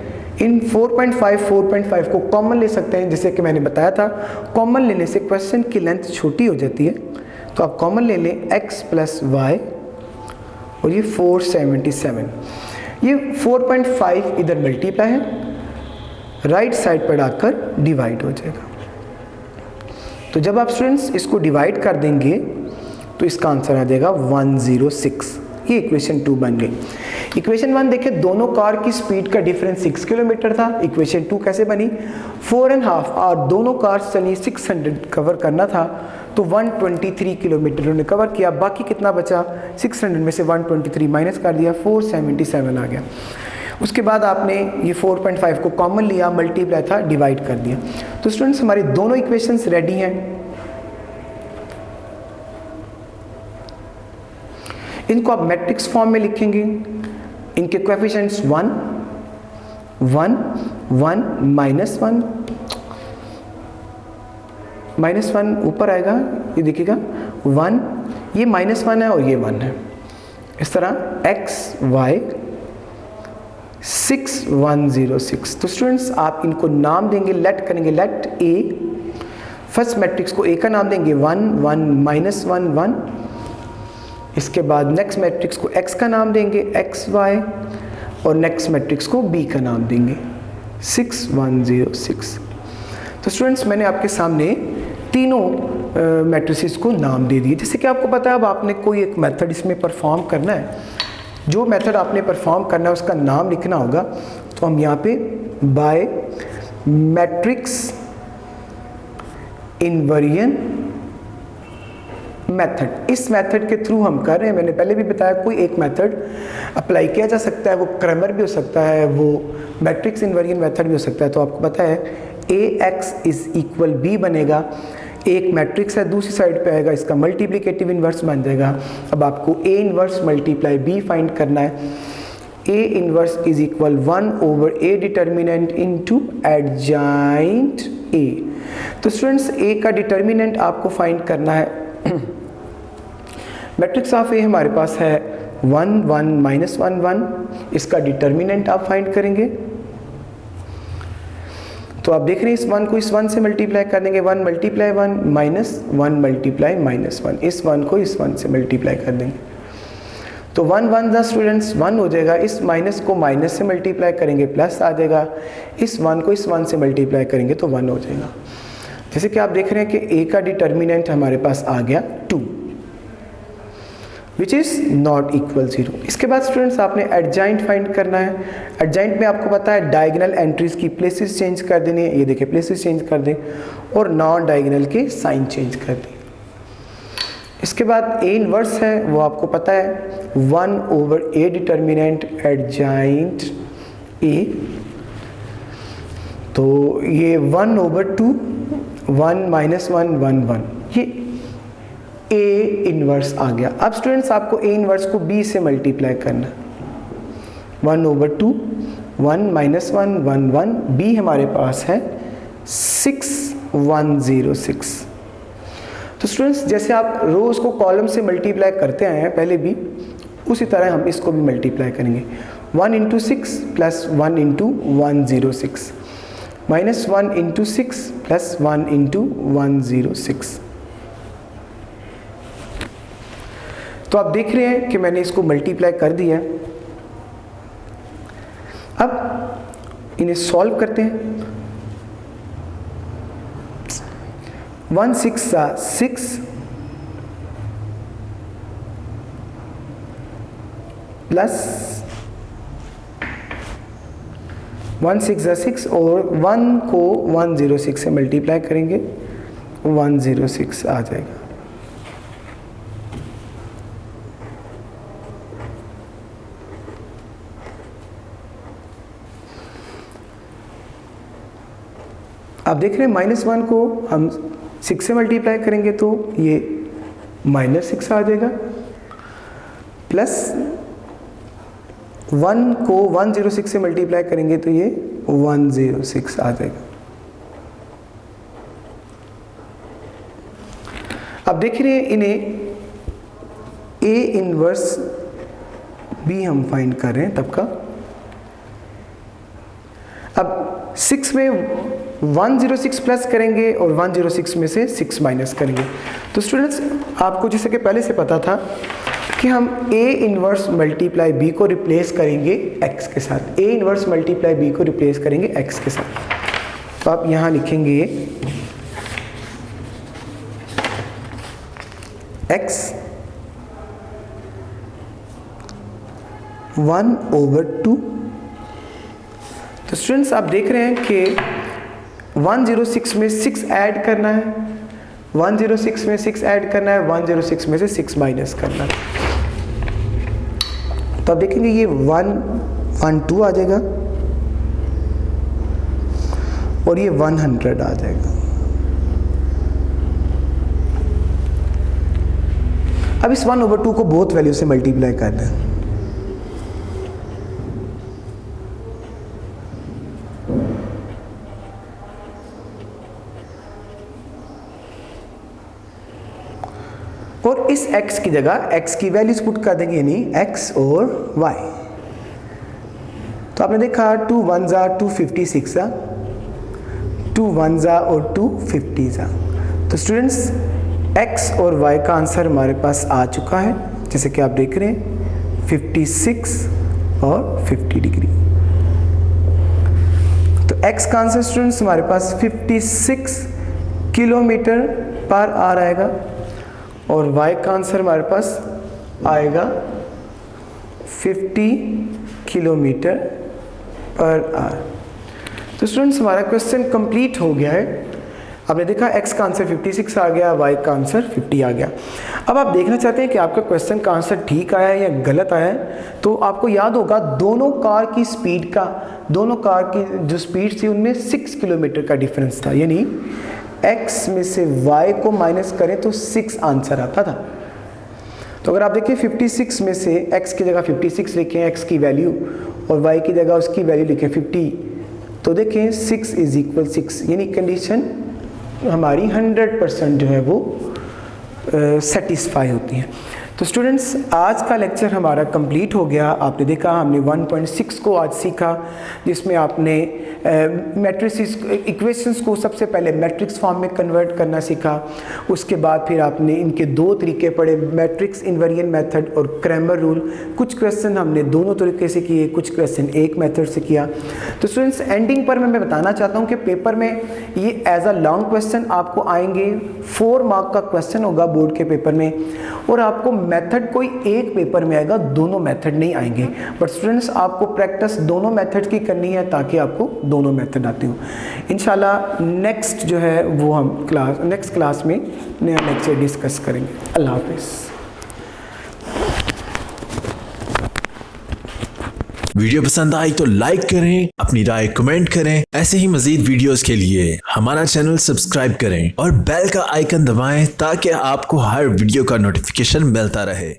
इन 4.5 को कॉमन ले सकते हैं, जैसे कि मैंने बताया था कॉमन लेने से क्वेश्चन की लेंथ छोटी हो जाती है। तो आप कॉमन ले लें x प्लस वाई और ये 477, ये 4.5 इधर मल्टीप्लाई है, राइट साइड पर आकर डिवाइड हो जाएगा। तो जब आप स्टूडेंट्स इसको डिवाइड कर देंगे तो इसका आंसर आ जाएगा 106। ये इक्वेशन 2 बन गई। इक्वेशन 1 देखें, दोनों कार की स्पीड का डिफरेंस 6 किलोमीटर था। इक्वेशन 2 कैसे बनी, 4.5 और दोनों कार्स चली 600 कवर करना था तो 123 किलोमीटर उन्होंने कवर किया। बाकी कितना बचा, 600 में से 123 माइनस कर दिया, 477 आ गया। उसके बाद आपने ये 4.5 को कॉमन लिया, मल्टीप्लाई था, डिवाइड कर दिया। तो स्टूडेंट्स हमारे दोनों इक्वेशंस रेडी हैं। इनको आप मैट्रिक्स फॉर्म में लिखेंगे। इनके कोएफिशिएंट्स 1 1 1 -1 -1 ऊपर आएगा, ये देखिएगा 1, ये -1 है और ये 1 है। इस तरह x y 6106। तो स्टूडेंट्स आप इनको नाम देंगे, लेट करेंगे, लेट a, फर्स्ट मैट्रिक्स को a का नाम देंगे 1 1 -1 1। इसके बाद नेक्स्ट मैट्रिक्स को x का नाम देंगे x y और नेक्स्ट मैट्रिक्स को b का नाम देंगे 6106। तो स्टूडेंट्स मैंने आपके सामने तीनों मैट्रिसेस को नाम दे दिए। जैसे कि आपको पता है अब आपने कोई एक मेथड इसमें परफॉर्म करना है, जो मेथड आपने परफॉर्म करना है उसका नाम लिखना होगा। तो हम यहाँ पे बाय मैट्रिक्स इनवर्जन मेथड, इस मेथड के थ्रू हम कर रहे हैं। मैंने पहले भी बताया कोई एक मेथड अप्लाई किया जा सकता है, वो क्रैमर भी हो सकता है, वो मैट्रिक्स इनवर्जन मेथड भी हो सकता है। तो आपको पता है ax इज इक्वल b बनेगा, एक मैट्रिक्स है, दूसरी साइड पे आएगा, इसका मल्टीप्लिकेटिव इन्वर्स बन जाएगा। अब आपको a inverse multiply b find करना है। a inverse is equal 1/a determinant into adjoint a। तो स्टूडेंट्स a का डिटर्मिनेंट आपको फाइंड करना है। मैट्रिक्स ऑफ ए हमारे पास है 1 1 -1 1, इसका डिटर्मिनेंट आप फाइंड करेंगे। तो आप देख रहे हैं इस 1 को इस 1 से मल्टीप्लाई कर देंगे, 1 मल्टीप्लाई 1 -1 मल्टीप्लाई -1, इस 1 को इस 1 से मल्टीप्लाई कर देंगे। तो 1 1 10 स्टूडेंट्स 1 हो जाएगा, इस माइनस को माइनस से मल्टीप्लाई करेंगे प्लस आ जाएगा, इस 1 को इस 1 से मल्टीप्लाई करेंगे तो 1 हो जाएगा। जैसे कि आप देख रहे हैं कि a का डिटर्मिनेंट हमारे पास आ गया 2 विच इज़ नॉट इक्वल 0। इसके बाद स्टूडेंट्स आपने एडजॉइंट फाइंड करना है। एडजॉइंट में आपको पता है डायगोनल एंट्रीज की प्लेसेस चेंज कर देनी है, ये देखिए प्लेसेस चेंज कर दें और नॉन डायगोनल के साइन चेंज कर दें। इसके बाद a इनवर्स है, वो आपको पता है 1/a डिटर्मिनेंट एडजॉइंट a। तो ये 1/2 1 -1 1 1, ये a इनवर्स आ गया। अब स्टूडेंट्स आपको a इनवर्स को b से मल्टीप्लाई करना, 1/2 1 -1 1 1, b हमारे पास है 6106। तो स्टूडेंट्स जैसे आप रोज को कॉलम से मल्टीप्लाई करते आए हैं पहले भी, उसी तरह हम इसको भी मल्टीप्लाई करेंगे। 1 × 6 प्लस 1 × 106 माइनस 1 × 6 प्लस 1 × 106। तो आप देख रहे हैं कि मैंने इसको मल्टीप्लाई कर दिया। अब इन्हें सॉल्व करते हैं। 1 6 6 प्लस 1 6 6 और 1 को 106 से मल्टीप्लाई करेंगे, 106 आ जाएगा। आप देख रहे हैं -1 को हम 6 से मल्टीप्लाई करेंगे तो ये -6 आ जाएगा, प्लस 1 को 106 से मल्टीप्लाई करेंगे तो ये 106 आ जाएगा। अब देख रहे हैं इन्हें a इनवर्स b हम फाइंड कर रहे हैं तब का। 6 में 106 प्लस करेंगे और 106 में से 6 माइनस करेंगे। तो स्टूडेंट्स आपको जैसे कि पहले से पता था कि हम A इन्वर्स मल्टीप्लाई B को रिप्लेस करेंगे x के साथ, A इन्वर्स मल्टीप्लाई B को रिप्लेस करेंगे x के साथ। तो आप यहाँ लिखेंगे x 1/2। तो स्टूडेंट्स आप देख रहे हैं कि 106 में 6 ऐड करना है, 106 में 6 ऐड करना है, 106 में से 6 माइनस करना है। तो आप देखेंगे ये 112 आ जाएगा और ये 100 आ जाएगा। अब इस 1/2 को बोथ वैल्यू से मल्टीप्लाई करना है। और इस x की जगह x की वैल्यूज पुट कर देंगे, यानी x और y। तो आपने देखा 2 1 जा 256 जा, 2 1 जा और 250 जा। तो स्टूडेंट्स x और y का आंसर हमारे पास आ चुका है, जैसे कि आप देख रहे हैं 56 और 50 डिग्री। तो x का आंसर स्टूडेंट्स हमारे पास 56 किलोमीटर पर आवर आएगा और y का आंसर हमारे पास आएगा 50 किलोमीटर पर आवर। तो स्टूडेंट्स हमारा क्वेश्चन कंप्लीट हो गया है। आपने देखा x का आंसर 56 आ गया, y का आंसर 50 आ गया। अब आप देखना चाहते हैं कि आपका क्वेश्चन का आंसर ठीक आया है या गलत आया है। तो आपको याद होगा दोनों कार की जो स्पीड थी उनमें 6 किलोमीटर का डिफरेंस था, यानी x में से y को माइनस करें तो 6 आंसर आता था। तो अगर आप देखिए 56 में से x की जगह 56 लिखें x की वैल्यू और y की जगह उसकी वैल्यू लिखें 50, तो देखें 6 इज इक्वल 6, यानी कंडीशन हमारी 100% जो है वो सेटिस्फाई होती है। तो स्टूडेंट्स आज का लेक्चर हमारा कंप्लीट हो गया। आपने देखा हमने 1.6 को आज सीखा, जिसमें आपने मैट्रिक्स इक्वेशंस को सबसे पहले मैट्रिक्स फॉर्म में कन्वर्ट करना सीखा। उसके बाद फिर आपने इनके 2 तरीके पढ़े, मैट्रिक्स इन्वेरिएंट मेथड और क्रैमर रूल। कुछ क्वेश्चन हमने दोनों तरीके से किए, कुछ क्वेश्चन एक मेथड से किया। तो स्टूडेंट्स एंडिंग पर मैं बताना चाहता हूँ कि पेपर में ये एज अ लॉन्ग क्वेश्चन आपको आएंगे, 4 मार्क का क्वेश्चन होगा बोर्ड के पेपर में, और आपको मेथड कोई एक पेपर में आएगा, दोनों मेथड नहीं आएंगे। बट स्टूडेंट्स आपको प्रैक्टिस दोनों मेथड की करनी है ताकि आपको दोनों मेथड आते हो। इंशाल्लाह नेक्स्ट जो है वो हम नेक्स्ट क्लास में नया लेक्चर डिस्कस करेंगे। अल्लाह हाफिज़। वीडियो पसंद आई तो लाइक करें, अपनी राय कमेंट करें। ऐसे ही मजीद वीडियोस के लिए हमारा चैनल सब्सक्राइब करें और बेल का आइकन दबाएं ताकि आपको हर वीडियो का नोटिफिकेशन मिलता रहे।